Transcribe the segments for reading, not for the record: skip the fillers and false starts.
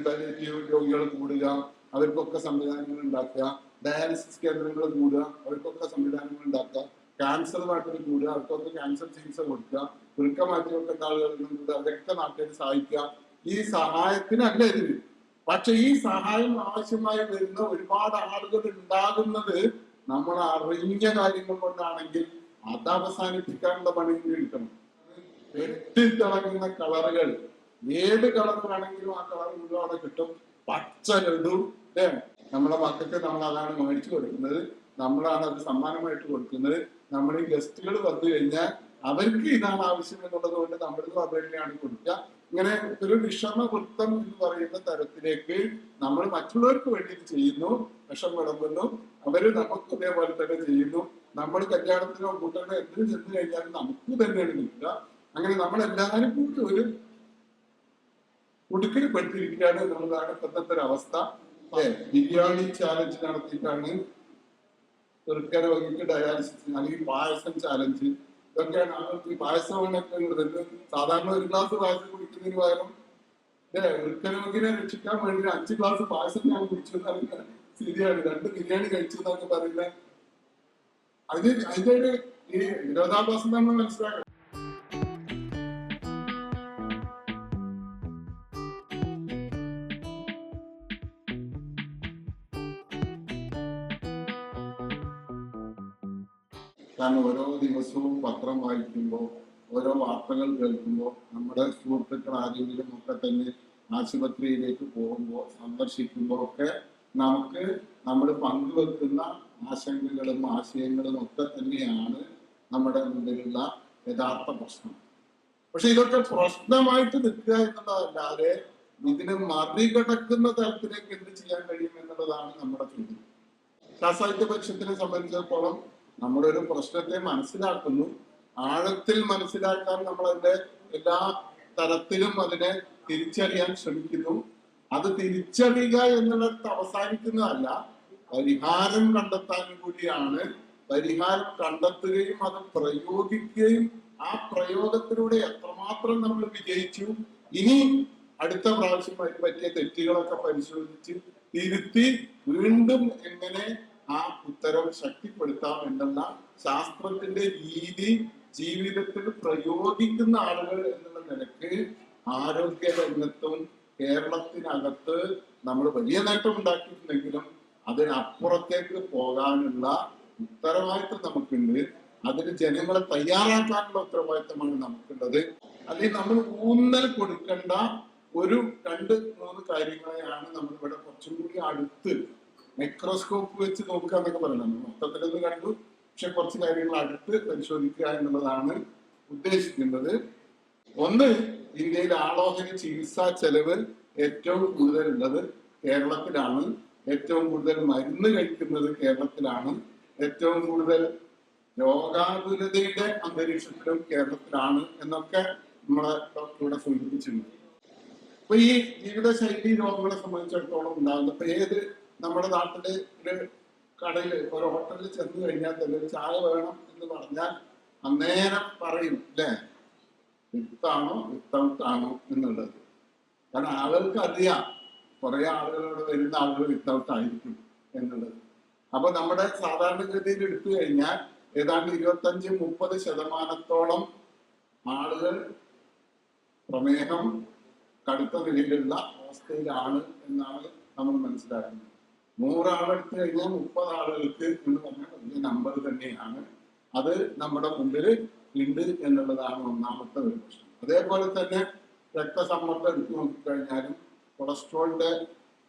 Palliative രോഗികൾ കൂടുക, അവർക്കൊക്കെ സംവിധാനങ്ങൾ ഉണ്ടാക്കുക. ഡയാലിസിസ് കേന്ദ്രങ്ങൾ കൂടുക, അവർക്കൊക്കെ സംവിധാനങ്ങൾ ഉണ്ടാക്കുക. ക്യാൻസർ നാട്ടിൽ കൂടുക, അവർക്കൊക്കെ ക്യാൻസർ ചികിത്സ കൊടുക്കുക. വൃക്ക മാറ്റിവെക്കേണ്ട ആളുകൾ അവരൊക്കെ നാട്ടിൽ സഹായിക്കുക. ഈ സഹായത്തിനല്ല ഇതിന്. പക്ഷെ ഈ സഹായം ആവശ്യമായി വരുന്ന ഒരുപാട് ആളുകൾ ഉണ്ടാകുന്നത് നമ്മൾ അറിഞ്ഞ കാര്യങ്ങൾ കൊണ്ടാണെങ്കിൽ അത് അവസാനിപ്പിക്കാനുള്ള പണി എടുക്കണം. വെട്ടിത്തിളങ്ങുന്ന കളറുകൾ, ഏത് കളർ വേണമെങ്കിലും ആ കളർ മുഴുവൻ കിട്ടും. പച്ച ലഡു അല്ലേ, നമ്മളെ മക്കൾക്ക് നമ്മൾ അതാണ് മേടിച്ചു കൊടുക്കുന്നത്, നമ്മളാണ് അത് സമ്മാനമായിട്ട് കൊടുക്കുന്നത്. നമ്മുടെ ഈ ഗസ്റ്റുകൾ വന്നു കഴിഞ്ഞാൽ അവർക്ക് ഇതാണ് ആവശ്യം എന്നുള്ളത് കൊണ്ട് നമ്മളിത് അത് തന്നെയാണ് കൊടുക്കുക. ഇങ്ങനെ ഒരു വിഷമവൃത്തം എന്ന് പറയുന്ന തരത്തിലേക്ക് നമ്മൾ മറ്റുള്ളവർക്ക് വേണ്ടി ചെയ്യുന്നു, വിഷം വിളമ്പുന്നു, അവര് നമുക്ക് ഇതേപോലെ തന്നെ ചെയ്യുന്നു. നമ്മൾ കല്യാണത്തിനോ കൂട്ടണോ എന്തിനു ചെന്ന് കഴിഞ്ഞാലും നമുക്ക് തന്നെയാണ് നിൽക്കുക. അങ്ങനെ നമ്മളെല്ലാവരും കൂടി ഒരു കുടുക്കിൽ പെട്ടിരിക്കുകയാണ് എന്നുള്ളതാണ് ഇപ്പോഴത്തെ ഒരു അവസ്ഥ. ബിരിയാണി ചാലഞ്ച് നടത്തിയിട്ടാണ് വൃക്ക രോഗിക്ക് ഡയാലിസിസ്, അല്ലെങ്കിൽ പായസം ചാലഞ്ച്. ഇതൊക്കെയാണ് ആളുകൾക്ക് ഈ പായസമൊക്കെ സാധാരണ ഒരു ഗ്ലാസ് പായസം കുടിക്കുന്നതിന് പകരം വൃക്ക രോഗിനെ രക്ഷിക്കാൻ വേണ്ടി 5 ഗ്ലാസ് പായസം ഞാൻ കുടിച്ചു എന്നറിയുന്ന സ്ഥിതിയാണ്. 2 ബിരിയാണി കഴിച്ചു എന്നൊക്കെ പറയുന്നത്. അതിന്റെ ഒരു ഈ വിരോധാഭാസം നമ്മൾ മനസ്സിലാക്കണം. കാരണം ഓരോ ദിവസവും പത്രം വായിക്കുമ്പോൾ, ഓരോ വാർത്തകൾ കേൾക്കുമ്പോൾ, നമ്മുടെ സുഹൃത്തുക്കൾ ആരെങ്കിലും ഒക്കെ തന്നെ ആശുപത്രിയിലേക്ക് പോകുമ്പോൾ, സന്ദർശിക്കുമ്പോൾ ഒക്കെ നമുക്ക് നമ്മൾ പങ്കുവെക്കുന്ന ആശങ്കകളും ആശയങ്ങളും ഒക്കെ തന്നെയാണ് നമ്മുടെ മുമ്പിലുള്ള യഥാർത്ഥ പ്രശ്നം. പക്ഷെ ഇതൊക്കെ പ്രശ്നമായിട്ട് നിൽക്കുക എന്നുള്ളതല്ലാതെ ഇതിനെ മറികടക്കുന്ന തരത്തിലേക്ക് എന്ത് ചെയ്യാൻ കഴിയും എന്നുള്ളതാണ് നമ്മുടെ ചോദ്യം. ശാസ്ത്രപക്ഷത്തിനെ സംബന്ധിച്ചിടത്തോളം നമ്മളൊരു പ്രശ്നത്തെ മനസ്സിലാക്കുന്നു, ആഴത്തിൽ മനസ്സിലാക്കാൻ നമ്മളതിന്റെ എല്ലാ തരത്തിലും അതിനെ തിരിച്ചറിയാൻ ശ്രമിക്കുന്നു. അത് തിരിച്ചറിയുക എന്നുള്ളത് അവസാനിക്കുന്നതല്ല, പരിഹാരം കണ്ടെത്താനും കൂടിയാണ്. പരിഹാരം കണ്ടെത്തുകയും അത് പ്രയോഗിക്കുകയും ആ പ്രയോഗത്തിലൂടെ എത്രമാത്രം നമ്മൾ വിജയിച്ചു, ഇനി അടുത്ത പ്രാവശ്യം പറ്റിയ തെറ്റുകളൊക്കെ പരിശോധിച്ച് തിരുത്തി വീണ്ടും എങ്ങനെ ആ ഉത്തരം ശക്തിപ്പെടുത്താം എന്നുള്ള ശാസ്ത്രത്തിന്റെ രീതി ജീവിതത്തിൽ പ്രയോഗിക്കുന്ന ആളുകൾ എന്നുള്ള നിലക്ക് ആരോഗ്യ രംഗത്തും കേരളത്തിനകത്ത് നമ്മൾ വലിയ നേട്ടം ഉണ്ടാക്കിയിട്ടുണ്ടെങ്കിലും അതിനപ്പുറത്തേക്ക് പോകാനുള്ള ഉത്തരവാദിത്വം നമുക്കുണ്ട്. അതിന് ജനങ്ങളെ തയ്യാറാക്കാനുള്ള ഉത്തരവാദിത്തമാണ് നമുക്കുള്ളത്. അല്ലെങ്കിൽ നമ്മൾ ഊന്നൽ കൊടുക്കേണ്ട ഒരു 2-3 കാര്യങ്ങളെയാണ് നമ്മളിവിടെ കുറച്ചും കൂടി അടുത്ത് മൈക്രോസ്കോപ്പ് വെച്ച് നോക്കുക എന്നൊക്കെ പറയുന്നത്. മൊത്തത്തിലൊന്ന് കണ്ടു, പക്ഷെ കുറച്ച് കാര്യങ്ങൾ അടുത്ത് പരിശോധിക്കുക എന്നുള്ളതാണ് ഉദ്ദേശിക്കുന്നത്. ഒന്ന്, ഇന്ത്യയിൽ ആളോഹരി ചികിത്സാ ചെലവ് ഏറ്റവും കൂടുതലുള്ളത് കേരളത്തിലാണ്. ഏറ്റവും കൂടുതൽ മരുന്ന് കഴിക്കുന്നത് കേരളത്തിലാണ്. ഏറ്റവും കൂടുതൽ രോഗാതുരതയുടെ അന്തരീക്ഷത്തിലും കേരളത്തിലാണ് എന്നൊക്കെ നമ്മളെ ഡോക്ടറുടെ സൂചിപ്പിച്ചിട്ടുണ്ട്. അപ്പൊ ഈ ജീവിതശൈലി രോഗങ്ങളെ സംബന്ധിച്ചിടത്തോളം ഉണ്ടാകുന്നത്, ഇപ്പൊ ഏത് നമ്മുടെ നാട്ടില് ഒരു കടയിൽ ഒരു ഹോട്ടലിൽ ചെന്ന് കഴിഞ്ഞാൽ തന്നെ ഒരു ചായ വേണം എന്ന് പറഞ്ഞാൽ അന്നേരം പറയും അല്ലേ, വിത്താണോ വിത്തൗട്ടാണോ എന്നുള്ളത്. കാരണം ആളുകൾക്ക് അറിയാം കുറെ ആളുകളോട് വരുന്ന ആളുകൾ വിത്തൗട്ട് ആയിരിക്കും എന്നുള്ളത്. അപ്പൊ നമ്മുടെ സാധാരണഗതിയിൽ എടുത്തു കഴിഞ്ഞാൽ ഏതാണ്ട് 25-30% ആളുകൾ പ്രമേഹം കടുത്ത നിലയിലുള്ള അവസ്ഥയിലാണ് എന്നാണ് നമ്മൾ മനസ്സിലാക്കുന്നത്. 100 ആളെടുത്ത് കഴിഞ്ഞാൽ 30 ആളുകൾക്ക് എന്ന് പറഞ്ഞാൽ വലിയ നമ്പർ തന്നെയാണ്. അത് നമ്മുടെ മുമ്പിൽ ഉണ്ട് എന്നുള്ളതാണ് ഒന്നാമത്തെ ഒരു പ്രശ്നം. അതേപോലെ തന്നെ രക്തസമ്മർദ്ദം എടുത്തു നോക്കിക്കഴിഞ്ഞാലും, കൊളസ്ട്രോളിന്റെ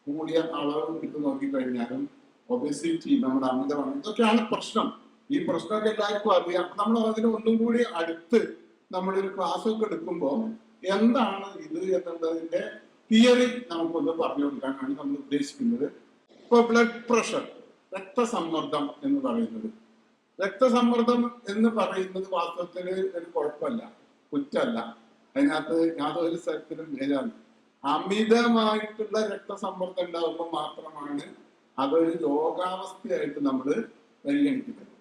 കൂടിയ അളവ് എടുത്തു നോക്കിക്കഴിഞ്ഞാലും, ഒബേസിറ്റി, നമ്മുടെ അമിതവണ്ണം, ഇതൊക്കെയാണ് പ്രശ്നം. ഈ പ്രശ്നമൊക്കെ എല്ലാവർക്കും അറിയാം. നമ്മൾ അതിന് ഒന്നും കൂടി അടുത്ത് നമ്മളൊരു ക്ലാസ് ഒക്കെ എടുക്കുമ്പോൾ എന്താണ് ഇത് എന്നുള്ളതിന്റെ തിയറി നമുക്കൊന്ന് പറഞ്ഞു കൊടുക്കാനാണ് നമ്മൾ ഉദ്ദേശിക്കുന്നത്. ഇപ്പൊ ബ്ലഡ് പ്രഷർ, രക്തസമ്മർദ്ദം എന്ന് പറയുന്നത്, രക്തസമ്മർദ്ദം എന്ന് പറയുന്നത് വാസ്തവത്തിൽ ഒരു കുഴപ്പമല്ല, കുറ്റമല്ല. അതിനകത്ത് യാതൊരു സ്ഥലത്തിലും ഭേദമാണ്. അമിതമായിട്ടുള്ള രക്തസമ്മർദ്ദം ഉണ്ടാകുമ്പോൾ മാത്രമാണ് അതൊരു രോഗാവസ്ഥയായിട്ട് നമ്മൾ പരിഗണിക്കുന്നത്.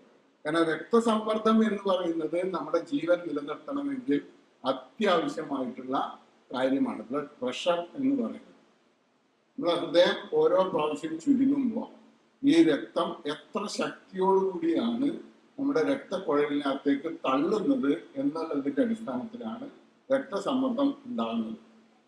കാരണം രക്തസമ്മർദ്ദം എന്ന് പറയുന്നത് നമ്മുടെ ജീവൻ നിലനിർത്തണമെങ്കിൽ അത്യാവശ്യമായിട്ടുള്ള കാര്യമാണ് ബ്ലഡ് പ്രഷർ എന്ന് പറയുന്നത്. നമ്മുടെ ഹൃദയം ഓരോ പ്രാവശ്യം ചുരുങ്ങുമ്പോൾ ഈ രക്തം എത്ര ശക്തിയോടുകൂടിയാണ് നമ്മുടെ രക്തക്കുഴലിനകത്തേക്ക് തള്ളുന്നത് എന്നുള്ളതിന്റെ അടിസ്ഥാനത്തിലാണ് രക്തസമ്മർദ്ദം ഉണ്ടാകുന്നത്.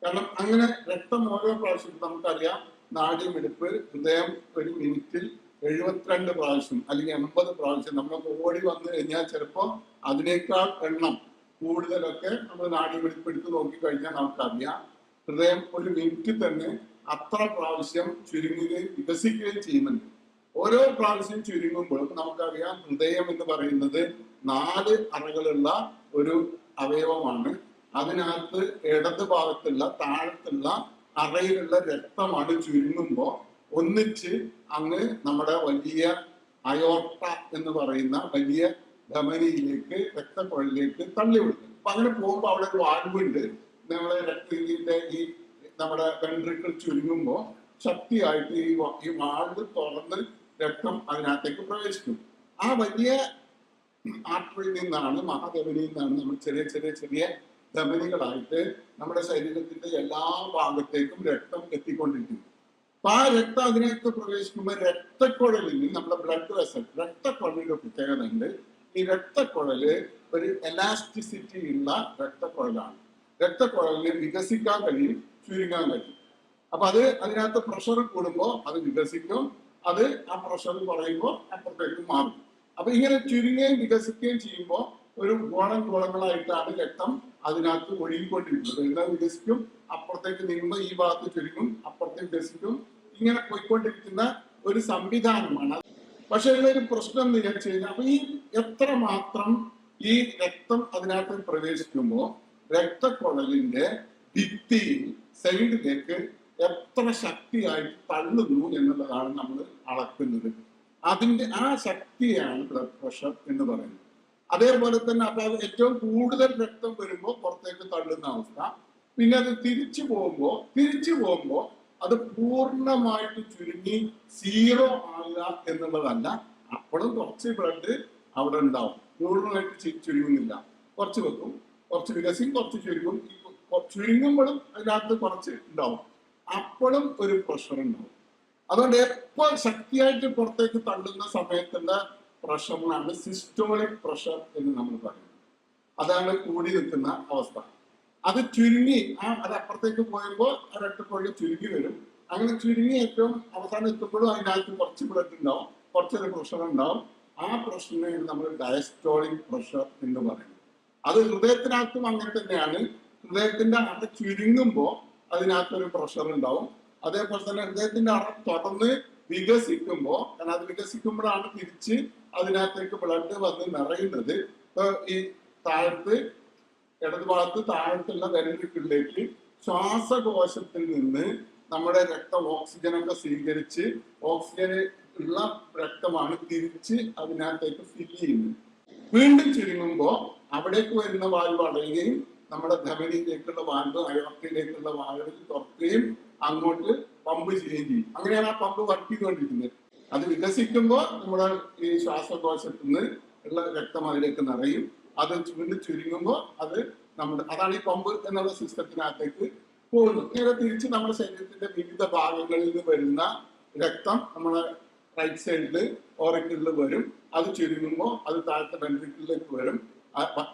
കാരണം അങ്ങനെ രക്തം ഓരോ പ്രാവശ്യം നമുക്കറിയാം, നാഡീമിടിപ്പ് ഹൃദയം ഒരു മിനിറ്റിൽ 72 പ്രാവശ്യം അല്ലെങ്കിൽ 80 പ്രാവശ്യം നമ്മളൊക്കെ ഓടി വന്നു കഴിഞ്ഞാൽ ചിലപ്പോൾ അതിനേക്കാൾ എണ്ണം കൂടുതലൊക്കെ നമ്മൾ നാഡീമിടിപ്പ് എടുത്ത് നോക്കിക്കഴിഞ്ഞാൽ നമുക്കറിയാം ഹൃദയം ഒരു മിനിറ്റിൽ തന്നെ അത്ര പ്രാവശ്യം ചുരുങ്ങുകയും വികസിക്കുകയും ചെയ്യുന്നുണ്ട്. ഓരോ പ്രാവശ്യം ചുരുങ്ങുമ്പോഴും നമുക്കറിയാം ഹൃദയം എന്ന് പറയുന്നത് 4 അറകളുള്ള ഒരു അവയവമാണ്. അതിനകത്ത് ഇടത് ഭാഗത്തുള്ള താഴത്തുള്ള അറയിലുള്ള രക്തമാണ് ചുരുങ്ങുമ്പോൾ ഒന്നിച്ച് അങ്ങ് നമ്മുടെ വലിയ അയോർട്ട എന്ന് പറയുന്ന വലിയ ധമനിയിലേക്ക് രക്തക്കുഴലിലേക്ക് തള്ളിവിടുന്നു. അപ്പൊ അങ്ങനെ പോകുമ്പോൾ അവിടെ ഒരു വാൽവുണ്ട്. നമ്മളെ രക്തത്തിന്റെ ഈ നമ്മുടെ വെൻട്രിക്കിൾ ചുരുങ്ങുമ്പോൾ ശക്തിയായിട്ട് ഈ വാൽവ് തുറന്ന് രക്തം അതിനകത്തേക്ക് പ്രവേശിക്കും. ആ വലിയ ആർട്ടറിയിൽ നിന്നാണ്, മഹാധമനിയിൽ നിന്നാണ് നമ്മൾ ചെറിയ ചെറിയ ചെറിയ ധമനികളായിട്ട് നമ്മുടെ ശരീരത്തിന്റെ എല്ലാ ഭാഗത്തേക്കും രക്തം എത്തിക്കൊണ്ടിരിക്കുന്നു. അപ്പൊ ആ രക്തം അതിനകത്ത് പ്രവേശിക്കുമ്പോൾ രക്തക്കുഴലിൽ നമ്മുടെ ബ്ലഡ് വെസൽ, രക്തക്കുഴലിന്റെ പ്രത്യേകത ഉണ്ട്. ഈ രക്തക്കുഴല് ഒരു എലാസ്റ്റിസിറ്റി ഉള്ള രക്തക്കുഴലാണ്. രക്തക്കുഴലിന് വികസിക്കാൻ കഴിയും, ചുരുങ്ങാൻ കഴിയും. അപ്പൊ അത് അതിനകത്ത് പ്രഷർ കൂടുമ്പോൾ അത് വികസിക്കും, അത് ആ പ്രഷർ കുറയുമ്പോൾ അപ്പുറത്തേക്ക് മാറും. അപ്പൊ ഇങ്ങനെ ചുരുങ്ങുകയും വികസിക്കുകയും ചെയ്യുമ്പോൾ ഒരു ഗോളങ്ങളായിട്ടാണ് രക്തം അതിനകത്ത് ഒഴുകിക്കൊണ്ടിരിക്കുന്നത്. എല്ലാം വികസിക്കും, അപ്പുറത്തേക്ക് നീങ്ങുമ്പോൾ ഈ ഭാഗത്ത് ചുരുങ്ങും, അപ്പുറത്തേക്ക് വികസിക്കും, ഇങ്ങനെ പോയിക്കൊണ്ടിരിക്കുന്ന ഒരു സംവിധാനമാണ്. പക്ഷെ ഇതിലൊരു പ്രശ്നം എന്ന് വിചാരിച്ചു കഴിഞ്ഞാൽ, അപ്പൊ ഈ എത്രമാത്രം ഈ രക്തം അതിനകത്ത് പ്രവേശിക്കുമ്പോൾ രക്തക്കുഴലിന്റെ ഭിത്തിയിൽ സൈഡിലേക്ക് എത്ര ശക്തിയായിട്ട് തള്ളുന്നു എന്നുള്ളതാണ് നമ്മൾ അളക്കുന്നത്. അതിന്റെ ആ ശക്തിയാണ് ബ്ലഡ് പ്രഷർ എന്ന് പറയുന്നത്. അതേപോലെ തന്നെ അപ്പൊ ഏറ്റവും കൂടുതൽ രക്തം വരുമ്പോൾ പുറത്തേക്ക് തള്ളുന്ന അവസ്ഥ, പിന്നെ അത് തിരിച്ചു പോകുമ്പോൾ അത് പൂർണ്ണമായിട്ട് ചുരുങ്ങി 0 ആകുക എന്നുള്ളതല്ല. അപ്പോഴും കുറച്ച് ബ്ലഡ് അവിടെ ഉണ്ടാവും, പൂർണ്ണമായിട്ട് ചുരുങ്ങുന്നില്ല. കുറച്ച് വെക്കും, കുറച്ച് വികസിക്കും, കുറച്ച് ചുരുങ്ങും. ചുരുങ്ങുമ്പോഴും അതിനകത്ത് കുറച്ച് ഉണ്ടാവും, അപ്പോഴും ഒരു പ്രഷർ ഉണ്ടാവും. അതുകൊണ്ട് എപ്പോൾ ശക്തിയായിട്ട് പുറത്തേക്ക് തള്ളുന്ന സമയത്തുള്ള പ്രഷറിനാണ് സിസ്റ്റോളിക് പ്രഷർ എന്ന് നമ്മൾ പറയുന്നത്. അതാണ് കൂടി നിൽക്കുന്ന അവസ്ഥ. അത് ചുരുങ്ങി അത് അപ്പുറത്തേക്ക് പോയുമ്പോൾ ആ രക്തക്കുഴൽ ചുരുങ്ങി വരും. അങ്ങനെ ചുരുങ്ങി ഏറ്റവും അവസാനം എത്തുമ്പോഴും അതിനകത്ത് കുറച്ച് ബ്ലഡ് ഉണ്ടാവും, കുറച്ചൊരു പ്രഷർ ഉണ്ടാവും. ആ പ്രഷറിനെയാണ് നമ്മൾ ഡയസ്റ്റോളിക് പ്രഷർ എന്ന് പറയുന്നത്. അത് ഹൃദയത്തിനകത്തും അങ്ങനെ തന്നെയാണ്. ഹൃദയത്തിന്റെ അറ ചുരുങ്ങുമ്പോൾ അതിനകത്തൊരു പ്രഷർ ഉണ്ടാവും. അതേപോലെ തന്നെ ഹൃദയത്തിന്റെ അറ തുറന്ന് വികസിക്കുമ്പോൾ, കാരണം അത് വികസിക്കുമ്പോഴാണ് തിരിച്ച് അതിനകത്തേക്ക് ബ്ലഡ് വന്ന് നിറയുന്നത്. ഇപ്പൊ ഈ താഴത്ത് ഇടതുഭാഗത്ത് താഴത്തുള്ള വെൻട്രിക്കിളിലേക്ക് ശ്വാസകോശത്തിൽ നിന്ന് നമ്മുടെ രക്തം ഓക്സിജനൊക്കെ സ്വീകരിച്ച് ഓക്സിജൻ ഉള്ള രക്തമാണ് തിരിച്ച് അതിനകത്തേക്ക് ഫില്ല് ചെയ്യുന്നത്. വീണ്ടും ചുരുങ്ങുമ്പോൾ അവിടേക്ക് വരുന്ന വാൽവ് അടയുകയും നമ്മുടെ ധമനിയിലേക്കുള്ള വാൽവ് അയോർട്ടയിലേക്കുള്ള വാൽവ് തുറക്കുകയും അങ്ങോട്ട് പമ്പ് ചെയ്യുകയും ചെയ്യും. അങ്ങനെയാണ് ആ പമ്പ് വർക്ക് ചെയ്തുകൊണ്ടിരിക്കുന്നത്. അത് വികസിക്കുമ്പോൾ നമ്മുടെ ഈ ശ്വാസകോശത്തിൽ നിന്ന് ഉള്ള രക്തം അതിലേക്ക് നിറയും. അത് വീണ്ടും ചുരുങ്ങുമ്പോൾ അതാണ് ഈ പമ്പ് എന്നുള്ള സിസ്റ്റത്തിനകത്തേക്ക് പോകുന്നത്. നേരെ തിരിച്ച് നമ്മുടെ ശരീരത്തിന്റെ വിവിധ ഭാഗങ്ങളിൽ നിന്ന് വരുന്ന രക്തം നമ്മുടെ റൈറ്റ് സൈഡില് ഓറിക്കിളിൽ വരും. അത് ചുരുങ്ങുമ്പോൾ അത് താഴത്തെ വെൻട്രിക്കിളിലേക്ക് വരും.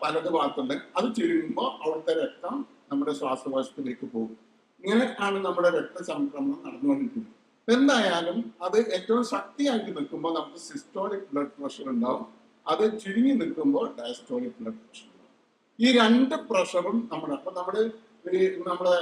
പലത് ഭാഗത്തുണ്ട്. അത് ചുരുങ്ങുമ്പോൾ അവിടുത്തെ രക്തം നമ്മുടെ ശ്വാസകോശത്തിലേക്ക് പോകും. ഇങ്ങനെ ആണ് നമ്മുടെ രക്തചംക്രമണം നടന്നുകൊണ്ടിരിക്കുന്നത്. എന്തായാലും അത് ഏറ്റവും ശക്തിയായിട്ട് നിൽക്കുമ്പോൾ നമുക്ക് സിസ്റ്റോളിക് ബ്ലഡ് പ്രഷർ ഉണ്ടാവും. അത് ചുരുങ്ങി നിൽക്കുമ്പോൾ ഡയസ്റ്റോളിക് ബ്ലഡ് പ്രഷർ ഉണ്ടാവും. ഈ 2 പ്രഷറും നമ്മുടെ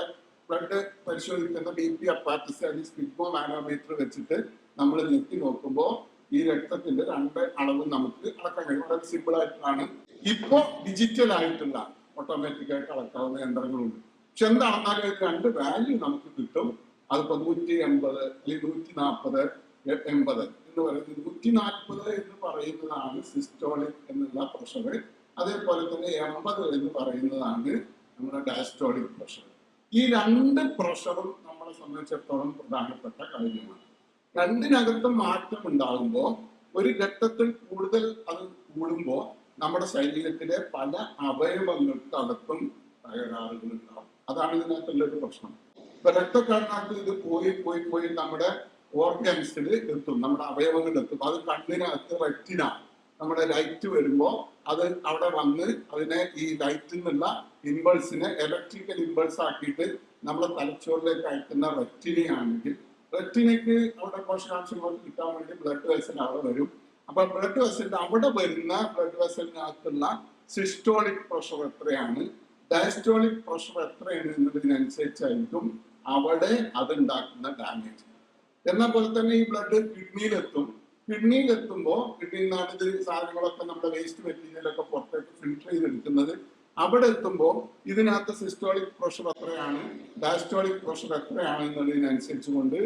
ബ്ലഡ് പരിശോധിക്കുന്ന BP അപ്പാരറ്റസ് അല്ലെങ്കിൽ സ്പിഗ്മോ മാനോമീറ്റർ വെച്ചിട്ട് നമ്മൾ ഞെക്കി നോക്കുമ്പോൾ ഈ രക്തത്തിന്റെ 2 അളവും നമുക്ക് അളക്കാൻ കഴിയും. വളരെ സിമ്പിൾ ആയിട്ടാണ്. ഇപ്പോ ഡിജിറ്റൽ ആയിട്ടുള്ള ഓട്ടോമാറ്റിക് ആയിട്ട് അളക്കാവുന്ന യന്ത്രങ്ങളുണ്ട്. പക്ഷെ എന്താണെന്നാലും 2 വാല്യൂ നമുക്ക് കിട്ടും. അതിപ്പോ 180 അല്ലെങ്കിൽ 140, 80 എന്ന് പറയുന്നത്. 140 എന്ന് പറയുന്നതാണ് സിസ്റ്റോളിക് എന്നുള്ള പ്രഷർ. അതേപോലെ തന്നെ 80 എന്ന് പറയുന്നതാണ് നമ്മുടെ ഡയസ്റ്റോളിക് പ്രഷർ. ഈ 2 പ്രഷറും നമ്മളെ സംബന്ധിച്ചിടത്തോളം പ്രധാനപ്പെട്ട കാര്യമാണ്. 2-നകത്തും മാറ്റം ഉണ്ടാകുമ്പോൾ ഒരു ഘട്ടത്തിൽ കൂടുതൽ അത് കൂടുമ്പോൾ നമ്മുടെ ശരീരത്തിലെ പല അവയവങ്ങൾക്കകത്തും തകരാറുകൾ ഉണ്ടാവും. അതാണ് ഇതിനകത്തുള്ള ഒരു പ്രശ്നം. ഇപ്പൊ രക്തക്കടനകത്ത് ഇത് പോയി പോയി പോയി നമ്മുടെ ഓർഗൻസിൽ എത്തും, നമ്മുടെ അവയവങ്ങളിൽ എത്തും. അത് കണ്ണിനകത്ത് റെറ്റിന, നമ്മുടെ ലൈറ്റ് വരുമ്പോ അത് അവിടെ വന്ന് അതിനെ ഈ ലൈറ്റിൽ നിന്നുള്ള ഇമ്പൾസിനെ ഇലക്ട്രിക്കൽ ഇമ്പൾസ് ആക്കിയിട്ട് നമ്മുടെ തലച്ചോറിലേക്ക് അയക്കുന്ന റെറ്റിനയാണെങ്കിൽ റെറ്റിനയ്ക്ക് അവിടെ പോഷകാംശങ്ങൾ കിട്ടാൻ വേണ്ടി ബ്ലഡ് വെസൽ അവിടെ വരും. അപ്പൊ ബ്ലഡ് വെസലിന്റെ അവിടെ വരുന്ന ബ്ലഡ് വെസലിനകത്തുള്ള സിസ്റ്റോളിക് പ്രഷർ എത്രയാണ്, ഡയസ്റ്റോളിക് പ്രഷർ എത്രയാണ് എന്നതിനനുസരിച്ചായിരിക്കും അവിടെ അതുണ്ടാക്കുന്ന ഡാമേജ്. എന്ന പോലെ തന്നെ ഈ ബ്ലഡ് കിഡ്നിയിലെത്തുമ്പോൾ കിഡ്നിയിൽ നിന്നാണ് ഇത് സാധനങ്ങളൊക്കെ നമ്മുടെ വേസ്റ്റ് മെറ്റീരിയലൊക്കെ പുറത്തേക്ക് ഫിൽട്ടർ ചെയ്തെടുക്കുന്നത്. അവിടെ എത്തുമ്പോൾ ഇതിനകത്ത് സിസ്റ്റോളിക് പ്രഷർ എത്രയാണ്, ഡയസ്റ്റോളിക് പ്രഷർ എത്രയാണ് എന്നതിനനുസരിച്ച് കൊണ്ട്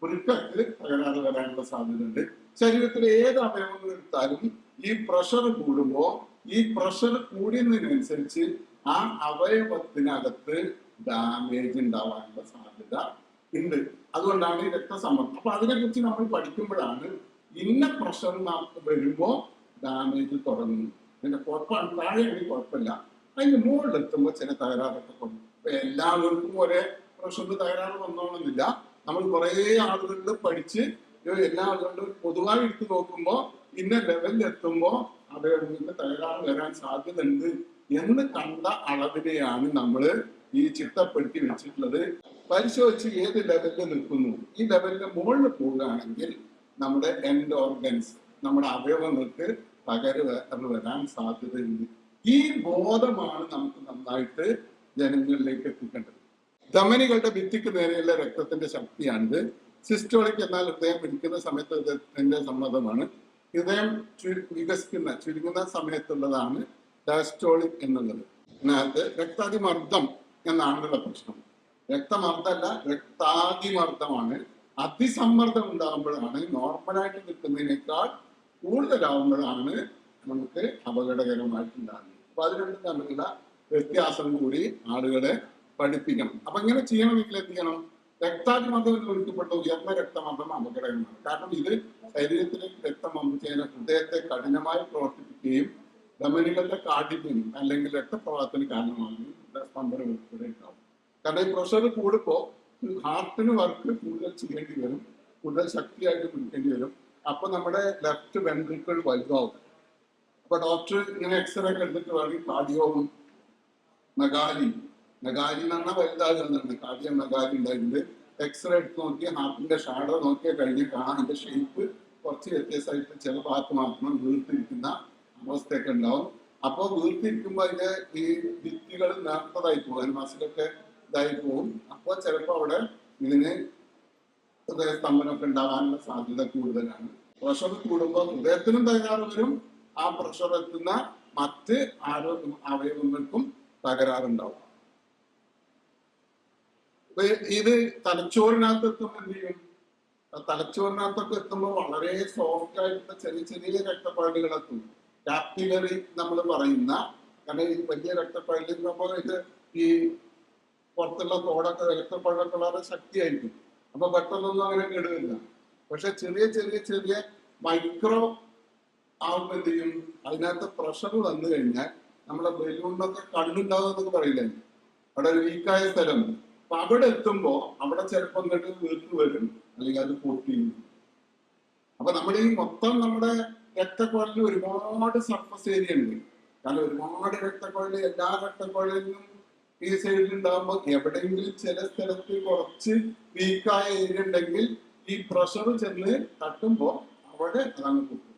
വൃക്കത്തിൽ തകരാറ് വരാനുള്ള സാധ്യതയുണ്ട്. ശരീരത്തിലെ ഏത് അവയവങ്ങൾ എടുത്താലും ഈ പ്രഷർ കൂടുമ്പോൾ ഈ പ്രഷർ കൂടുന്നതിനനുസരിച്ച് ആ അവയവത്തിനകത്ത് ഡാമേജ് ഉണ്ടാവാനുള്ള സാധ്യത ഉണ്ട്. അതുകൊണ്ടാണ് ഈ രക്തസമ്മർദ്ദം. അപ്പൊ അതിനെക്കുറിച്ച് നമ്മൾ പഠിക്കുമ്പോഴാണ് ഇന്ന പ്രഷർ നമുക്ക് വരുമ്പോ ഡാമേജ് തുടങ്ങുന്നു. അതിന്റെ കുഴപ്പമാണ്, താഴെയാണെങ്കിൽ കുഴപ്പമില്ല, അതിന് മുകളിലെത്തുമ്പോൾ ചില തകരാറൊക്കെ കൊണ്ടു. അപ്പൊ എല്ലാവർക്കും ഒരേ പ്രഷറിന് തകരാറ് വന്നോണമെന്നില്ല. നമ്മൾ കുറെ ആളുകളിൽ പഠിച്ച് എല്ലാ ആളുകളിലും പൊതുവായി എടുത്ത് നോക്കുമ്പോൾ ഇന്ന ലെവലിൽ എത്തുമ്പോൾ അവയവങ്ങൾക്ക് തകരാറ് വരാൻ സാധ്യത ഉണ്ട് എന്ന് കണ്ട അളവിനെയാണ് നമ്മൾ ഈ ചിട്ടപ്പെടുത്തി വെച്ചിട്ടുള്ളത്. പരിശോധിച്ച് ഏത് ലെവലിൽ നിൽക്കുന്നു, ഈ ലെവലിന് മുകളിൽ പോവുകയാണെങ്കിൽ നമ്മുടെ എൻഡ് ഓർഗൻസ്, നമ്മുടെ അവയവങ്ങൾക്ക് തകരാറ് വരാൻ സാധ്യതയുണ്ട്. ഈ ബോധമാണ് നമുക്ക് നന്നായിട്ട് ജനങ്ങളിലേക്ക് എത്തിക്കേണ്ടത്. ധമനികളുടെ ഭിത്തിക്ക് നേരെയുള്ള രക്തത്തിന്റെ ശക്തിയാണിത്. സിസ്റ്റോളിക് എന്നാൽ ഹൃദയം പിടിക്കുന്ന സമയത്ത് ഹൃദയത്തിന്റെ സമ്മർദ്ദമാണ്. ഹൃദയം ചുരുങ്ങുന്ന സമയത്തുള്ളതാണ് ഡയസ്റ്റോളിക് എന്നുള്ളത്. ഇതിനകത്ത് രക്താതിമർദ്ദം എന്നാണുള്ള പ്രശ്നം. രക്തമർദ്ദമല്ല, രക്താതിമർദ്ദമാണ്. അതിസമ്മർദ്ദം ഉണ്ടാകുമ്പോഴാണ്, നോർമലായിട്ട് നിൽക്കുന്നതിനേക്കാൾ കൂടുതലാവുമ്പോഴാണ് നമുക്ക് അപകടകരമായിട്ടുണ്ടാകുന്നത്. അപ്പൊ അത് രണ്ടും തമ്മിലുള്ള വ്യത്യാസം കൂടി ആളുകളെ പഠിപ്പിക്കണം. അപ്പൊ ഇങ്ങനെ ചെയ്യണമെങ്കിൽ എന്ത് ചെയ്യണം? രക്താതിമർദ്ദം ഒഴുക്കപ്പെട്ട ഉയർന്ന രക്തമർദ്ദം അപകടകരമാണ്. കാരണം ഇത് ശരീരത്തിലേക്ക് രക്തം വന്നിച്ചതിന് ഹൃദയത്തെ കഠിനമായി പ്രവർത്തിപ്പിക്കുകയും ധമനികളുടെ കാഠിന്യം അല്ലെങ്കിൽ രക്തപ്രവാഹത്തിന് കാരണമാകും, സ്പന്ദനം ഉൾപ്പെടെ ഉണ്ടാവും. കാരണം ഈ പ്രഷർ കൂടുമ്പോൾ ഹാർട്ടിന് വർക്ക് കൂടുതൽ ചെയ്യേണ്ടി വരും, കൂടുതൽ ശക്തിയായിട്ട് പിടിക്കേണ്ടി വരും. അപ്പൊ നമ്മുടെ ലെഫ്റ്റ് വെൻട്രിക്കിൾ വലുതാവും. അപ്പൊ ഡോക്ടർ ഇങ്ങനെ എക്സ്റേ ഒക്കെ എടുത്തിട്ട് വേണമെങ്കിൽ കാർഡിയോവും നഗാലി എന്ന് പറഞ്ഞാൽ വലുതാകുന്നുണ്ട്, കാർഡിയോ നഗാലി ഉണ്ടായിട്ടുണ്ട്. എക്സ്റേ എടുത്ത് നോക്കി ഹാർട്ടിന്റെ ഷാഡോ നോക്കിയാൽ കഴിഞ്ഞ് കാണാൻ അതിന്റെ ഷേപ്പ് കുറച്ച് വ്യത്യാസമായിട്ട് ചില ഭാഗത്ത് മാത്രം വീർത്തിരിക്കുന്ന അവസ്ഥയൊക്കെ ഉണ്ടാവും. അപ്പോൾ വീർത്തിരിക്കുമ്പോൾ അതിന്റെ ഈ ഭിത്തികൾ നേർത്തതായി പോകും, അതിന് മസിലൊക്കെ ഇതായി പോകും. അപ്പോൾ ചിലപ്പോൾ അവിടെ ഇതിന് ഹൃദയസ്തംഭനമൊക്കെ ഉണ്ടാകാനുള്ള സാധ്യത കൂടുതലാണ്. പ്രഷർ കൂടുമ്പോൾ ഹൃദയത്തിനും തകരാറ് വരും, ആ പ്രഷർ എത്തുന്ന മറ്റ് അവയവങ്ങൾക്കും തകരാറുണ്ടാവും. ഇത് തലച്ചോറിനകത്ത് എത്തുമ്പോൾ എന്ത് ചെയ്യും? തലച്ചോറിനകത്തൊക്കെ എത്തുമ്പോൾ വളരെ സോഫ്റ്റ് ആയിട്ടുള്ള ചെറിയ ചെറിയ രക്തപ്പാടുകൾ എത്തും. കാപ്പിലറി നമ്മൾ പറയുന്ന, കാരണം ഈ വലിയ രക്തപ്പാടിൽ ഇത് ഈ പുറത്തുള്ള തോടൊക്കെ രക്തപ്പാടൊക്കെ വളരെ ശക്തിയായിരിക്കും. അപ്പൊ പെട്ടെന്നൊന്നും അങ്ങനെ കേടുവരില്ല. പക്ഷെ ചെറിയ ചെറിയ ചെറിയ മൈക്രോ ആവുമ്പോൾ എന്ത് ചെയ്യും? അതിനകത്ത് പ്രഷർ വന്നു കഴിഞ്ഞാൽ നമ്മുടെ ബലൂണിനൊക്കെ കണ്ണുണ്ടാവും എന്നൊക്കെ പറയില്ലേ, അവിടെ ഒരു വീക്കായ സ്ഥലം. അപ്പൊ അവിടെ എത്തുമ്പോ അവിടെ ചിലപ്പോൾ എന്നിട്ട് വീർത്ത് വരും, അല്ലെങ്കിൽ അത് പൊട്ടിയും. അപ്പൊ നമ്മുടെ ഈ മൊത്തം നമ്മുടെ രക്തക്കുഴലിൽ ഒരുപാട് സർഫസ് ഏരിയ ഉണ്ട്. കാരണം ഒരുപാട് രക്തക്കുഴൽ എല്ലാ രക്തക്കുഴലിനും ഈ സൈഡിൽ ഉണ്ടാകുമ്പോൾ എവിടെയെങ്കിലും ചില സ്ഥലത്ത് കുറച്ച് വീക്കായ ഏരിയ ഉണ്ടെങ്കിൽ ഈ പ്രഷർ ചെന്ന് തട്ടുമ്പോ അവിടെ അതങ്ങ് പൊട്ടും.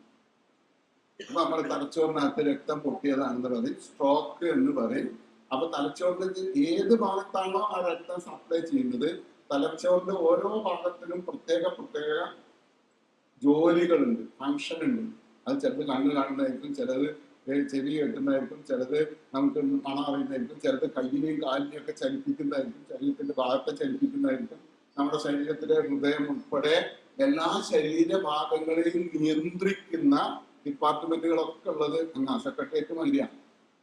അപ്പൊ നമ്മൾ തലച്ചോറിനകത്ത് രക്തം പൊട്ടിയതാണെന്ന് പറയും, സ്ട്രോക്ക് എന്ന് പറയും. അപ്പൊ തലച്ചോറിന്റെ ഏത് ഭാഗത്താണോ ആ രക്തം സപ്ലൈ ചെയ്യുന്നത്, തലച്ചോറിന്റെ ഓരോ ഭാഗത്തിനും പ്രത്യേക പ്രത്യേക ജോലികളുണ്ട്, ഫങ്ഷൻ ഉണ്ട്. അത് ചിലത് കണ്ണ് കാണുന്നതായിരിക്കും, ചിലത് ചെവി കെട്ടുന്നതായിരിക്കും, ചിലത് നമുക്ക് മണം അറിയുന്നതായിരിക്കും, ചിലത് കയ്യിനെയും കാലിനെയും ഒക്കെ ചലിപ്പിക്കുന്നതായിരിക്കും, ശരീരത്തിന്റെ ഭാഗത്തെ ചലിപ്പിക്കുന്നതായിരിക്കും. നമ്മുടെ ശരീരത്തിലെ ഹൃദയം ഉൾപ്പെടെ എല്ലാ ശരീരഭാഗങ്ങളെയും നിയന്ത്രിക്കുന്ന ഡിപ്പാർട്ട്മെന്റുകളൊക്കെ ഉള്ളത് സെക്രട്ടേറിയറ്റ് മതിയാണ്.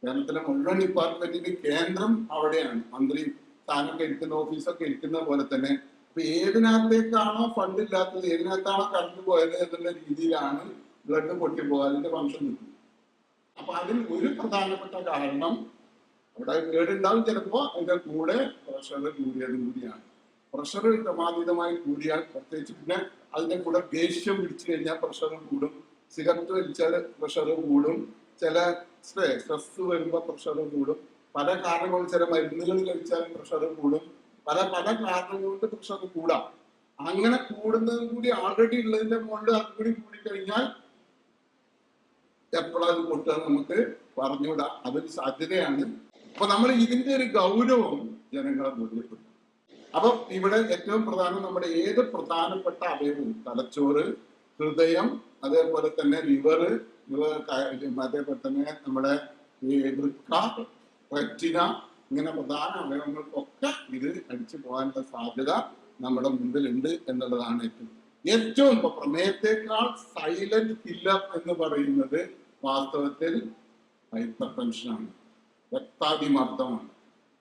കേരളത്തിലെ മുഴുവൻ ഡിപ്പാർട്ട്മെന്റിന്റെ കേന്ദ്രം അവിടെയാണ്. മന്ത്രി സ്ഥാനമൊക്കെ ഇരിക്കുന്ന ഓഫീസൊക്കെ ഇരിക്കുന്ന പോലെ തന്നെ. അപ്പൊ ഏതിനകത്തേക്കാണോ ഫണ്ട് ഇല്ലാത്തത്, ഏതിനകത്താണോ കറണ്ട് പോയത് എന്നുള്ള രീതിയിലാണ് ബ്ലഡ് പൊട്ടിപ്പോകുക, അതിന്റെ ഫംഗ്ഷൻ നിൽക്കും. അപ്പൊ അതിൽ ഒരു പ്രധാനപ്പെട്ട കാരണം അവിടെ കേടുണ്ടാവും ചിലപ്പോ, അതിന്റെ കൂടെ പ്രഷർ കൂടിയത് കൂടിയാണ്. പ്രഷർ ക്രമാതീതമായി കൂടിയാൽ പ്രത്യേകിച്ച് പിന്നെ അതിന്റെ കൂടെ ദേഷ്യം പിടിച്ചു കഴിഞ്ഞാൽ പ്രഷർ കൂടും, സിഗരറ്റ് വലിച്ചാൽ പ്രഷർ കൂടും, ചില സ്ട്രെസ് വരുമ്പോൾ പ്രഷർ കൂടും, പല കാരണങ്ങളും ചില മരുന്നുകൾ കഴിച്ചാൽ പ്രഷർ കൂടും, പല പല കാരണങ്ങൾ കൊണ്ട് പ്രഷർ കൂടാം. അങ്ങനെ കൂടുന്നതും കൂടി ആൾറെഡി ഉള്ളതിന്റെ മുകളിൽ അത് കൂടി കൂടിക്കഴിഞ്ഞാൽ എപ്പോഴത് പൊട്ടുക നമുക്ക് പറഞ്ഞുകൂടാ, അതൊരു സാധ്യതയാണ്. അപ്പൊ നമ്മൾ ഇതിന്റെ ഒരു ഗൗരവം ജനങ്ങളെ ബോധ്യപ്പെടും. അപ്പൊ ഇവിടെ ഏറ്റവും പ്രധാനം നമ്മുടെ ഏത് പ്രധാനപ്പെട്ട അവയവവും തലച്ചോറ്, ഹൃദയം, അതേപോലെ തന്നെ ലിവറ്, അതേപോലെ തന്നെ നമ്മുടെ ഈ വൃക്ക, റെറ്റിന, ഇങ്ങനെ പ്രധാന അവയവങ്ങൾക്കൊക്കെ ഇത് അടിച്ചു പോകാനുള്ള സാധ്യത നമ്മുടെ മുമ്പിലുണ്ട് എന്നുള്ളതാണ് ഏറ്റവും ഇപ്പൊ പ്രമേയത്തെക്കാൾ സൈലന്റ് കില്ലർ എന്ന് പറയുന്നത് വാസ്തവത്തിൽ ഹൈപ്പർ ടെൻഷനാണ്, രക്താതിമർദ്ദമാണ്.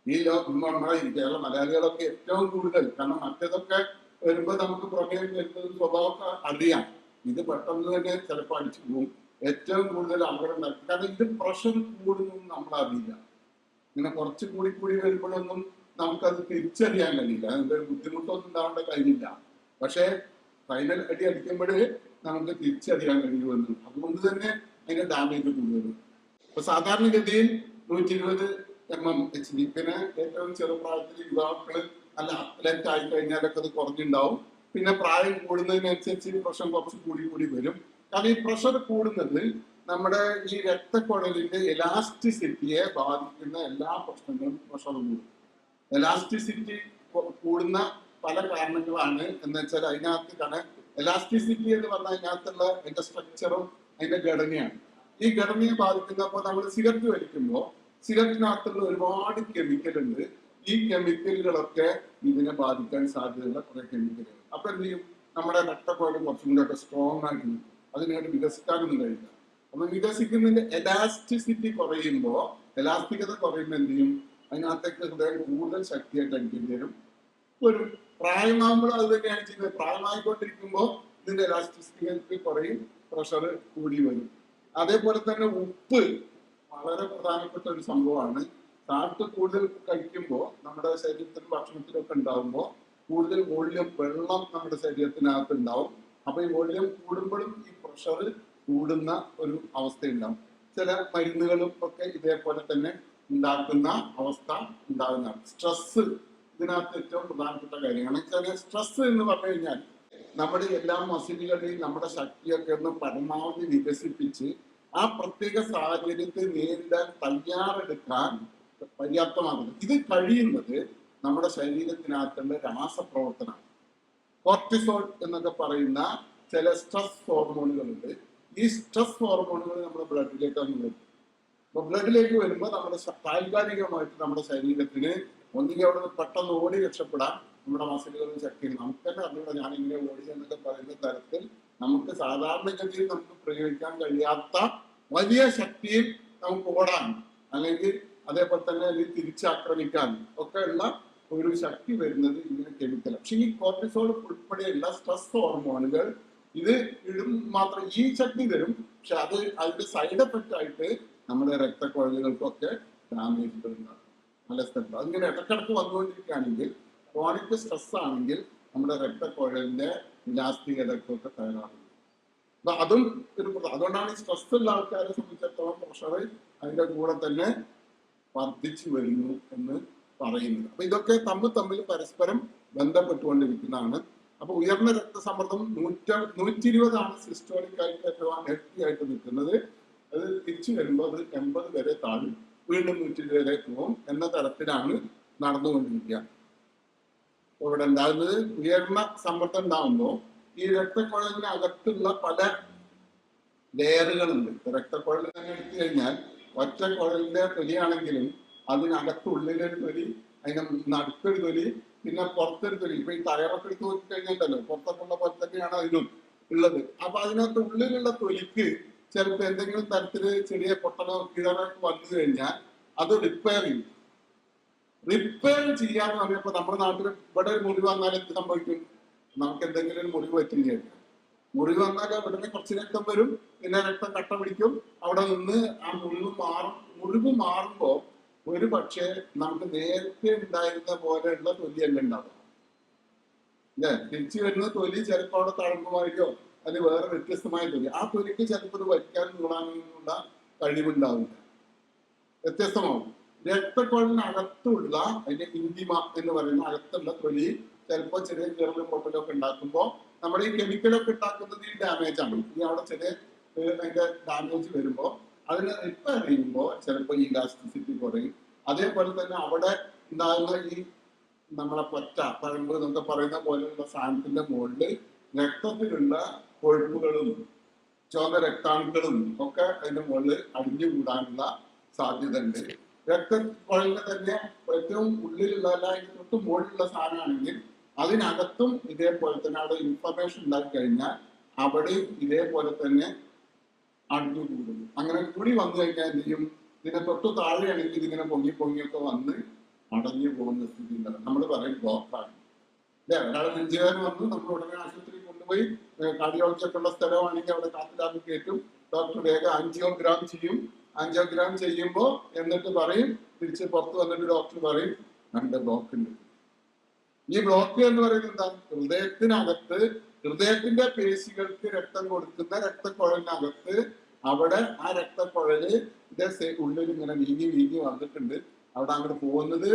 ഈ നമ്മളെ കേരള മലയാളികളൊക്കെ ഏറ്റവും കൂടുതൽ, കാരണം മറ്റേതൊക്കെ വരുമ്പോൾ നമുക്ക് പ്രമേയം വരുന്നത് സ്വഭാവമൊക്കെ അറിയാം, ഇത് പെട്ടെന്ന് തന്നെ ചിലപ്പോൾ അടിച്ചു പോകും. ഏറ്റവും കൂടുതൽ അപകടം ഉണ്ടാക്കും, കാരണം ഇത് പ്രഷർ കൂടുന്നു നമ്മൾ അറിയില്ല. ഇങ്ങനെ കുറച്ച് കൂടി വരുമ്പോഴൊന്നും നമുക്കത് തിരിച്ചറിയാൻ കഴിയില്ല, അതിന്റെ ബുദ്ധിമുട്ടൊന്നും ഉണ്ടാവേണ്ട കഴിയില്ല. പക്ഷെ ഫൈനൽ അടി അടിക്കുമ്പോഴേ നമുക്ക് തിരിച്ചറിയാൻ കഴിയുമെന്ന്. അതുകൊണ്ട് തന്നെ അതിന്റെ ഡാമേജ് കൂടുതലും. ഇപ്പൊ സാധാരണഗതിയിൽ 120 mm/HD, പിന്നെ ഏറ്റവും ചെറുപ്രായത്തിൽ യുവാക്കള് നല്ല അത്ലറ്റ് ആയി കഴിഞ്ഞാലൊക്കെ അത് കുറഞ്ഞുണ്ടാവും. പിന്നെ പ്രായം കൂടുന്നതിനനുസരിച്ച് പ്രഷർ കുറച്ച് കൂടി വരും. കാരണം ഈ പ്രഷർ കൂടുന്നത് നമ്മുടെ ഈ രക്തക്കുഴലിന്റെ എലാസ്റ്റിസിറ്റിയെ ബാധിക്കുന്ന എല്ലാ പ്രശ്നങ്ങളും പ്രഷർ കൂടും. എലാസ്റ്റിസിറ്റി കൂടുന്ന പല കാരണങ്ങളാണ് എന്ന് വെച്ചാൽ അതിനകത്ത് എലാസ്റ്റിസിറ്റി എന്ന് പറഞ്ഞാൽ അതിനകത്തുള്ള അതിന്റെ സ്ട്രക്ചറും അതിന്റെ ഘടനയാണ്. ഈ ഘടനയെ ബാധിക്കുന്നപ്പോൾ നമ്മൾ സിഗരറ്റ് വലിക്കുമ്പോൾ സിഗരറ്റിനകത്തുള്ള ഒരുപാട് കെമിക്കൽ ഉണ്ട്. ഈ കെമിക്കലുകളൊക്കെ ഇതിനെ ബാധിക്കാൻ സാധ്യതയുള്ള കുറെ കെമിക്കലുകൾ. അപ്പൊ എന്ത് ചെയ്യും, നമ്മുടെ രക്തക്കുഴൽ കുറച്ചും കൂടെ ഒക്കെ സ്ട്രോങ് ആയിട്ട് അതിനായിട്ട് വികസിക്കാനൊന്നും കഴിയില്ല. അപ്പൊ വികസിക്കുന്നതിന്റെ എലാസ്റ്റിസിറ്റി കുറയുമ്പോൾ, എലാസ്റ്റികത കുറയുമ്പോൾ എന്ത് ചെയ്യും, അതിനകത്തേക്ക് ഹൃദയം കൂടുതൽ ശക്തിയായിട്ട് അടിക്കേണ്ടി വരും. ഒരു പ്രായമാകുമ്പോൾ അത് തന്നെയാണ് ചെയ്യുന്നത്. പ്രായമായിക്കൊണ്ടിരിക്കുമ്പോൾ ഇതിന്റെ എലാസ്റ്റിസിറ്റി കുറയും, പ്രഷർ കൂടി വരും. അതേപോലെ തന്നെ ഉപ്പ് വളരെ പ്രധാനപ്പെട്ട ഒരു സംഭവമാണ്. സാൾട്ട് കൂടുതൽ കഴിക്കുമ്പോൾ നമ്മുടെ ശരീരത്തിലും ഭക്ഷണത്തിലൊക്കെ ഉണ്ടാകുമ്പോൾ കൂടുതൽ വോളിയം വെള്ളം നമ്മുടെ ശരീരത്തിനകത്ത് ഉണ്ടാവും. അപ്പൊ ഈ വോളിയം കൂടുമ്പോഴും ഈ പ്രഷർ കൂടുന്ന ഒരു അവസ്ഥ ഉണ്ടാവും. ചില മരുന്നുകളും ഒക്കെ ഇതേപോലെ തന്നെ ഉണ്ടാക്കുന്ന അവസ്ഥ ഉണ്ടാകുന്നതാണ്. സ്ട്രെസ് ഇതിനകത്ത് ഏറ്റവും പ്രധാനപ്പെട്ട കാര്യമാണ്. സ്ട്രെസ് എന്ന് പറഞ്ഞു കഴിഞ്ഞാൽ നമ്മുടെ എല്ലാ മസിലുകളെയും നമ്മുടെ ശക്തിയൊക്കെ ഒന്ന് പരമാവധി വികസിപ്പിച്ച് ആ പ്രത്യേക സാഹചര്യത്തെ നേരിടാൻ തയ്യാറെടുക്കാൻ പര്യാപ്തമാകുന്നത്. ഇത് കഴിയുന്നത് നമ്മുടെ ശരീരത്തിനകത്തുള്ള രാസപ്രവർത്തനമാണ്. കോർട്ടിസോൾ എന്നൊക്കെ പറയുന്ന ചില സ്ട്രെസ് ഹോർമോണുകളുണ്ട്. ഈ സ്ട്രെസ് ഹോർമോണുകൾ നമ്മുടെ ബ്ലഡിലേക്കാണ് വരും. അപ്പൊ ബ്ലഡിലേക്ക് വരുമ്പോൾ നമ്മുടെ താൽക്കാലികമായിട്ട് നമ്മുടെ ശരീരത്തിന് ഒന്നുകിൽ അവിടെ നിന്ന് പെട്ടെന്ന് ഓടി രക്ഷപ്പെടാൻ നമ്മുടെ മസിലുകളും ശക്തിയും നമുക്ക് തന്നെ അറിഞ്ഞൂടെ, ഞാനിങ്ങനെ ഓടി എന്നൊക്കെ പറയുന്ന തരത്തിൽ നമുക്ക് സാധാരണഗതിയിൽ നമുക്ക് പ്രയോഗിക്കാൻ കഴിയാത്ത വലിയ ശക്തിയിൽ നമുക്ക് ഓടാൻ, അല്ലെങ്കിൽ അതേപോലെ തന്നെ അതിൽ തിരിച്ചാക്രമിക്കാൻ ഒക്കെ ഉള്ള ഒരു ശക്തി വരുന്നത് ഇങ്ങനെ കെമിക്കൽ. പക്ഷെ ഈ കോർട്ടിസോൾ ഉൾപ്പെടെയുള്ള സ്ട്രെസ് ഹോർമോണുകൾ ഇത് ഇടും മാത്രം ഈ ശക്തി തരും. പക്ഷെ അത് അതിന്റെ സൈഡ് എഫക്റ്റ് ആയിട്ട് നമ്മുടെ രക്തക്കുഴലുകൾക്കൊക്കെ ഡാമേജുകൾ ഉണ്ടാകും. നല്ല സ്ഥലത്ത് അതിങ്ങനെ ഇടക്കിടക്ക് വന്നുകൊണ്ടിരിക്കുകയാണെങ്കിൽ, ക്രോണിക് സ്ട്രെസ് ആണെങ്കിൽ നമ്മുടെ രക്തക്കുഴലിന്റെ ഇലാസ്തികതയ്ക്കൊക്കെ തയ്യാറാകും. അപ്പൊ അതും ഒരു അതുകൊണ്ടാണ് ഈ സ്ട്രെസ് ഉള്ള ആൾക്കാരെ സംബന്ധിച്ചിടത്തോളം പ്രഷർ അതിന്റെ കൂടെ തന്നെ വർദ്ധിച്ചു വരുന്നു എന്ന് പറയുന്നത്. അപ്പൊ ഇതൊക്കെ തമ്മിൽ പരസ്പരം ബന്ധപ്പെട്ടുകൊണ്ടിരിക്കുന്നതാണ്. അപ്പൊ ഉയർന്ന രക്തസമ്മർദ്ദം 120 സിസ്റ്റോളിക് ആയിട്ട് ഏറ്റവും ഹെൽത്തി ആയിട്ട് നിൽക്കുന്നത്. അത് തിരിച്ചു വരുമ്പോൾ അത് 80 വരെ താഴും, വീണ്ടും 120 വരെ പോകും എന്ന തരത്തിലാണ് നടന്നുകൊണ്ടിരിക്കുക. ഇവിടെ ഉണ്ടാകുന്നത് ഉയർന്ന സമ്മർദ്ദം ഉണ്ടാകുമ്പോൾ ഈ രക്തക്കുഴലിന് അകത്തുള്ള പല ലെയറുകളുണ്ട്. രക്തക്കുഴൽ തന്നെ എടുത്തു കഴിഞ്ഞാൽ ഒറ്റ കുഴലിന്റെ തൊലിയാണെങ്കിലും അതിനകത്തുള്ളിലൊരു തൊലി, അതിന്റെ നടുക്കൊരു തൊലി, പിന്നെ പുറത്തൊരു തൊലി. ഇപ്പൊ ഈ ടയറൊക്കെ എടുത്ത് നോക്കി കഴിഞ്ഞിട്ടല്ലോ പുറത്തൊക്കെ ഉള്ള പോലെ തന്നെയാണ് അതിനും ഉള്ളത്. അപ്പൊ അതിനകത്ത് ഉള്ളിലുള്ള തൊലിക്ക് ചിലപ്പോൾ എന്തെങ്കിലും തരത്തില് ചെറിയ പൊട്ടലോ കിഴറൊക്കെ വന്നു കഴിഞ്ഞാൽ അത് റിപ്പയർ ചെയ്യും. റിപ്പയർ ചെയ്യാന്ന് പറഞ്ഞപ്പോ നമ്മുടെ നാട്ടിൽ ഇവിടെ മുറിവ് വന്നാൽ എന്ത് സംഭവിക്കും? നമുക്ക് എന്തെങ്കിലും ഒരു മുറിവ് പറ്റി മുറിവ് വന്നാൽ ഉടനെ കുറച്ച് രക്തം വരും, പിന്നെ രക്തം കട്ട പിടിക്കും, അവിടെ നിന്ന് ആ മുറിവ് മാറുമ്പോൾ ഒരു പക്ഷേ നമുക്ക് നേരത്തെ ഉണ്ടായിരുന്ന പോലെയുള്ള തൊലിയല്ല ഉണ്ടാവുക. അല്ലെ? തിരിച്ചു വരുന്ന തൊലി ചിലപ്പോൾ അവിടെ തഴമ്പുമായിട്ടോ അത് വേറെ വ്യത്യസ്തമായ തൊലി, ആ തൊലിക്ക് ചിലപ്പോൾ ഇത് വയ്ക്കാനും നൂടാനുള്ള കഴിവുണ്ടാവില്ല, വ്യത്യസ്തമാവും. രക്തക്കുഴലിനകത്തുള്ള അതിന്റെ ഇന്തിമ എന്ന് പറയുന്ന അകത്തുള്ള തൊലി ചിലപ്പോൾ ചെറിയ കീറലും പൊട്ടലൊക്കെ ഉണ്ടാക്കുമ്പോൾ നമ്മുടെ ഈ കെമിക്കലൊക്കെ ഉണ്ടാക്കുന്നത് ഈ ഡാമേജ് ആണ്. ഈ അവിടെ ചെറിയ അതിന്റെ ഡാമേജ് വരുമ്പോൾ അതിന് റിപ്പയർ ചെയ്യുമ്പോൾ ചിലപ്പോൾ ഈ ഇലാസ്റ്റിസിറ്റി കുറയും. അതേപോലെ തന്നെ അവിടെ ഉണ്ടാകുന്ന ഈ നമ്മളെ പൊറ്റ തഴമ്പ് എന്നൊക്കെ പറയുന്ന പോലെയുള്ള സാധനത്തിന്റെ മുകളിൽ രക്തത്തിലുള്ള കൊഴുപ്പുകളും ചുവന്ന രക്താണുക്കളും ഒക്കെ അതിന്റെ മുകളിൽ അടിഞ്ഞുകൂടാനുള്ള സാധ്യത ഉണ്ട്. രക്തക്കുഴലിന് തന്നെ ഏറ്റവും ഉള്ളിലുള്ള അതിന് തൊട്ട് മുകളിലുള്ള സാധനമാണെങ്കിൽ അതിനകത്തും ഇതേപോലെ തന്നെ അവിടെ ഇൻഫർമേഷൻ ഉണ്ടാക്കി കഴിഞ്ഞാൽ അവിടെ ഇതേപോലെ തന്നെ അടിഞ്ഞുകൂടും. അങ്ങനെ കൂടി വന്നു കഴിഞ്ഞാൽ എന്ത് ചെയ്യും? ഇതിനെ തൊട്ട് താഴെയാണെങ്കിൽ ഇതിങ്ങനെ പൊങ്ങിയൊക്കെ വന്ന് അടഞ്ഞു പോകുന്ന സ്ഥിതി ഉണ്ടാകും. നമ്മൾ പറയും ബ്ലോക്കാണ് അല്ലെ? ഒരാൾ നെഞ്ചുകാരൻ വന്നു, നമ്മൾ ഉടനെ ആശുപത്രിയിൽ കൊണ്ടുപോയി കാർഡിയോളജി ഒക്കെ ഉള്ള സ്ഥലമാണെങ്കിൽ അവിടെ കാത്തിലാക്കി കയറ്റും. ഡോക്ടർ വേഗം ആൻജിയോഗ്രാം ചെയ്യും. ആൻജിയോഗ്രാം ചെയ്യുമ്പോൾ എന്നിട്ട് പറയും, തിരിച്ച് പുറത്ത് വന്നിട്ട് ഡോക്ടർ പറയും രണ്ട് ബ്ലോക്ക് ഉണ്ട്. ഈ ബ്ലോക്ക് എന്ന് പറയുന്നത് എന്താ? ഹൃദയത്തിനകത്ത് ഹൃദയത്തിന്റെ പേശികൾക്ക് രക്തം കൊടുക്കുന്ന രക്തക്കുഴലിനകത്ത് അവിടെ ആ രക്തക്കുഴല് ഇതേ ഉള്ളിൽ ഇങ്ങനെ വീങ്ങി വന്നിട്ടുണ്ട്. അവിടെ അങ്ങോട്ട് പോകുന്നത്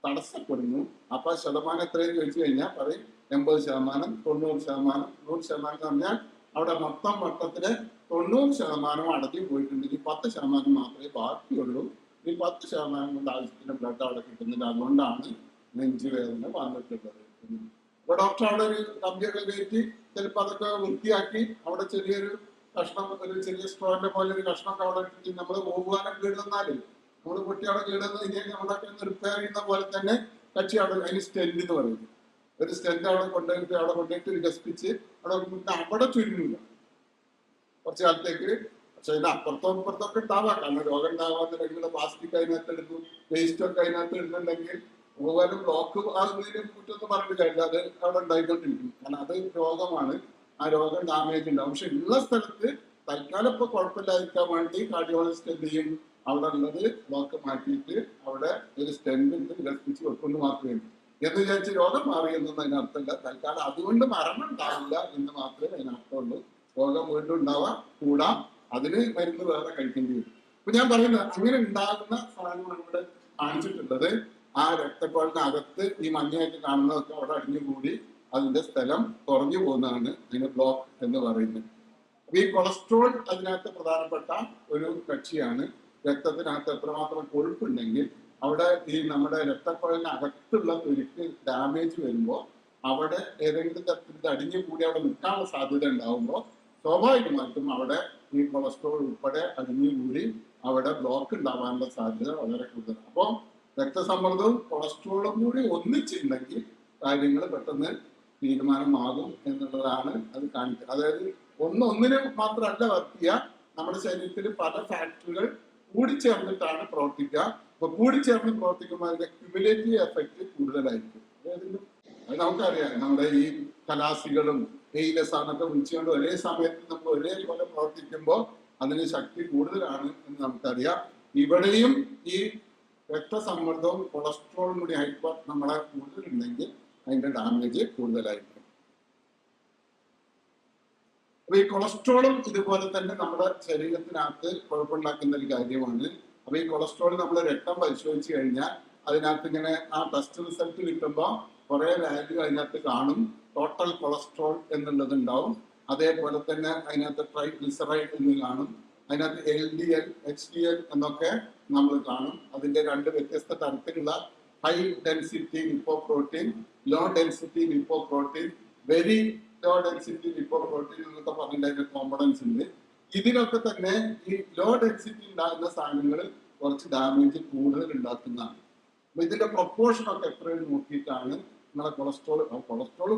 തടസ്സപ്പെടുന്നു. അപ്പൊ ശതമാനം എത്രയും ചോദിച്ചു കഴിഞ്ഞാൽ പറയും 80%, 90%, 100% എന്ന് പറഞ്ഞാൽ അവിടെ മൊത്തം വട്ടത്തില് 90% അടഞ്ഞു പോയിട്ടുണ്ട്. ഈ 10% മാത്രമേ ബാക്കിയുള്ളൂ. ഈ 10% കൊണ്ട് ആവശ്യത്തിന് ബ്ലഡ് അവിടെ കിട്ടുന്നില്ല. അതുകൊണ്ടാണ് നെഞ്ചുവേദന വന്നിട്ടുള്ളത്. അപ്പൊ ഡോക്ടർ അവിടെ ഒരു കമ്പിയൊക്കെ കയറ്റി ചിലപ്പോൾ അതൊക്കെ വൃത്തിയാക്കി അവിടെ ചെറിയൊരു കഷ്ണം, ഒരു ചെറിയ സ്ട്രോന്റെ പോലെ ഒരു കഷ്ണമൊക്കെ അവിടെ ഇട്ടിട്ട് നമ്മൾ പോകുവാനൊക്കെ കീഴുന്നാല് നമ്മൾ കുട്ടി അവിടെ കീഴുന്നത് ഇങ്ങനെ നമ്മളൊക്കെ റിപ്പയർ ചെയ്യുന്ന പോലെ തന്നെ കക്ഷി അവിടെ അതിന് സ്റ്റെന്റ് എന്ന് പറയുന്നത് ഒരു സ്റ്റെന്റ് അവിടെ കൊണ്ടുപോയിട്ട് വികസിപ്പിച്ച് അവിടെ ചുരുങ്ങില്ല കുറച്ചു കാലത്തേക്ക്. പക്ഷെ അതിന് അപ്പുറത്തൊക്കെ ഉണ്ടാവാം. കാരണം രോഗം ഉണ്ടാവാന്നുണ്ടെങ്കിൽ പ്ലാസ്റ്റിക് അതിനകത്ത് എടുക്കും, വേസ്റ്റ് ഒക്കെ അതിനകത്ത് ഇടുന്നുണ്ടെങ്കിൽ പോകാനും ബ്ലോക്ക് ആകുന്നതിന് കുറ്റമൊന്നും പറഞ്ഞിട്ട് കാര്യമില്ല. അത് അവിടെ ഉണ്ടായിക്കൊണ്ടിരിക്കും. കാരണം അത് രോഗമാണ്, ആ രോഗം ഡാമേജ് ഉണ്ടാവും. പക്ഷെ ഉള്ള സ്ഥലത്ത് തൽക്കാലം ഇപ്പൊ കുഴപ്പമില്ലാതിരിക്കാൻ വേണ്ടി കാർഡിയോളജിസ്റ്റ് എന്ത് ചെയ്യും? അവിടെ ഉള്ളത് ബ്ലോക്ക് മാറ്റിയിട്ട് അവിടെ ഒരു സ്റ്റെന്റ് ഇട്ട് വികസിപ്പിച്ച് വെക്കൊണ്ട് മാത്രമേ ഉള്ളൂ. എന്ന് വിചാരിച്ച് രോഗം മാറി എന്നൊന്നും അതിനർത്ഥമില്ല. തൽക്കാലം അതുകൊണ്ട് മരണം ഉണ്ടാവില്ല എന്ന് മാത്രമേ അതിനർത്ഥമുള്ളൂ. രോഗം വീണ്ടും ഉണ്ടാവാം, കൂടാം, അതിന് മരുന്ന് വേറെ കഴിക്കേണ്ടി വരും. ഇപ്പൊ ഞാൻ പറയുന്നത് അങ്ങനെ ഉണ്ടാകുന്ന സാധനമാണ് ഇവിടെ കാണിച്ചിട്ടുള്ളത്. ആ രക്തക്കുഴലിനകത്ത് ഈ മഞ്ഞയായിട്ട് കാണുന്നതൊക്കെ അവിടെ അടിഞ്ഞുകൂടി അതിന്റെ സ്ഥലം കുറഞ്ഞു പോകുന്നതാണ് അതിന് ബ്ലോക്ക് എന്ന് പറയുന്നത്. അപ്പൊ ഈ കൊളസ്ട്രോൾ അതിനകത്ത് പ്രധാനപ്പെട്ട ഒരു കക്ഷിയാണ്. രക്തത്തിനകത്ത് എത്രമാത്രം കൊഴുപ്പുണ്ടെങ്കിൽ അവിടെ ഈ നമ്മുടെ രക്തക്കുഴലിനകത്തുള്ള തൊലിക്ക് ഡാമേജ് വരുമ്പോൾ അവിടെ ഏതെങ്കിലും തരത്തിൽ അടിഞ്ഞു കൂടി അവിടെ നിൽക്കാനുള്ള സാധ്യത ഉണ്ടാകുമ്പോൾ സ്വാഭാവികമായിട്ടും അവിടെ ഈ കൊളസ്ട്രോൾ ഉൾപ്പെടെ അടിഞ്ഞുകൂടി അവിടെ ബ്ലോക്ക് ഉണ്ടാവാനുള്ള സാധ്യത വളരെ കൂടുതലാണ്. അപ്പോൾ രക്തസമ്മർദ്ദവും കൊളസ്ട്രോളും കൂടി ഒന്നിച്ചിട്ടുണ്ടെങ്കിൽ കാര്യങ്ങൾ പെട്ടെന്ന് തീരുമാനമാകും എന്നുള്ളതാണ് അത് കാണിക്കുന്നത്. അതായത് ഒന്നിന് മാത്രമല്ല വർക്ക് ചെയ്യുക, നമ്മുടെ ശരീരത്തിൽ പല ഫാക്ടറുകൾ കൂടിച്ചേർന്നിട്ടാണ് പ്രവർത്തിക്കുക. അപ്പൊ കൂടിച്ചേർന്ന് പ്രവർത്തിക്കുമ്പോൾ അതിന്റെ ക്യുമുലേറ്റീവ് എഫക്റ്റ് കൂടുതലായിരിക്കും. അത് നമുക്കറിയാം. നമ്മുടെ ഈ കലാസികളും എയിലസാണൊക്കെ വിളിച്ചുകൊണ്ട് ഒരേ സമയത്ത് നമ്മൾ ഒരേപോലെ പ്രവർത്തിക്കുമ്പോൾ അതിന് ശക്തി കൂടുതലാണ് എന്ന് നമുക്കറിയാം. ഇവിടെയും ഈ രക്തസമ്മർദ്ദവും കൊളസ്ട്രോളും കൂടി ഹൈപ്പർ നമ്മളെ കൂടുതലുണ്ടെങ്കിൽ അതിന്റെ ഡാമേജ് കൂടുതലായിരിക്കും. അപ്പൊ ഈ കൊളസ്ട്രോളും ഇതുപോലെ തന്നെ നമ്മുടെ ശരീരത്തിനകത്ത് കുഴപ്പമുണ്ടാക്കുന്ന ഒരു കാര്യമാണ്. അപ്പൊ ഈ കൊളസ്ട്രോൾ നമ്മൾ രക്തം പരിശോധിച്ചു കഴിഞ്ഞാൽ അതിനകത്ത് ഇങ്ങനെ ആ ടെസ്റ്റ് റിസൾട്ട് കിട്ടുമ്പോൾ കുറെ വാല്യൂ അതിനകത്ത് കാണും. ടോട്ടൽ കൊളസ്ട്രോൾ എന്നുള്ളത് ഉണ്ടാവും. അതേപോലെ തന്നെ അതിനകത്ത് ട്രൈഗ്ലിസറൈഡ് എന്ന് കാണും. അതിനകത്ത് LDL, HDL എന്നൊക്കെ നമ്മൾ കാണും. അതിന്റെ രണ്ട് വ്യത്യസ്ത തരത്തിലുള്ള high density lipoprotein, low density lipoprotein, very low density lipoprotein എന്നൊക്കെ പറഞ്ഞിട്ട് അതിന്റെ കോമ്പണൻസ് ഉണ്ട്. ഇതിനൊക്കെ തന്നെ ഈ ലോ ഡെൻസിറ്റി ഉണ്ടാകുന്ന സാധനങ്ങൾ കുറച്ച് ഡാമേജ് കൂടുതൽ ഉണ്ടാക്കുന്നതാണ്. അപ്പൊ ഇതിന്റെ പ്രൊപ്പോർഷൻ ഒക്കെ എത്രയും നോക്കിയിട്ടാണ് നമ്മളെ കൊളസ്ട്രോൾ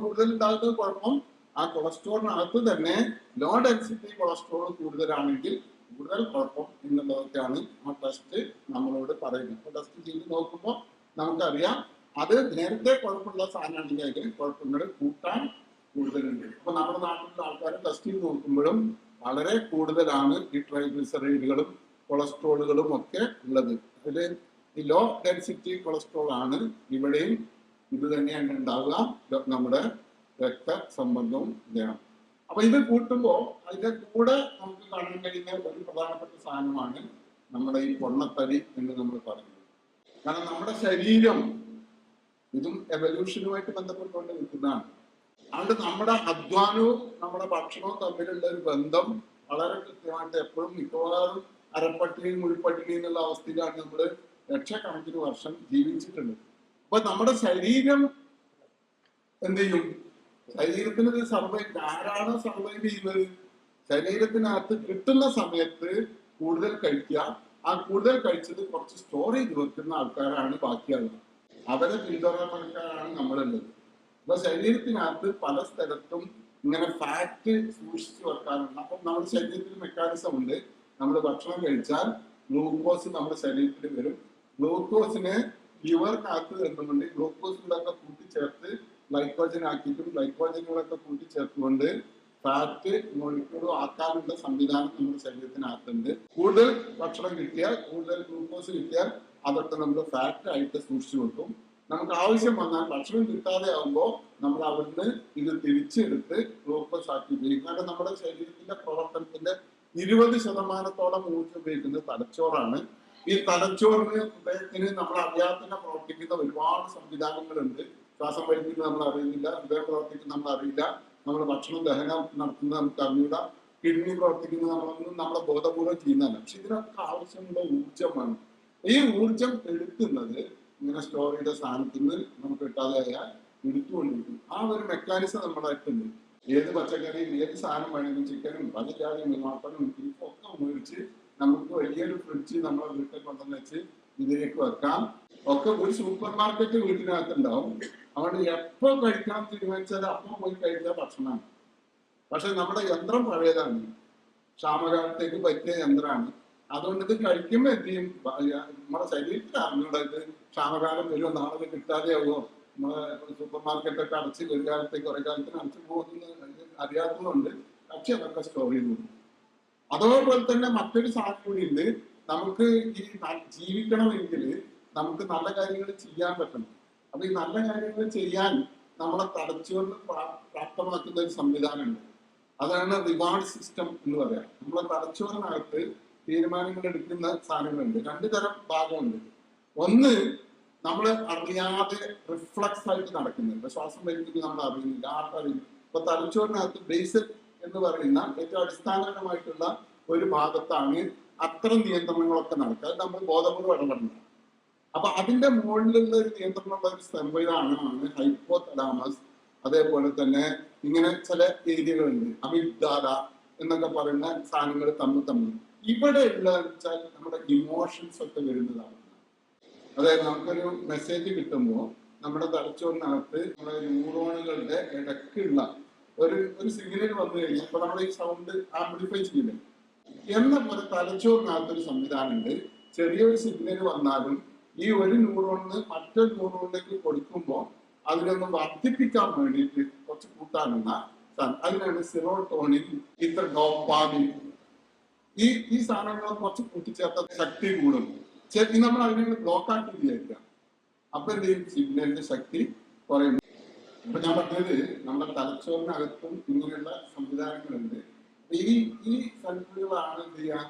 കൂടുതൽ ഉണ്ടാകുന്നത് കുഴപ്പം. ആ കൊളസ്ട്രോളിനകത്ത് തന്നെ ലോ ഡെൻസിറ്റി കൊളസ്ട്രോൾ കൂടുതലാണെങ്കിൽ കൂടുതൽ കുഴപ്പം എന്നുള്ളതൊക്കെയാണ് ആ ടെസ്റ്റ് നമ്മളോട് പറയുന്നത്. അപ്പൊ ടെസ്റ്റ് ചെയ്ത് നോക്കുമ്പോൾ നമുക്കറിയാം അത് നേരത്തെ കുഴപ്പമുള്ള സാധനമാണെങ്കിൽ അതിൽ കുഴപ്പങ്ങൾ കൂട്ടാൻ കൂടുതലുണ്ട്. അപ്പൊ നമ്മുടെ നാട്ടിലുള്ള ആൾക്കാർ ടെസ്റ്റ് ചെയ്ത് നോക്കുമ്പോഴും വളരെ കൂടുതലാണ് ഈ ട്രൈഗ്ലിസറൈഡുകളും കൊളസ്ട്രോളുകളും ഒക്കെ ഉള്ളത്. അതിൽ ഈ ലോ ഡെൻസിറ്റി കൊളസ്ട്രോൾ ആണ് ഇവിടെയും ഇത് തന്നെയാണ് ഉണ്ടാവുക, നമ്മുടെ രക്തസമ്മർദ്ദവും ഇതാണ്. അപ്പൊ ഇത് കൂട്ടുമ്പോൾ അതിന്റെ കൂടെ നമുക്ക് കാണാൻ കഴിയുന്ന ഒരു പ്രധാനപ്പെട്ട സാധനമാണ് നമ്മുടെ ഈ പൊണ്ണത്തടി എന്ന് നമ്മൾ പറയുന്നത്. കാരണം നമ്മുടെ ശരീരം ഇതും എവല്യൂഷനുമായിട്ട് ബന്ധപ്പെട്ടുകൊണ്ട് നിൽക്കുന്നതാണ്. അതുകൊണ്ട് നമ്മുടെ അധ്വാനവും നമ്മുടെ ഭക്ഷണവും തമ്മിലുള്ള ഒരു ബന്ധം വളരെ കൃത്യമായിട്ട് എപ്പോഴും മിക്കവാറും അരപ്പട്ടിണിയും മുൾപ്പട്ടിണി എന്നുള്ള അവസ്ഥയിലാണ് നമ്മൾ ലക്ഷക്കണക്കിന് വർഷം ജീവിച്ചിട്ടുണ്ട്. അപ്പൊ നമ്മുടെ ശരീരം എന്ത് ചെയ്യും? ശരീരത്തിന് ആരാണ് സർവൈവ് ചെയ്യുന്നത്? ശരീരത്തിനകത്ത് കിട്ടുന്ന സമയത്ത് കൂടുതൽ കഴിക്കുക, ആ കൂടുതൽ കഴിച്ചത് കുറച്ച് സ്റ്റോർ ചെയ്ത് വെക്കുന്ന ആൾക്കാരാണ് ബാക്കിയാവുക. അവരെ പിന്തുടർന്നക്കാരാണ് നമ്മളുള്ളത്. അപ്പൊ ശരീരത്തിനകത്ത് പല സ്ഥലത്തും ഇങ്ങനെ ഫാറ്റ് സൂക്ഷിച്ചു വെക്കാറുണ്ട്. അപ്പം നമ്മുടെ ശരീരത്തിൽ മെക്കാനിസം ഉണ്ട്. നമ്മൾ ഭക്ഷണം കഴിച്ചാൽ ഗ്ലൂക്കോസ് നമ്മുടെ ശരീരത്തിൽ വരും. ഗ്ലൂക്കോസിന് ലിവറിനകത്ത് എന്തുകൊണ്ട് ഗ്ലൂക്കോസുകളൊക്കെ കൂട്ടിച്ചേർത്ത് ഗ്ലൈക്കോജൻ ആക്കിയിട്ടും ഗ്ലൈക്കോജനുകളൊക്കെ കൂട്ടിച്ചേർത്തുകൊണ്ട് ഫാറ്റ് മോളിക്യൂളും ആക്കാനുള്ള സംവിധാനം നമ്മുടെ ശരീരത്തിനകത്തുണ്ട്. കൂടുതൽ ഭക്ഷണം കിട്ടിയാൽ, കൂടുതൽ ഗ്ലൂക്കോസ് കിട്ടിയാൽ അതൊക്കെ നമ്മൾ ഫാറ്റ് ആയിട്ട് സൂക്ഷിച്ചു വെക്കും. നമുക്ക് ആവശ്യം വന്നാൽ ഭക്ഷണം കിട്ടാതെ ആകുമ്പോൾ നമ്മൾ അവിടുന്ന് ഇത് തിരിച്ചെടുത്ത് ഗ്ലൂക്കോസ് ആക്കി ഉപയോഗിക്കും. കാരണം നമ്മുടെ ശരീരത്തിന്റെ പ്രവർത്തനത്തിന്റെ 20% ഊർജ്ജം ഉപയോഗിക്കുന്നത് തലച്ചോറാണ്. ഈ തലച്ചോറിന് ഹൃദയത്തിന് നമ്മൾ അറിയാതെ പ്രവർത്തിക്കുന്ന ഒരുപാട് സംവിധാനങ്ങളുണ്ട്. ശ്വാസം വലിക്കുന്നത് നമ്മൾ അറിയുന്നില്ല, ഹൃദയം പ്രവർത്തിക്കുന്നത് നമ്മൾ അറിയില്ല, നമ്മൾ ഭക്ഷണം ദഹനം നടത്തുന്നത് നമുക്ക് അറിയില്ല, കിഡ്നി പ്രവർത്തിക്കുന്നത് നമ്മളൊന്നും നമ്മളെ ബോധപൂർവ്വം ചെയ്യുന്നതല്ല. പക്ഷെ ഇതിനൊക്കെ ആവശ്യമുള്ള ഊർജ്ജമാണ്. ഈ ഊർജ്ജം എടുക്കുന്നത് ഇങ്ങനെ സ്റ്റോർ ചെയ്ത സാധനത്തിൽ നിന്ന് നമുക്ക് കിട്ടാതെയായാൽ എടുത്തുകൊണ്ടിരിക്കും. ആ ഒരു മെക്കാനിസം നമ്മളായിട്ടുണ്ട്. ഏത് പച്ചക്കറിയും ഏത് സാധനം വേണമെങ്കിലും, ചിക്കനും പച്ചക്കറിയും മട്ടനും ബീഫും ഒക്കെ ഉപയോഗിച്ച് നമുക്ക് വലിയൊരു ഫ്രിഡ്ജ് നമ്മളെ വീട്ടിൽ കൊണ്ടുവന്ന് വെച്ച് ഇതിലേക്ക് വെക്കാം. ഒക്കെ ഒരു സൂപ്പർ മാർക്കറ്റ് വീട്ടിനകത്തുണ്ടാവും. അതുകൊണ്ട് എപ്പോ കഴിക്കണം തീരുമാനിച്ചാൽ അപ്പം പോയി കഴിച്ച ഭക്ഷണമാണ്. പക്ഷെ നമ്മുടെ യന്ത്രം പഴയതാണ്, ക്ഷാമകാലത്തേക്ക് പറ്റിയ യന്ത്രമാണ്. അതുകൊണ്ട് ഇത് കഴിക്കുമ്പോൾ എന്ത് ചെയ്യും? നമ്മുടെ ശരീരത്തിൽ അറിഞ്ഞൂടായത് ക്ഷാമകാലം വരുമോ, നാളെ കിട്ടാതെയാവോ, നമ്മളെ സൂപ്പർ മാർക്കറ്റൊക്കെ അടച്ച് ഒരു കാലത്തേക്ക് കുറെ കാലത്തിന് അടച്ചു പോകുന്നത് അറിയാത്തതുകൊണ്ട് പക്ഷെ അതൊക്കെ സ്റ്റോർ ചെയ്തു. അതേപോലെ തന്നെ മറ്റൊരു സാധനം കൂടി ഉണ്ട്. നമുക്ക് ഈ ജീവിക്കണമെങ്കിൽ നമുക്ക് നല്ല കാര്യങ്ങൾ ചെയ്യാൻ പറ്റണം. അപ്പൊ ഈ നല്ല കാര്യങ്ങൾ ചെയ്യാൻ നമ്മളെ തലച്ചോറിന് പ്രാപ്തമാക്കുന്ന ഒരു സംവിധാനമുണ്ട്. അതാണ് റിവാർഡ് സിസ്റ്റം എന്ന് പറയാം. നമ്മളെ തലച്ചോറിനകത്ത് തീരുമാനങ്ങൾ എടുക്കുന്ന സാധനങ്ങളുണ്ട്. 2 തരം ഭാഗമുണ്ട്. ഒന്ന് നമ്മൾ അറിയാതെ റിഫ്ലക്സ് ആയിട്ട് നടക്കുന്നത്. ഇപ്പൊ ശ്വാസം വലിക്കുന്നത് നമ്മൾ അറിയുന്നില്ല, ആർക്കറിയില്ല. ഇപ്പൊ തലച്ചോറിനകത്ത് ബേസിക് എന്ന് പറയുന്ന ഏറ്റവും അടിസ്ഥാനപരമായിട്ടുള്ള ഒരു ഭാഗത്താണ് അത്തരം നിയന്ത്രണങ്ങളൊക്കെ നടക്കുക. അത് നമ്മൾ ബോധപൂർവ്വം ഇടപെടണം. അപ്പൊ അതിന്റെ മുകളിലുള്ള ഒരു നിയന്ത്രണമുള്ള ഒരു സംവിധാനമാണ് ഹൈപ്പോ തലാമസ്. അതേപോലെ തന്നെ ഇങ്ങനെ ചില ഏരിയകളുണ്ട്, അമിഗ്ഡാല എന്നൊക്കെ പറയുന്ന സാധനങ്ങൾ തമ്മിൽ ഇവിടെ ഉള്ള വെച്ചാൽ നമ്മുടെ ഇമോഷൻസ് ഒക്കെ വരുന്നതാണ്. അതായത് നമുക്കൊരു മെസ്സേജ് കിട്ടുമ്പോൾ നമ്മുടെ തലച്ചോറിനകത്ത് നമ്മുടെ ന്യൂറോണുകളുടെ ഇടയ്ക്കുള്ള ഒരു സിഗ്നൽ വന്നു കഴിഞ്ഞാൽ ഇപ്പൊ നമ്മൾ ഈ സൗണ്ട് ആംപ്ലിഫൈ ചെയ്യില്ലേ എന്ന പോലെ തലച്ചോറിനകത്തൊരു സംവിധാനമുണ്ട്. ചെറിയൊരു സിഗ്നൽ വന്നാലും ഈ ഒരു ന്യൂറോണിന് മറ്റൊരു ന്യൂറോണിലേക്ക് കൊടുക്കുമ്പോൾ അതിനൊന്ന് വർദ്ധിപ്പിക്കാൻ വേണ്ടിയിട്ട് കുറച്ച് കൂട്ടാനുള്ള അതിനാണ് സെറോട്ടോണിൻ, ഇത്ര ഡോപ്പാമിൻ, ഈ സാധനങ്ങൾ കുറച്ച് കൂട്ടിച്ചേർത്ത ശക്തി കൂടും. നമ്മൾ അതിനെ ബ്ലോക്ക് ആക്കി വിചാരിക്കാം. അപ്പൊ എന്ത് ചെയ്യും? സിഗ്നലിന്റെ ശക്തി കുറയും. അപ്പൊ ഞാൻ പറഞ്ഞത് നമ്മുടെ തലച്ചോറിനകത്തും ഇങ്ങനെയുള്ള സംവിധാനങ്ങളുണ്ട്. ഈ സെന്ററുകളാണ് എന്ത് ചെയ്യാൻ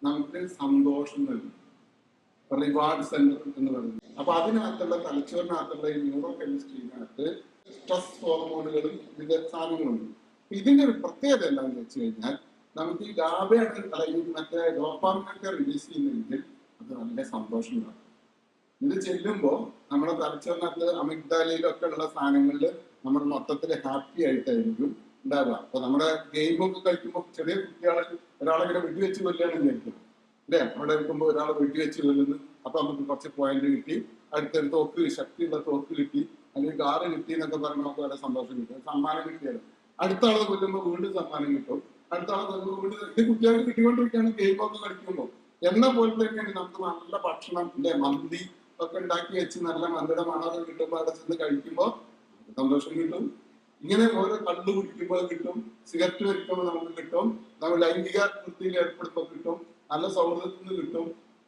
നമുക്ക് സന്തോഷം നൽകും, റിവാർഡ് സെന്റർ എന്ന് പറയുന്നത്. അപ്പൊ അതിനകത്തുള്ള തലച്ചോറിനകത്തുള്ള ഈ ന്യൂറോ കെമിസ്ട്രിനകത്ത് സ്ട്രെസ് ഹോർമോണുകളും ഇതിന്റെ സാധനങ്ങളുണ്ട്. ഇതിന്റെ ഒരു പ്രത്യേകത എന്താണെന്ന് വെച്ച് കഴിഞ്ഞാൽ നമുക്ക് ഈ ഗാബയാണ് അല്ലെങ്കിൽ മറ്റേ ഡോപ്പാമിനൊക്കെ റിലീസ് ചെയ്യുന്നെങ്കിൽ അത് നല്ല സന്തോഷം ഉണ്ടാകും. ഇത് ചെല്ലുമ്പോൾ നമ്മുടെ തലച്ചോറിനകത്ത് അമിഗ്ഡാലയിലൊക്കെ ഉള്ള സാധനങ്ങളിൽ നമ്മൾ മൊത്തത്തിൽ ഹാപ്പി ആയിട്ടായിരിക്കും ഉണ്ടാവുക. അപ്പൊ നമ്മുടെ ഗെയിമൊക്കെ കളിക്കുമ്പോൾ ചെറിയ കുട്ടികളെ ഒരാളെങ്ങനെ വെടിവെച്ച് കൊല്ലുകയാണെന്ന് വിചാരിക്കും അല്ലെ? അവിടെ ഇരിക്കുമ്പോൾ ഒരാളെ വെടിവെച്ച് കൊല്ലുന്നു, അപ്പൊ നമുക്ക് കുറച്ച് പോയിന്റ് കിട്ടി, അടുത്തൊരു തോക്ക്, ശക്തിയുള്ള തോക്ക് കിട്ടി, അല്ലെങ്കിൽ കാറ് കിട്ടി എന്നൊക്കെ പറയുമ്പോൾ നമുക്ക് വളരെ സന്തോഷം കിട്ടും. സമ്മാനം കിട്ടിയാലും അടുത്ത ആളെ കൊല്ലുമ്പോൾ വീണ്ടും സമ്മാനം കിട്ടും, അടുത്ത ആളെ കൊല്ലുമ്പോൾ വീണ്ടും. ഇത് കുട്ടികൾക്ക് കിട്ടിക്കൊണ്ടിരിക്കുകയാണ് ഗെയിമൊക്കെ കളിക്കുമ്പോൾ. എന്ന പോലെ തന്നെയാണ് നമുക്ക് നല്ല ഭക്ഷണം അല്ലെ, മന്തി ഒക്കെ ഉണ്ടാക്കി വെച്ച് നല്ല മന്തിയുടെ മണമൊക്കെ കിട്ടുമ്പോൾ അവിടെ ചെന്ന് കഴിക്കുമ്പോൾ സന്തോഷം കിട്ടും. ഇങ്ങനെ ഓരോ കള്ളു കുടിക്കുമ്പോൾ കിട്ടും, സിഗരറ്റ് വലിക്കുമ്പോൾ നമുക്ക് കിട്ടും, നമ്മൾ ലൈംഗിക വൃത്തിയിൽ ഏർപ്പെടുമ്പോൾ കിട്ടും, നല്ല സൗഹൃദത്തിൽ നിന്ന് കിട്ടും.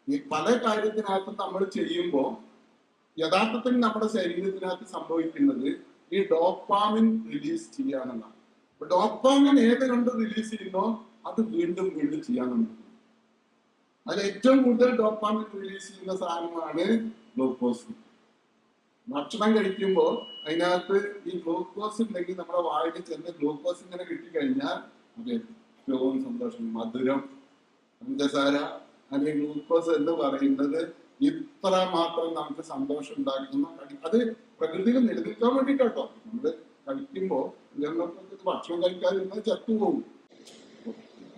ഈ പല കാര്യത്തിനകത്ത് നമ്മൾ ചെയ്യുമ്പോൾ യഥാർത്ഥത്തിൽ നമ്മുടെ ശരീരത്തിനകത്ത് സംഭവിക്കുന്നത് ഈ ഡോപ്പാമിൻ റിലീസ് ചെയ്യാന്നുള്ളതാണ്. ഡോപ്പാമിൻ ഏത് കൊണ്ട് റിലീസ് ചെയ്യുന്നോ അത് വീണ്ടും വീണ്ടും ചെയ്യാനുണ്ട്. അതിൽ ഏറ്റവും കൂടുതൽ ഡോപ്പാമിൻ റിലീസ് ചെയ്യുന്ന സാധനമാണ് ഗ്ലൂക്കോസ്. ഭക്ഷണം കഴിക്കുമ്പോൾ അതിനകത്ത് ഈ ഗ്ലൂക്കോസ് ഉണ്ടെങ്കിൽ നമ്മുടെ വായിൽ ചെന്ന് ഗ്ലൂക്കോസ് ഇങ്ങനെ കിട്ടിക്കഴിഞ്ഞാൽ അത് ഏറ്റവും സന്തോഷം. മധുരം, പഞ്ചസാര അല്ലെങ്കിൽ ഗ്ലൂക്കോസ് എന്ന് പറയുന്നത് ഇത്ര മാത്രം നമുക്ക് സന്തോഷം ഉണ്ടാക്കുന്ന അത് പ്രകൃതിയിൽ നിലനിൽക്കാൻ വേണ്ടിയിട്ടോ. നമ്മള് കഴിക്കുമ്പോ ഭക്ഷണം കഴിക്കാതിരുന്നാൽ ചത്തുപോകും.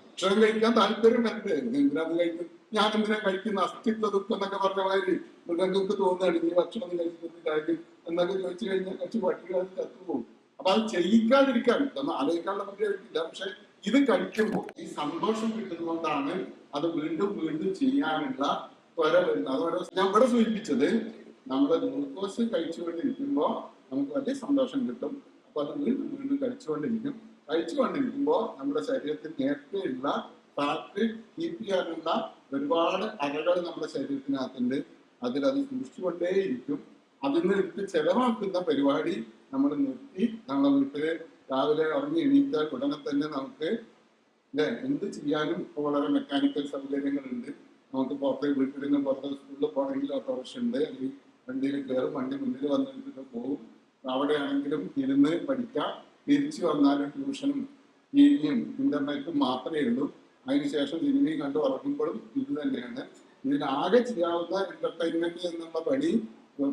ഭക്ഷണം കഴിക്കാൻ താല്പര്യം വരണ്ടേ? എന്തിനാത് കഴിക്കും? ഞാൻ എന്തിനാ കഴിക്കുന്ന അസ്ഥിത്വ ദുഃഖം എന്നൊക്കെ പറഞ്ഞ മാതിരി മൃഗങ്ങൾക്ക് തോന്നുകയാണ് ഈ ഭക്ഷണം കഴിച്ചിട്ട് കാര്യം എന്നൊക്കെ ചോദിച്ചു കഴിഞ്ഞാൽ കുറച്ച് പട്ടികൾ ചത്തുപോകും. അപ്പൊ അത് ചെയ്യിക്കാതിരിക്കാൻ ഇതൊന്നും ആലോചിക്കാനുള്ള പറ്റില്ല. പക്ഷെ ഇത് കഴിക്കുമ്പോൾ ഈ സന്തോഷം കിട്ടുന്നതുകൊണ്ടാണ് അത് വീണ്ടും വീണ്ടും ചെയ്യാനുള്ള ത്വര വരുന്നത്. അതോടെ ഞാൻ ഇവിടെ സൂചിപ്പിച്ചത് നമ്മുടെ ഗ്ലൂക്കോസ് കഴിച്ചുകൊണ്ടിരിക്കുമ്പോ നമുക്ക് വലിയ സന്തോഷം കിട്ടും. അപ്പൊ അത് വീണ്ടും വീണ്ടും കഴിച്ചുകൊണ്ടിരിക്കുമ്പോ നമ്മുടെ ശരീരത്തിൽ നേരത്തെയുള്ള ഫാറ്റ് കീപ്പ് ചെയ്യാനുള്ള ഒരുപാട് അറകൾ നമ്മുടെ ശരീരത്തിനകത്തുണ്ട്. അതിലത് സൂക്ഷിച്ചുകൊണ്ടേയിരിക്കും. അതിന് എടുത്ത് ചെലവാക്കുന്ന പരിപാടി നമ്മൾ നിർത്തി നമ്മുടെ വീട്ടില് രാവിലെ ഉറങ്ങി എണീറ്റാൽ ഉടനെ തന്നെ നമുക്ക് എന്ത് ചെയ്യാനും ഇപ്പോൾ വളരെ മെക്കാനിക്കൽ സൗകര്യങ്ങളുണ്ട്. നമുക്ക് പുറത്ത് വീട്ടിൽ നിന്ന് പുറത്ത് സ്കൂളിൽ പോകണമെങ്കിൽ ഓട്ടോറിക്ഷ ഉണ്ട്, അല്ലെങ്കിൽ വണ്ടിയിൽ കയറും, വണ്ടി മുന്നിൽ വന്നിട്ട് പോകും. അവിടെ ആണെങ്കിലും ഇരുന്ന് പഠിക്കാം. തിരിച്ചു വന്നാലും ട്യൂഷനും ടിവിയും ഇന്റർനെറ്റും മാത്രമേ ഉള്ളൂ. അതിനുശേഷം സിനിമയും കണ്ട് ഉറങ്ങുമ്പോഴും ഇത് തന്നെയാണ്. ഇതിനാകെ ചെയ്യാവുന്ന എന്റർടൈൻമെന്റ് എന്നുള്ള പണി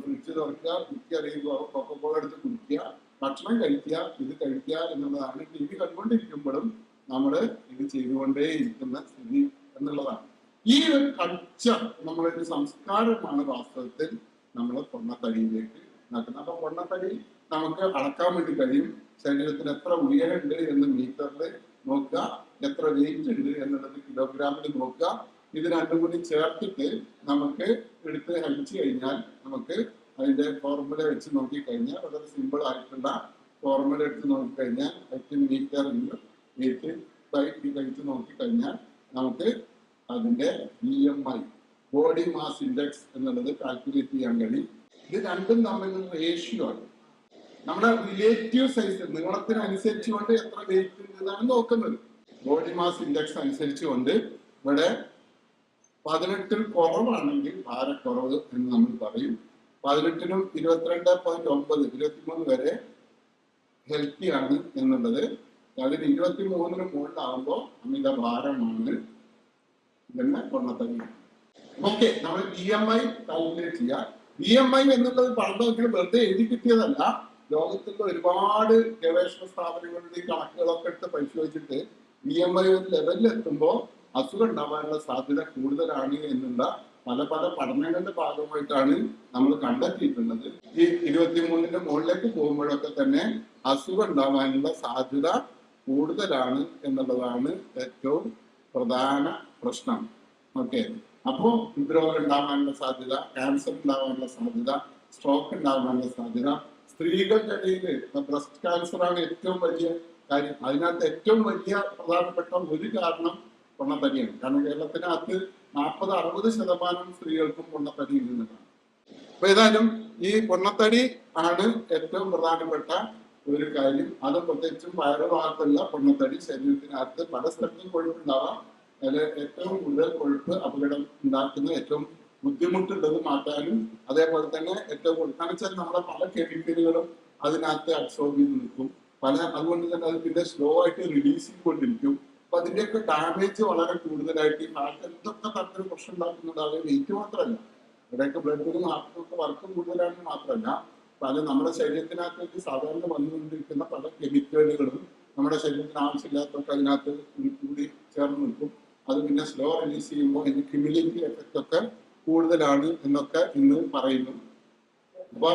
ഫ്രിഡ്ജ് തുറക്കുക, കുടിക്കുക, അല്ലെങ്കിൽ കൊക്കക്കോള എടുത്ത് കുടിക്കുക, ഭക്ഷണം കഴിക്കുക, ഇത് കഴിക്കുക എന്നുള്ളതാണ്. ടി വി കണ്ടുകൊണ്ടിരിക്കുമ്പോഴും നമ്മൾ ഇത് ചെയ്തുകൊണ്ടേ ഇരിക്കുന്ന സ്ഥിതി എന്നുള്ളതാണ്. ഈ ഒരു കൾച്ചർ, നമ്മളൊരു സംസ്കാരമാണ് വാസ്തവത്തിൽ നമ്മൾ പൊണ്ണത്തടിയിലേക്ക് നടക്കുന്നത്. അപ്പൊ പൊണ്ണത്തടി നമുക്ക് അളക്കാൻ വേണ്ടി കഴിയും. ശരീരത്തിന് എത്ര ഉയരമുണ്ട് എന്ന് മീറ്ററിൽ നോക്കുക, എത്ര വെയിറ്റ് ഉണ്ട് എന്നുള്ളത് കിലോഗ്രാമിൽ നോക്കുക. ഇത് രണ്ടും കൂടി ചേർത്തിട്ട് നമുക്ക് എടുത്ത് ഹരിച്ചു കഴിഞ്ഞാൽ നമുക്ക് അതിന്റെ ഫോർമുല വെച്ച് നോക്കിക്കഴിഞ്ഞാൽ വളരെ സിമ്പിൾ ആയിട്ടുള്ള ഫോർമുല എടുത്ത് നോക്കിക്കഴിഞ്ഞാൽ 8 മീറ്റർ വെയിറ്റ് കഴിച്ച് നോക്കിക്കഴിഞ്ഞാൽ നമുക്ക് അതിന്റെ BMI, ബോഡി മാസ് ഇൻഡെക്സ് എന്നുള്ളത് കാൽക്കുലേറ്റ് ചെയ്യാൻ കഴിയും. ഇത് രണ്ടും തമ്മിലുള്ള റേഷ്യോ ആണ്. നമ്മുടെ റിലേറ്റീവ് സൈസ് നീളത്തിനനുസരിച്ചുകൊണ്ട് എത്ര വെയിറ്റ് ഉണ്ടെന്നാണ് നോക്കുന്നത്. ബോഡി മാസ് ഇൻഡെക്സ് അനുസരിച്ചുകൊണ്ട് ഇവിടെ 18 കുറവാണെങ്കിൽ ഭാരക്കുറവ് എന്ന് നമ്മൾ പറയും. 18-നും 22.9, 23 വരെ ഹെൽത്തി ആണ് എന്നുള്ളത്. അതിന് 23-ന് മുകളിലാകുമ്പോൾ അമിത ഭാരമാണ്, ഇതെന്നെ പൊണ്ണത്തടി. ഓക്കെ, നമ്മൾ BMI കാൽക്കുലേറ്റ് ചെയ്യുക. BMI എന്നുള്ളത് പഠനത്തിൽ വെറുതെ എഴുതി കിട്ടിയതല്ല. ലോകത്തുള്ള ഒരുപാട് ഗവേഷണ സ്ഥാപനങ്ങളുടെ കണക്കുകളൊക്കെ എടുത്ത് പരിശോധിച്ചിട്ട് BMI ഒരു ലെവലിൽ എത്തുമ്പോൾ അസുഖം ഉണ്ടാവാനുള്ള സാധ്യത കൂടുതലാണ് എന്നുള്ള പല പല പഠനങ്ങളുടെ ഭാഗമായിട്ടാണ് നമ്മൾ കണ്ടെത്തിയിട്ടുള്ളത്. ഈ 23-ന്റെ മുകളിലേക്ക് പോകുമ്പോഴൊക്കെ തന്നെ അസുഖം ഉണ്ടാവാനുള്ള സാധ്യത കൂടുതലാണ് എന്നുള്ളതാണ് ഏറ്റവും പ്രധാന പ്രശ്നം. ഓക്കെ, അപ്പോ ഹൃദ്രോഗം ഉണ്ടാവാനുള്ള സാധ്യത, ക്യാൻസർ ഉണ്ടാവാനുള്ള സാധ്യത, സ്ട്രോക്ക് ഉണ്ടാവാനുള്ള സാധ്യത, സ്ത്രീകളുടെ ഇടയിൽ ബ്രസ്റ്റ് ക്യാൻസർ ആണ് ഏറ്റവും വലിയ കാര്യം. അതിനകത്ത് ഏറ്റവും വലിയ പ്രധാനപ്പെട്ട ഒരു കാരണം പൊണ്ണത്തടിയാണ്. കാരണം കേരളത്തിനകത്ത് 40-60% സ്ത്രീകൾക്കും പൊണ്ണത്തടി ഇടുന്നതാണ്. അപ്പൊ ഏതായാലും ഈ പൊണ്ണത്തടി ആണ് ഏറ്റവും പ്രധാനപ്പെട്ട ഒരു കാര്യം. അത് പ്രത്യേകിച്ചും വയറുഭാഗത്തുള്ള പൊണ്ണത്തടി. ശരീരത്തിനകത്ത് പല സ്ഥലത്തും കൊഴുപ്പുണ്ടാവാം. അതിൽ ഏറ്റവും കൂടുതൽ കൊഴുപ്പ് അപകടം ഉണ്ടാക്കുന്ന, ഏറ്റവും ബുദ്ധിമുട്ടുള്ളത് മാറ്റാനും അതേപോലെ തന്നെ ഏറ്റവും കാരണം വെച്ചാൽ നമ്മുടെ പല കെമിക്കലുകളും അതിനകത്ത് അബ്സോർബ് ചെയ്ത് നിൽക്കും. അതുകൊണ്ട് തന്നെ അത് പിന്നെ സ്ലോ ആയിട്ട് റിലീസ് ചെയ്തുകൊണ്ടിരിക്കും. അപ്പൊ അതിന്റെയൊക്കെ ഡാമേജ് വളരെ കൂടുതലായിട്ട് ഈ ഹാർട്ട് എന്തൊക്കെ തരത്തിൽ പ്രശ്നം ഉണ്ടാക്കുന്നുണ്ടാവുക. വെയിറ്റ് മാത്രമല്ല, ഇവിടെയൊക്കെ ബ്ലഡിലും ഹാർട്ടിനൊക്കെ വർക്ക് കൂടുതലാണെന്ന് മാത്രമല്ല, പല നമ്മുടെ ശരീരത്തിനകത്തേക്ക് സാധാരണ വന്നുകൊണ്ടിരിക്കുന്ന പല കെമിക്കലുകളും നമ്മുടെ ശരീരത്തിന് ആവശ്യമില്ലാത്തൊക്കെ അതിനകത്ത് കൂടി ചേർന്ന് നിൽക്കും. അത് പിന്നെ സ്ലോ റിലീസ് ചെയ്യുമ്പോൾ അതിന്റെ ക്യുമുലേറ്റീവ് എഫക്റ്റ് ഒക്കെ കൂടുതലാണ് എന്നൊക്കെ ഇന്ന് പറയുന്നു. അപ്പൊ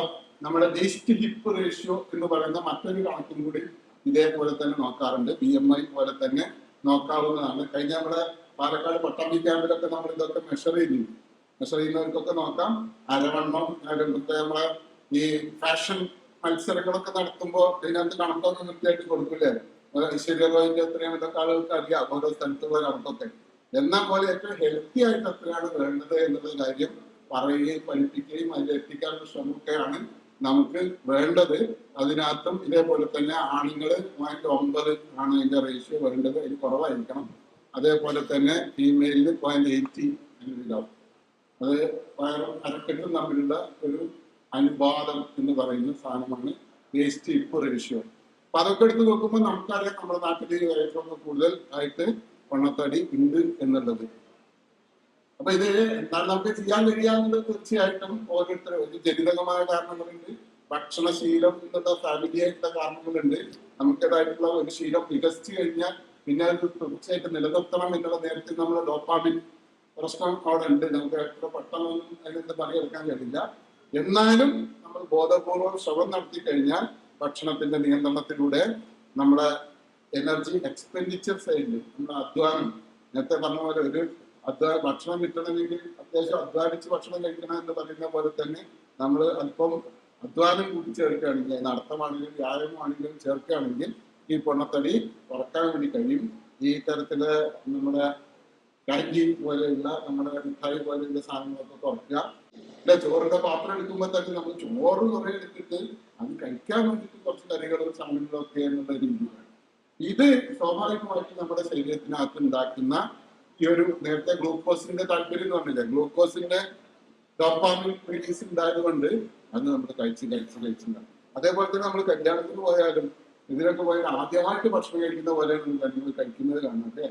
നമ്മുടെ വേസ്റ്റ് ഹിപ്പ് റേഷ്യോ എന്ന് പറയുന്ന മറ്റൊരു കണക്കും കൂടി ഇതേപോലെ തന്നെ നോക്കാറുണ്ട്. BMI പോലെ തന്നെ നോക്കാവുന്നതാണ്. കഴിഞ്ഞ നമ്മുടെ പാലക്കാട് പട്ടാമ്പി ക്യാമ്പിലൊക്കെ നമ്മൾ ഇതൊക്കെ മെഷർ ചെയ്യുന്നവർക്കൊക്കെ നോക്കാം. അരവണ്ണം, നമ്മളെ ഈ ഫാഷൻ മത്സരങ്ങളൊക്കെ നടത്തുമ്പോൾ ഇതിനകത്ത് കണക്കൊക്കെ കൃത്യമായിട്ട് കൊടുക്കില്ലേ? ഐശ്വര്യറായിന്റെ എത്രയാണ് ഇതൊക്കെ ആളുകൾക്ക് അറിയാം, ഓരോ സ്ഥലത്തുള്ള കണക്കൊക്കെ. എന്നാൽ പോലെ ഏറ്റവും ഹെൽത്തി ആയിട്ട് എത്രയാണ് വേണ്ടത് എന്നുള്ള കാര്യം പറയുകയും പഠിപ്പിക്കുകയും അതിലെത്തിക്കാനുള്ള ശ്രമമൊക്കെയാണ് നമുക്ക് വേണ്ടത്. അതിനകത്തും ഇതേപോലെ തന്നെ ആണുങ്ങൾ 0.9 ആണ് അതിന്റെ റേഷ്യോ വേണ്ടത്, അതിന് കുറവായിരിക്കണം. അതേപോലെ തന്നെ ഫീമെയിലിന് 0.80 ഉണ്ടാവും. അത് വയറും അരക്കെട്ടും തമ്മിലുള്ള ഒരു അനുപാതം എന്ന് പറയുന്ന സാധനമാണ് വേസ്റ്റ് ഹിപ്പ് റേഷ്യോ. അപ്പൊ അതൊക്കെ എടുത്ത് നോക്കുമ്പോൾ നമുക്കറിയാം നമ്മുടെ നാട്ടിൽ ഏറ്റവും കൂടുതൽ ആയിട്ട് പൊണ്ണത്തടി ഉണ്ട് എന്നുള്ളത്. അപ്പൊ ഇത് എന്താണ് നമുക്ക് ചെയ്യാൻ കഴിയാന്നുള്ളത് തീർച്ചയായിട്ടും ഓരോരുത്തരും ജനിതകമായ കാരണങ്ങളുണ്ട്, ഭക്ഷണശീലം എന്നുള്ള ഫാമിലിയായിട്ടുള്ള കാരണങ്ങളുണ്ട്. നമുക്കേതായിട്ടുള്ള ഒരു ശീലം വികസിച്ചു കഴിഞ്ഞാൽ പിന്നെ അത് തീർച്ചയായിട്ടും നിലനിർത്തണം എന്നുള്ള നേരത്തെ നമ്മുടെ ഡോപ്പാമിൻ പ്രശ്നം അവിടെ ഉണ്ട്. നമുക്ക് എത്ര പെട്ടെന്നൊന്നും അതിനെന്ത് പണിയെടുക്കാൻ കഴിയില്ല. എന്നാലും നമ്മൾ ബോധപൂർവം ശ്രമം നടത്തി കഴിഞ്ഞാൽ ഭക്ഷണത്തിന്റെ നിയന്ത്രണത്തിലൂടെ നമ്മുടെ എനർജി എക്സ്പെൻഡിച്ചർ സൈഡിൽ നമ്മുടെ അധ്വാനം, നേരത്തെ പറഞ്ഞ പോലെ ഒരു ഭക്ഷണം കിട്ടണമെങ്കിൽ അത്യാവശ്യം അധ്വാനിച്ച് ഭക്ഷണം കഴിക്കണം എന്ന് പറയുന്ന പോലെ തന്നെ നമ്മൾ അല്പം അധ്വാനം കൂടി ചേർക്കുകയാണെങ്കിൽ, നടത്തമാണെങ്കിലും വ്യായാമമാണെങ്കിലും ചേർക്കുകയാണെങ്കിൽ ഈ പൊണ്ണത്തടി കുറക്കാൻ വേണ്ടി കഴിയും. ഈ തരത്തില് നമ്മുടെ കാൻഡി പോലെയുള്ള നമ്മുടെ മിഠായി പോലെയുള്ള സാധനങ്ങളൊക്കെ കുറയ്ക്കുക. അല്ലെ, ചോറിന്റെ പാത്രം എടുക്കുമ്പോൾ തന്നെ നമ്മൾ ചോറ് കുറെ എടുത്തിട്ട് അത് കഴിക്കാൻ വേണ്ടിയിട്ട് കുറച്ച് കറികളും സാധനങ്ങളും ഒക്കെ എന്നുള്ള രീതിയാണ്. ഇത് സ്വാഭാവികമായിട്ട് നമ്മുടെ ശരീരത്തിനകത്ത് ഉണ്ടാക്കുന്ന ഈ ഒരു നേരത്തെ ഗ്ലൂക്കോസിന്റെ താല്പര്യം എന്ന് പറഞ്ഞില്ലേ, ഗ്ലൂക്കോസിന്റെ ഡോപ്പാമിൻ റിലീസ് ഉണ്ടായത് കൊണ്ട് അത് നമ്മൾ കഴിച്ചിട്ടുണ്ടാകും. അതേപോലെ തന്നെ നമ്മൾ കല്യാണത്തിന് പോയാലും ഇതിലൊക്കെ പോയാൽ ആദ്യമായിട്ട് ഭക്ഷണം കഴിക്കുന്ന പോലെ നമ്മൾ കഴിക്കുന്നത് കാണുന്നത്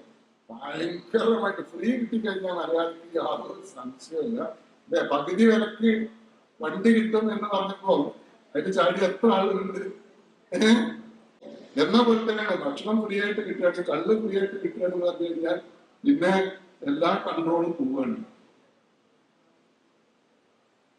ഭയങ്കരമായിട്ട് ഫ്രീ കിട്ടിക്കഴിഞ്ഞാൽ മലയാളിക്ക് യാതൊരു സംശയമില്ല. അല്ലെ, പകുതി വിലക്ക് വണ്ടി കിട്ടും എന്ന് പറഞ്ഞപ്പോ അതിന് ചാടി എത്ര ആളുകളുണ്ട്. എന്ന പോലെ തന്നെയാണ് ഭക്ഷണം ഫ്രീ ആയിട്ട് കിട്ടുകയാണ്, കള്ള് ഫ്രീ ആയിട്ട് കിട്ടുകയെന്ന് പറഞ്ഞു കഴിഞ്ഞാൽ പിന്നെ എല്ലാ കൺട്രോളും പോവുകയാണ്.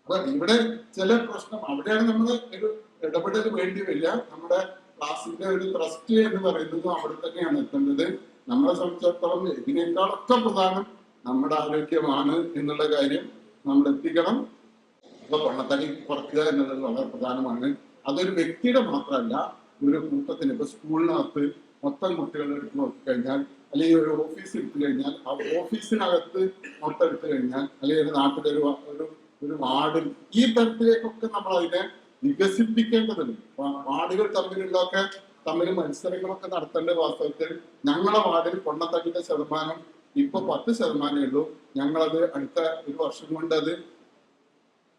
അപ്പൊ ഇവിടെ ചില പ്രശ്നം അവിടെയാണ് നമ്മൾ ഒരു ഇടപെടൽ വേണ്ടി വരിക. നമ്മുടെ ക്ലാസിന്റെ ഒരു ട്രസ്റ്റ് എന്ന് പറയുന്നത് അവിടെ തന്നെയാണ് എത്തേണ്ടത്. നമ്മളെ സംബന്ധിച്ചിടത്തോളം ഇതിനേക്കാളൊക്കെ പ്രധാനം നമ്മുടെ ആരോഗ്യമാണ് എന്നുള്ള കാര്യം നമ്മൾ എത്തിക്കണം. അപ്പൊ പൊണ്ണത്തടി കുറയ്ക്കുക എന്നുള്ളത് വളരെ പ്രധാനമാണ്. അതൊരു വ്യക്തിയുടെ മാത്രമല്ല, ഒരു കൂട്ടത്തിന്. ഇപ്പൊ സ്കൂളിനകത്ത് മൊത്തം കുട്ടികളെ എടുത്ത് നോക്കിക്കഴിഞ്ഞാൽ, അല്ലെങ്കിൽ ഒരു ഓഫീസ് എടുത്തു കഴിഞ്ഞാൽ, ആ ഓഫീസിനകത്ത് മൊത്തം എടുത്തു കഴിഞ്ഞാൽ, അല്ലെങ്കിൽ ഒരു നാട്ടിലെ ഒരു വാർഡിൽ, ഈ തരത്തിലേക്കൊക്കെ നമ്മൾ അതിനെ വികസിപ്പിക്കേണ്ടതുണ്ട്. വാർഡുകൾ തമ്മിൽ മത്സരങ്ങളൊക്കെ നടത്തേണ്ട. വാസ്തവത്തിൽ ഞങ്ങളെ വാർഡിൽ പൊണ്ണത്തടിയുടെ ശതമാനം ഇപ്പൊ 10% ഉള്ളൂ. ഞങ്ങളത് അടുത്ത ഒരു വർഷം കൊണ്ട് അത്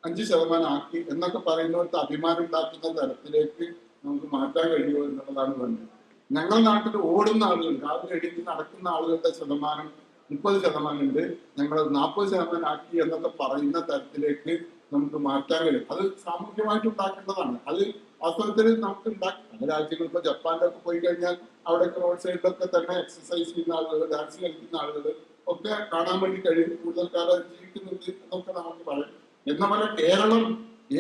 5% ആക്കി എന്നൊക്കെ പറയുന്നവർക്ക് അഭിമാനം ഉണ്ടാക്കുന്ന തരത്തിലേക്ക് നമുക്ക് മാറ്റാൻ കഴിയുമോ എന്നുള്ളതാണ് വേണ്ടത്. ഞങ്ങളുടെ നാട്ടിൽ ഓടുന്ന ആളുകൾ, രാവിലെ എഴുതി നടക്കുന്ന ആളുകളുടെ ശതമാനം 30% ഉണ്ട്. ഞങ്ങൾ 40% ആക്കി എന്നൊക്കെ പറയുന്ന തരത്തിലേക്ക് നമുക്ക് മാറ്റാൻ കഴിയും. അത് സാമൂഹ്യമായിട്ട് ഉണ്ടാക്കേണ്ടതാണ്. അത് വാസ്തവത്തിൽ നമുക്ക് ഉണ്ടാക്കാം. പല രാജ്യങ്ങൾ, ഇപ്പൊ ജപ്പാനിലൊക്കെ പോയി കഴിഞ്ഞാൽ അവിടെയൊക്കെ റോഡ് സൈഡിലൊക്കെ തന്നെ എക്സസൈസ് ചെയ്യുന്ന ആളുകൾ, ഡാൻസ് കളിക്കുന്ന ആളുകൾ ഒക്കെ കാണാൻ വേണ്ടി കഴിയും. കൂടുതൽ കാലം ജീവിക്കുന്നുണ്ട് എന്നൊക്കെ നമുക്ക് പറയും. എന്ന പോലെ കേരളം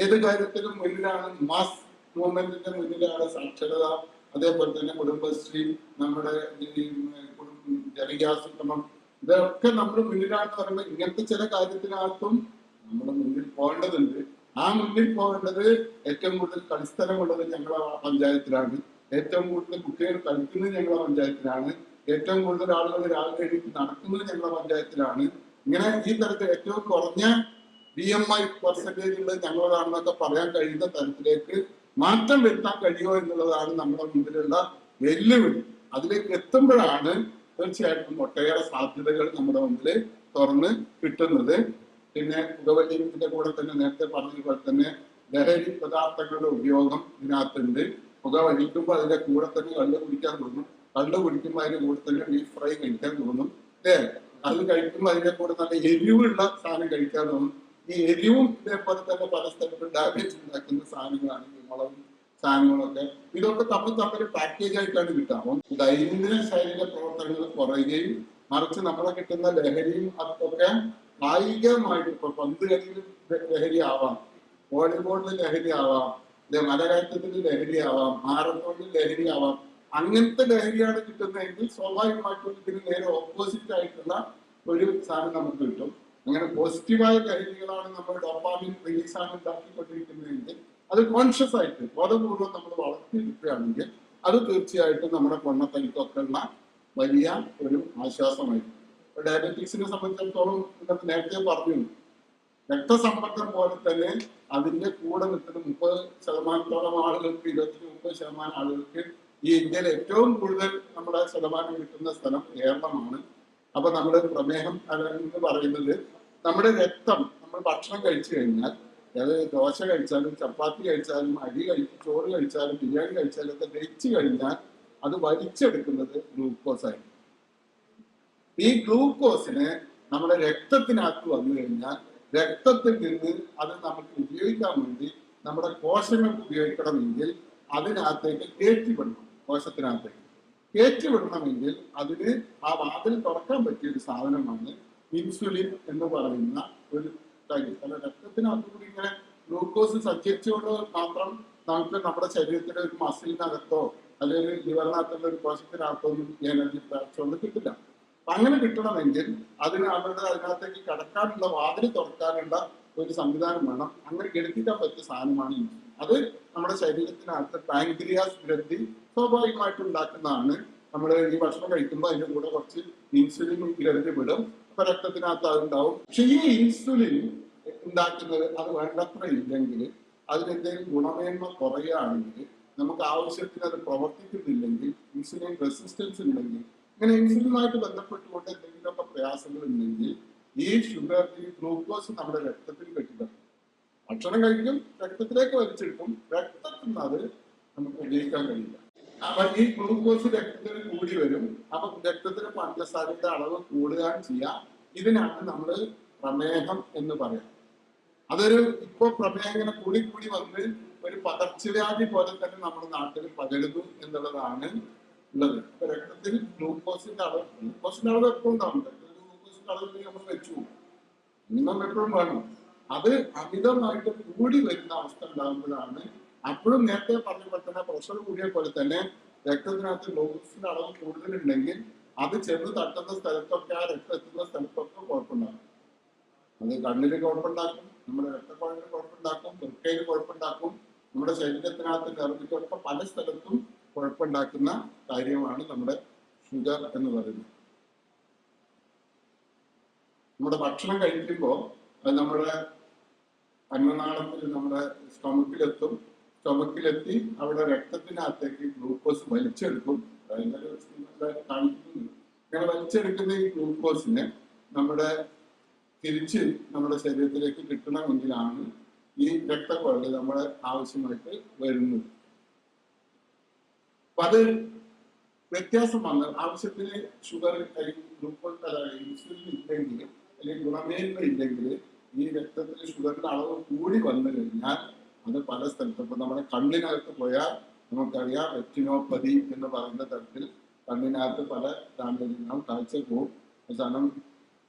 ഏത് കാര്യത്തിലും മുന്നിലാണ്, മാസ് മൂവ്മെന്റിന്റെ മുന്നിലാണ്. സാക്ഷരത, അതേപോലെ തന്നെ കുടുംബശ്രീ, നമ്മുടെ ജനകീയാസൂത്രണം, ഇതൊക്കെ നമ്മൾ മുന്നിലാണെന്ന് പറയുമ്പോൾ ഇങ്ങനത്തെ ചില കാര്യത്തിനകത്തും നമ്മൾ മുന്നിൽ പോകേണ്ടതുണ്ട്. ആ മുന്നിൽ പോകേണ്ടത് ഏറ്റവും കൂടുതൽ കളിസ്ഥലമുള്ളത് ഞങ്ങളെ പഞ്ചായത്തിലാണ്, ഏറ്റവും കൂടുതൽ കുട്ടികൾ കളിക്കുന്നത് ഞങ്ങളെ പഞ്ചായത്തിലാണ്, ഏറ്റവും കൂടുതൽ ആളുകൾ രാവിലെ എഴുതി നടക്കുന്നത് ഞങ്ങളെ പഞ്ചായത്തിലാണ്. ഇങ്ങനെ ഈ തരത്തിൽ ഏറ്റവും കുറഞ്ഞ BMI പെർസെന്റേജ് ഉള്ളത് ഞങ്ങളതാണെന്നൊക്കെ പറയാൻ കഴിയുന്ന തരത്തിലേക്ക് മാറ്റം വരുത്താൻ കഴിയുമോ എന്നുള്ളതാണ് നമ്മുടെ മുമ്പിലുള്ള വെല്ലുവിളി. അതിലേക്ക് എത്തുമ്പോഴാണ് തീർച്ചയായിട്ടും ഒട്ടേറെ സാധ്യതകൾ നമ്മുടെ മുമ്പിൽ തുറന്ന് കിട്ടുന്നത്. പിന്നെ പുകവലിയുടെ കൂടെ തന്നെ നേരത്തെ പറഞ്ഞതുപോലെ തന്നെ ലഹരി പദാർത്ഥങ്ങളുടെ ഉപയോഗം ഇതിനകത്തുണ്ട്. പുക വലിക്കുമ്പോൾ അതിന്റെ കൂടെ തന്നെ കള്ള് കുടിക്കാൻ തോന്നും, കള്ള് കുടിക്കുമ്പോൾ അതിന്റെ കൂടെ തന്നെ ബീഫ് ഫ്രൈ കഴിക്കാൻ തോന്നും, അല്ലേ? അത് കഴിക്കുമ്പോൾ അതിന്റെ കൂടെ നല്ല എരിവുള്ള സാധനം കഴിക്കാൻ തോന്നും. ഈ എരിവും ഇതേപോലെ തന്നെ പല സ്ഥലത്തും ഡാമേജ് ഉണ്ടാക്കുന്ന സാധനങ്ങളാണ് ഈ മുളകും സാധനങ്ങളൊക്കെ. ഇതൊക്കെ തമ്മിൽ പാക്കേജ് ആയിട്ടാണ് കിട്ടുക. അപ്പം ദൈനംദിന ശരീര പ്രവർത്തനങ്ങൾ കുറയുകയും മറിച്ച് നമ്മളെ കിട്ടുന്ന ലഹരിയും അതൊക്കെ കായികമായിട്ട്, ഇപ്പൊ പന്ത് കളിയിൽ ലഹരി ആവാം, വോളിബോളിൽ ലഹരി ആവാം, മലകയറ്റത്തിൽ ലഹരി ആവാം, മാരത്തോണിൽ ലഹരി ആവാം. അങ്ങനത്തെ ലഹരിയാണ് കിട്ടുന്നതെങ്കിൽ സ്വാഭാവികമായിട്ടും ഇതിന് നേരെ ഓപ്പോസിറ്റ് ആയിട്ടുള്ള ഒരു സാധനം നമുക്ക് കിട്ടും. അങ്ങനെ പോസിറ്റീവായ ലഹരികളാണ് നമ്മൾ ഡോപാമിൻ റിലീസാണ് ഉണ്ടാക്കിക്കൊണ്ടിരിക്കുന്നതെങ്കിൽ അത് കോൺഷ്യസ് ആയിട്ട് ബോധപൂർവ്വം നമ്മൾ വളർത്തിയെടുക്കുകയാണെങ്കിൽ അത് തീർച്ചയായിട്ടും നമ്മുടെ പൊണ്ണത്തടിക്കൊക്കെ ഉള്ള വലിയ ഒരു ആശ്വാസമായിരിക്കും. ഡയബറ്റീസിനെ സംബന്ധിച്ചിടത്തോളം നേരത്തെ പറഞ്ഞു, രക്തസമ്മർദ്ദം പോലെ തന്നെ അതിന്റെ കൂടെ നിൽക്കുന്ന 30% ആളുകൾക്ക്, 29% ആളുകൾക്ക് ഈ ഇന്ത്യയിൽ ഏറ്റവും കൂടുതൽ നമ്മുടെ ശതമാനം കിട്ടുന്ന സ്ഥലം കേരളമാണ്. അപ്പൊ നമ്മുടെ പ്രമേഹം എന്ന് പറയുന്നത് നമ്മുടെ രക്തം, നമ്മൾ ഭക്ഷണം കഴിച്ചു കഴിഞ്ഞാൽ, അതായത് ദോശ കഴിച്ചാലും ചപ്പാത്തി കഴിച്ചാലും ചോറ് കഴിച്ചാലും ബിരിയാണി കഴിച്ചാലും ഒക്കെ ദഹിച്ചു കഴിഞ്ഞാൽ അത് വലിച്ചെടുക്കുന്നത് ഗ്ലൂക്കോസ് ആയിരിക്കും. ഈ ഗ്ലൂക്കോസിനെ നമ്മുടെ രക്തത്തിനകത്ത് വന്നു കഴിഞ്ഞാൽ രക്തത്തിൽ നിന്ന് അത് നമുക്ക് ഉപയോഗിക്കാൻ വേണ്ടി നമ്മുടെ കോശങ്ങൾക്ക് ഉപയോഗിക്കണമെങ്കിൽ അതിനകത്തേക്ക് കയറ്റിവിടണം. കോശത്തിനകത്തേക്ക് കയറ്റിവിടണമെങ്കിൽ അതിന് ആ വാതിൽ തുറക്കാൻ പറ്റിയ ഒരു സാധനമാണ് ഇൻസുലിൻ എന്ന് പറയുന്ന ഒരു കാര്യം. അല്ല, രക്തത്തിനകത്ത് കൂടി ഇങ്ങനെ ഗ്ലൂക്കോസ് സഞ്ചരിച്ചുകൊണ്ട് മാത്രം നമുക്ക് നമ്മുടെ ശരീരത്തിലെ ഒരു മസിലിനകത്തോ അല്ലെങ്കിൽ ലിവറിനകത്തുള്ള ഒരു കോശത്തിനകത്തോ ഒന്നും എനർജി പ്രാപ്തിച്ചുകൊണ്ട് കിട്ടില്ല. അപ്പൊ അങ്ങനെ കിട്ടണമെങ്കിൽ അതിനകത്തേക്ക് കടക്കാനുള്ള വാതിൽ തുറക്കാനുള്ള ഒരു സംവിധാനം വേണം. അങ്ങനെ ഘടിപ്പിക്കാൻ പറ്റിയ സാധനമാണ് ഇൻസുലിൻ. അത് നമ്മുടെ ശരീരത്തിനകത്ത് പാൻക്രിയാസ് ഗ്രന്ഥി സ്വാഭാവികമായിട്ട് ഉണ്ടാക്കുന്നതാണ്. നമ്മൾ ഈ ഭക്ഷണം കഴിക്കുമ്പോൾ അതിന്റെ കൂടെ കുറച്ച് ഇൻസുലിൻ ഗ്രന്ഥി വിടും. അപ്പൊ രക്തത്തിനകത്ത് അതുണ്ടാവും. പക്ഷെ ഈ ഇൻസുലിൻ ഉണ്ടാക്കുന്നത് അത് വേണ്ടത്ര ഇല്ലെങ്കിൽ, അതിനെന്തെങ്കിലും ഗുണമേന്മ കുറയുകയാണെങ്കിൽ, നമുക്ക് ആവശ്യത്തിന് അത് പ്രവർത്തിക്കുന്നില്ലെങ്കിൽ, ഇൻസുലിൻ റെസിസ്റ്റൻസ് ഉണ്ടെങ്കിൽ, ഇങ്ങനെ ഇൻസുലിനുമായിട്ട് ബന്ധപ്പെട്ടുകൊണ്ട് എന്തെങ്കിലുമൊക്കെ പ്രയാസങ്ങൾ ഉണ്ടെങ്കിൽ ഈ ഷുഗർ, ഈ ഗ്ലൂക്കോസ് നമ്മുടെ രക്തത്തിൽ കെട്ടിത്തരും. ഭക്ഷണം കഴിക്കും, രക്തത്തിലേക്ക് വലിച്ചെടുക്കും, രക്തത്തിൽ നിന്ന് അത് നമുക്ക് ഉപയോഗിക്കാൻ കഴിയില്ല. അപ്പൊ ഈ ഗ്ലൂക്കോസ് രക്തത്തിൽ കൂടി വരും. അപ്പൊ രക്തത്തിലെ പഞ്ചസാരയുടെ അളവ് കൂടുകയാണ് ചെയ്യാം. ഇതിനാണ് നമ്മൾ പ്രമേഹം എന്ന് പറയാം. അതൊരു ഇപ്പൊ പ്രമേഹം ഇങ്ങനെ കൂടി വന്ന് ഒരു പകർച്ചവ്യാധി പോലെ തന്നെ നമ്മുടെ നാട്ടിൽ പകരുന്നു എന്നുള്ളതാണ് ഉള്ളത്. അപ്പൊ രക്തത്തിൽ ഗ്ലൂക്കോസിന്റെ അളവ് എപ്പോഴും ഉണ്ടാവും. ഗ്ലൂക്കോസിന്റെ അളവ് നമ്മൾ വെച്ചു ഇന്നും എപ്പോഴും വേണം. അത് അമിതമായിട്ട് കൂടി വരുന്ന അവസ്ഥ ഉണ്ടാകുമ്പോഴാണ്, അപ്പോഴും നേരത്തെ പറഞ്ഞ പോലെ തന്നെ പ്രഷർ കൂടിയ പോലെ തന്നെ രക്തത്തിനകത്ത് ഗ്ലൂക്കോസിന്റെ അളവ് കൂടുതലുണ്ടെങ്കിൽ അത് ചെന്ന് തട്ടുന്ന സ്ഥലത്തൊക്കെ, ആ രക്തം എത്തുന്ന സ്ഥലത്തൊക്കെ കുഴപ്പമുണ്ടാകും. അത് കണ്ണിന് കുഴപ്പമുണ്ടാക്കും, നമ്മുടെ രക്തക്കുഴലിന് കുഴപ്പമുണ്ടാക്കും, വൃക്കയിൽ കുഴപ്പമുണ്ടാക്കും, നമ്മുടെ ശരീരത്തിനകത്ത് നെർവിക്കൊക്കെ പല സ്ഥലത്തും കുഴപ്പമുണ്ടാക്കുന്ന കാര്യമാണ് നമ്മുടെ ഷുഗർ എന്ന് പറയുന്നത്. നമ്മുടെ ഭക്ഷണം കഴിക്കുമ്പോൾ അത് നമ്മുടെ അന്നനാളത്തിൽ നമ്മുടെ സ്റ്റൊമക്കിലെത്തി അവിടെ രക്തത്തിനകത്തേക്ക് ഗ്ലൂക്കോസ് വലിച്ചെടുക്കും. കാണിക്കുന്നു. ഇങ്ങനെ വലിച്ചെടുക്കുന്ന ഈ ഗ്ലൂക്കോസിനെ തിരിച്ച് നമ്മുടെ ശരീരത്തിലേക്ക് കിട്ടണമെങ്കിലാണ് ഈ രക്തക്കുഴൽ നമ്മുടെ ആവശ്യമായിട്ട് വരുന്നത്. അപ്പൊ അത് വ്യത്യാസം വന്ന് ആവശ്യത്തിന് ഷുഗർ, ഗ്ലൂക്കോസ്, ഇൻസുലിൻ ഇല്ലെങ്കിൽ, അല്ലെങ്കിൽ ഗുണമേന്മ ഇല്ലെങ്കിൽ ഈ രക്തത്തിൽ ഷുഗറിന്റെ അളവ് കൂടി വന്നു കഴിഞ്ഞാൽ അത് പല സ്ഥലത്തും, ഇപ്പൊ നമ്മുടെ കണ്ണിനകത്ത് പോയാൽ നമുക്കറിയാം റെറ്റിനോപ്പതി എന്ന് പറയുന്ന തരത്തിൽ കണ്ണിനകത്ത് പല ഡാമേജുകളും, കാഴ്ച പോവും. അവസാനം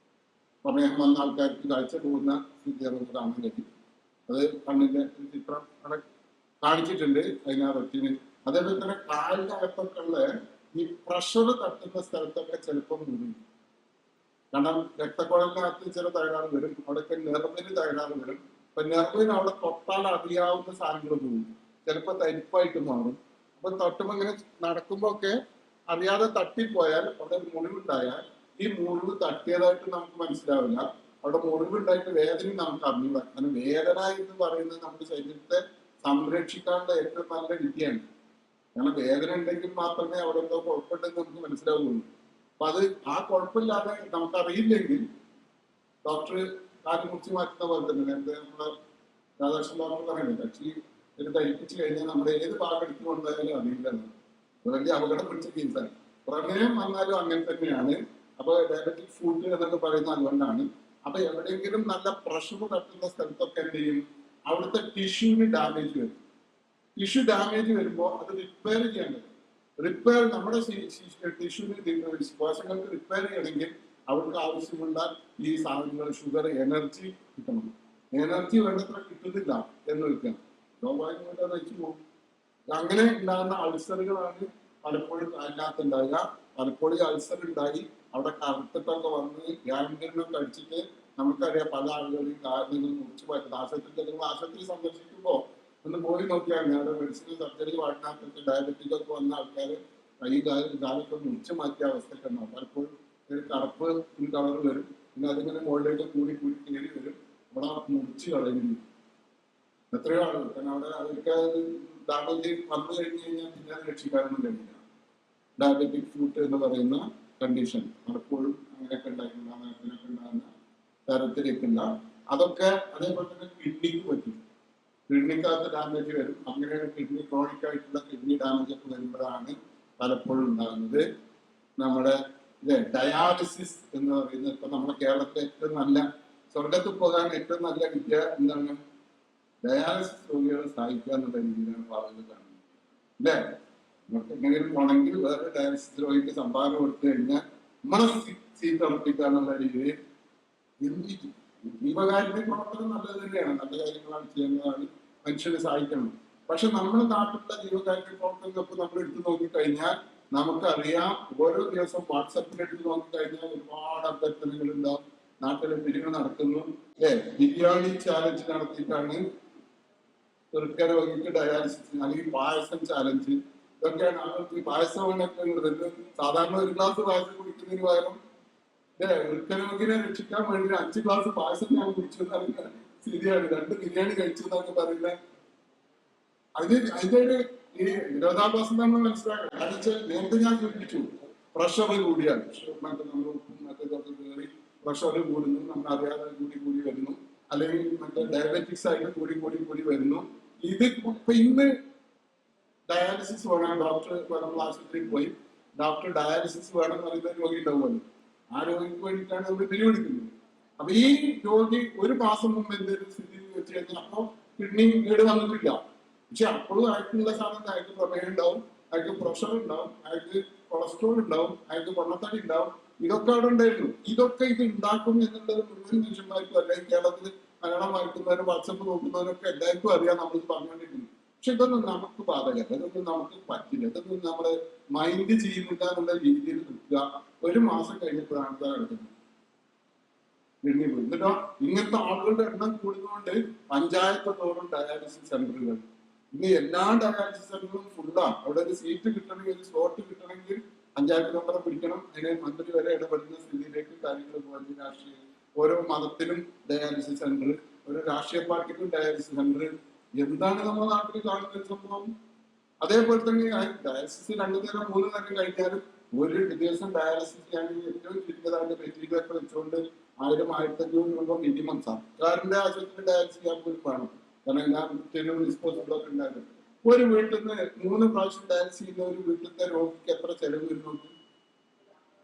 പ്രമേഹം വന്ന ആൾക്കാർക്ക് കാഴ്ച പോകുന്ന സ്ഥിതി നമുക്ക് കാണാൻ കഴിയും. അത് കണ്ണിന്റെ ചിത്രം അവിടെ കാണിച്ചിട്ടുണ്ട് അതിനാ റെറ്റിന്. അതേപോലെ തന്നെ കാലിന്റെ അകത്തൊക്കെ ഉള്ള ഈ പ്രഷർ തട്ടുന്ന സ്ഥലത്തൊക്കെ ചിലപ്പം മുറിയും. കാരണം രക്തക്കുഴലിനകത്ത് ചില തകരാറ് വരും, അവിടെയൊക്കെ നെർവിന് തകരാറ് വരും. അപ്പൊ നെർവിന് അവിടെ തൊട്ടാൽ അറിയാവുന്ന സാധനങ്ങൾ പോകും, ചിലപ്പോൾ തരിപ്പായിട്ട് മാറും. അപ്പൊ തൊട്ടുമ്പോൾ ഇങ്ങനെ നടക്കുമ്പോ ഒക്കെ അറിയാതെ തട്ടിപ്പോയാൽ അവിടെ മുറിവുണ്ടായാൽ ഈ മുറിവ് തട്ടിയതായിട്ട് നമുക്ക് മനസ്സിലാവില്ല. അവിടെ മുറിവുണ്ടായിട്ട് വേദനയും നമുക്ക് അറിഞ്ഞൂടാ. കാരണം വേദന എന്ന് പറയുന്നത് നമ്മുടെ ശരീരത്തെ സംരക്ഷിക്കാനുള്ള ഏറ്റവും നല്ല വിദ്യയാണ്. കാരണം വേദന ഉണ്ടെങ്കിൽ മാത്രമേ അവിടെ എന്തോ കുഴപ്പമുണ്ടെന്ന് നമുക്ക് മനസ്സിലാവുള്ളൂ. അപ്പൊ അത് ആ കുഴപ്പമില്ലാതെ നമുക്കറിയില്ലെങ്കിൽ ഡോക്ടർ കാര്യം മുറിച്ച് മാറ്റുന്ന പോലെ തന്നെ നേരത്തെ നമ്മുടെ രാധാകൃഷ്ണൻ ഡോക്ടർ പറയുന്നത്, കക്ഷി ഇത് ധരിപ്പിച്ചു കഴിഞ്ഞാൽ നമ്മുടെ ഏത് ഭാഗം എടുത്തു കൊണ്ടായാലും അറിയില്ല. അത് വലിയ അപകടം പിടിച്ച കേസാണ്. പ്രമേയം വന്നാലും അങ്ങനെ തന്നെയാണ്. അപ്പൊ ഡയബറ്റിക് ഫുഡ് എന്നൊക്കെ പറയുന്നത് അതുകൊണ്ടാണ്. അപ്പൊ എവിടെയെങ്കിലും നല്ല പ്രഷർ തട്ടുന്ന സ്ഥലത്തൊക്കെ എന്ത് ചെയ്യും, അവിടുത്തെ ടിഷ്യൂവിന് ഡാമേജ് വരും. ടിഷ്യൂ ഡാമേജ് വരുമ്പോൾ അത് റിപ്പയർ ചെയ്യേണ്ടത്. നമ്മുടെ ടിഷ്യൂവിന്, കോശങ്ങൾക്ക് റിപ്പയർ ചെയ്യണമെങ്കിൽ അവർക്ക് ആവശ്യമുള്ള ഈ സാധനങ്ങൾ, ഷുഗർ, എനർജി കിട്ടണം. എനർജി വേണ്ടത്ര കിട്ടുന്നില്ല എന്ന് വെക്കാം, സ്വാഭാവികമായിട്ട് നയിച്ചു പോകും. അങ്ങനെ ഉണ്ടാകുന്ന അൾസറുകളാണ് പലപ്പോഴും അതിനകത്തുണ്ടാകുക. പലപ്പോഴും അൾസർ ഉണ്ടായി അവിടെ കറുത്തിട്ടൊക്കെ വന്ന് ഗ്യാൻഗ്രീനൊക്കെ അടിച്ചിട്ട് നമുക്കറിയാം പല ആളുകളെയും കാരണങ്ങൾ മുറിച്ച് മാറ്റുന്നത്. ആശുപത്രി സന്ദർശിക്കുമ്പോൾ ഒന്ന് പോയി നോക്കിയാൽ അവിടെ മെഡിസിൻ സർജറി വാട്ടിനകത്തൊക്കെ ഡയബറ്റിക് ഒക്കെ വന്ന ആൾക്കാർ കൈ കാലൊക്കെ മുറിച്ച് മാറ്റിയ അവസ്ഥയൊക്കെ ഉണ്ടാവും. പലപ്പോഴും ഒരു കറുപ്പ് കളർ വരും, പിന്നെ അതിങ്ങനെ മുകളിലേക്ക് കൂടി കയറി വരും. ഇവിടെ മുറിച്ച് കളയുന്നു. എത്രയോ ആളുകൾ കാരണം അവിടെ അവർക്ക് ഡാമേജ് വന്നു കഴിഞ്ഞു കഴിഞ്ഞാൽ പിന്നെ അത് രക്ഷിക്കാനൊന്നും കഴിയില്ല. ഡയബറ്റിക് ഫുഡ് എന്ന് പറയുന്ന കണ്ടീഷൻ പലപ്പോഴും അങ്ങനെയൊക്കെ ഉണ്ടാക്കുന്ന അങ്ങനെയൊക്കെ ഉണ്ടാകുന്ന തരത്തിലേക്കുള്ള അതൊക്കെ അതേപോലെ തന്നെ കിഡ്നിക്ക് പറ്റും. കിഡ്നിക്കകത്ത് ഡാമേജ് വരും. അങ്ങനെയാണ് കിഡ്നി ക്രോണിക് ആയിട്ടുള്ള കിഡ്നി ഡാമേജ് ഒക്കെ വരുമ്പോഴാണ് പലപ്പോഴും ഉണ്ടാകുന്നത് നമ്മുടെ ഡയാലിസിസ് എന്ന് പറയുന്നത്. ഇപ്പൊ നമ്മുടെ കേരളത്തിലെ ഏറ്റവും നല്ല സ്വർഗത്തിൽ പോകാൻ ഏറ്റവും നല്ല വിദ്യ എന്താണ്? ഡയാലിസിസ് രോഗികളെ സഹായിക്കുക എന്നുള്ള രീതിയിലാണ് ആളുകൾ കാണുന്നത് അല്ലേ? നമുക്ക് എങ്ങനെയും പോണെങ്കിൽ വേറെ ഡയാലിസിസ് രോഗിക്ക് സംഭാവന കൊടുത്തു കഴിഞ്ഞാൽ നമ്മളെ സീറ്റ് ഉറപ്പിക്കുക എന്നുള്ള രീതിയിൽ ജീവകാരുണ്യ പ്രവർത്തനം നല്ലത് തന്നെയാണ്. നല്ല കാര്യങ്ങളാണ് ചെയ്യുന്നതാണ്, മനുഷ്യനെ സഹായിക്കണം. പക്ഷെ നമ്മുടെ നാട്ടിലുള്ള ജീവകാരുണ്യ പ്രവർത്തനങ്ങൾക്ക് നമ്മൾ എടുത്തു നോക്കിക്കഴിഞ്ഞാൽ നമുക്കറിയാം, ഓരോ ദിവസം വാട്സപ്പിൽ എടുത്ത് നോക്കിക്കഴിഞ്ഞാൽ ഒരുപാട് അഭ്യർത്ഥനകൾ ഉണ്ടാവും. നാട്ടിലെ പിരിവ് നടക്കുന്നു ബിരിയാണി ചാലഞ്ച് നടത്തിയിട്ടാണ് വൃക്ക രോഗിക്ക് ഡയാലിസിസ്, അല്ലെങ്കിൽ പായസം ചാലഞ്ച്. ഇതൊക്കെയാണ് ആളുകൾക്ക് പായസമാണ് സാധാരണ ഒരു ഗ്ലാസ് പായസം കുടിക്കുന്നതിന് പകരം വൃക്ക രോഗിനെ രക്ഷിക്കാൻ വേണ്ടി 5 ഗ്ലാസ് പായസം ഞാൻ കുടിച്ചു എന്നറിയുന്ന സ്ഥിതിയാണ്. 2 ബിരിയാണി കഴിച്ചു എന്നൊക്കെ പറയുന്നത്. അതിന്റെ ഈ വിരോധാഭാസം നമ്മൾ മനസ്സിലാക്കണം. കാരണം വെച്ചാൽ നേരത്തെ ഞാൻ സൂചിപ്പിച്ചു, പ്രഷർ കൂടിയാൽ നമ്മൾ ഉപ്പും മറ്റേതൊക്കെ കയറി പ്രഷർ കൂടുന്നു, നമ്മൾ അറിയാതെ കൂടി വരുന്നു, അല്ലെങ്കിൽ മറ്റേ ഡയബറ്റിക്സ് ആയിട്ട് കൂടി വരുന്നു. ഇത് ഇപ്പൊ ഇന്ന് ഡയാലിസിസ് വേണം, ഡോക്ടർ നമ്മൾ ആശുപത്രിയിൽ പോയി ഡോക്ടർ ഡയാലിസിസ് വേണം എന്ന് പറയുന്ന രോഗി ഉണ്ടാവുമല്ലോ. ആ രോഗിക്ക് വേണ്ടിയിട്ടാണ് നമ്മൾ പിരിവെടുക്കുന്നത്. അപ്പൊ ഈ രോഗി ഒരു മാസം മുമ്പ് എന്തെങ്കിലും സ്ഥിതി വെച്ച് കഴിഞ്ഞാൽ അപ്പൊ കിഡ്നി കേട് വന്നിട്ടില്ല, പക്ഷെ അപ്പോഴും അയാൾക്കുള്ള സാധനം അയാൾക്ക് പ്രമേയം ഉണ്ടാവും, അയാൾക്ക് പ്രഷർ ഉണ്ടാവും, അയാൾക്ക് കൊളസ്ട്രോൾ ഉണ്ടാവും, അയാൾക്ക് പൊണ്ണത്തടി ഉണ്ടാവും. ഇതൊക്കെ അവിടെ ഉണ്ടായിരുന്നു. ഇതൊക്കെ ഇത് ഉണ്ടാക്കും എന്നുള്ളത് മുഴുവൻ മനുഷ്യന്മാർക്കും അല്ലെങ്കിൽ കേരളത്തിൽ മലയാളം വായിക്കുന്നവരും വാട്സപ്പ് നോക്കുന്നവരൊക്കെ എല്ലാവർക്കും അറിയാം. നമ്മൾ പറഞ്ഞുകൊണ്ടിരിക്കുന്നു. പക്ഷെ ഇതൊന്നും നമുക്ക് ബാധകല്ല, ഇതൊന്നും നമുക്ക് പറ്റില്ല, ഇതൊന്നും നമ്മുടെ മൈൻഡ് ചെയ്യുന്നില്ല എന്നുള്ള രീതിയിൽ നിൽക്കുക. ഒരു മാസം കഴിഞ്ഞപ്പോഴാണ് കിടക്കുന്നത് കിഡ്നി പോയി. എന്നിട്ടോ ഇങ്ങനത്തെ ആളുകളുടെ എണ്ണം കൂടുന്നതുകൊണ്ട് പഞ്ചായത്ത് തോറും ഡയാലിസിസ് സെന്ററുകൾ. ഇന്ന് എല്ലാ ഡയാലിസിസ് സെന്ററും ഫുള്ളാണ്. അവിടെ ഒരു സീറ്റ് കിട്ടണമെങ്കിൽ, ഒരു സ്ലോട്ട് കിട്ടണമെങ്കിൽ പഞ്ചായത്ത് മെമ്പറെ പിടിക്കണം. അതിനെ മന്ത്രി വരെ ഇടപെടുന്ന സ്ഥിതിയിലേക്ക് കാര്യങ്ങൾ പോകുന്നത്. രാഷ്ട്രീയ ഓരോ മതത്തിലും ഡയാലിസിസ് സെന്റർ, ഓരോ രാഷ്ട്രീയ പാർട്ടിക്കും ഡയാലിസിസ് സെന്റർ. എന്താണ് നമ്മുടെ നാട്ടിൽ കാണുന്ന ഒരു സംഭവം? അതേപോലെ തന്നെ ഡയാലിസിസ് 2 നേരം 3 നേരം കഴിഞ്ഞാലും ഒരു ദിവസം ഡയാലിസിസ് ചെയ്യാണെങ്കിൽ ഏറ്റവും ചുരുക്കതായിട്ട് മെറ്റീരിയലൊക്കെ വെച്ചുകൊണ്ട് 1000-1500 രൂപ മിനിമം സർക്കാരിന്റെ ആശുപത്രി ഡയാലിസിസ് ചെയ്യാൻ പോലും വേണം. കാരണം ഞാൻ ഡിസ്പോസിബിളൊക്കെ ഉണ്ടായിരുന്നു. ഒരു വീട്ടിൽ നിന്ന് 3 പ്രാവശ്യം ഡയാലിസിസ് ചെയ്യുന്ന ഒരു വീട്ടിലത്തെ രോഗിക്ക് എത്ര ചെലവ് വരുന്നു?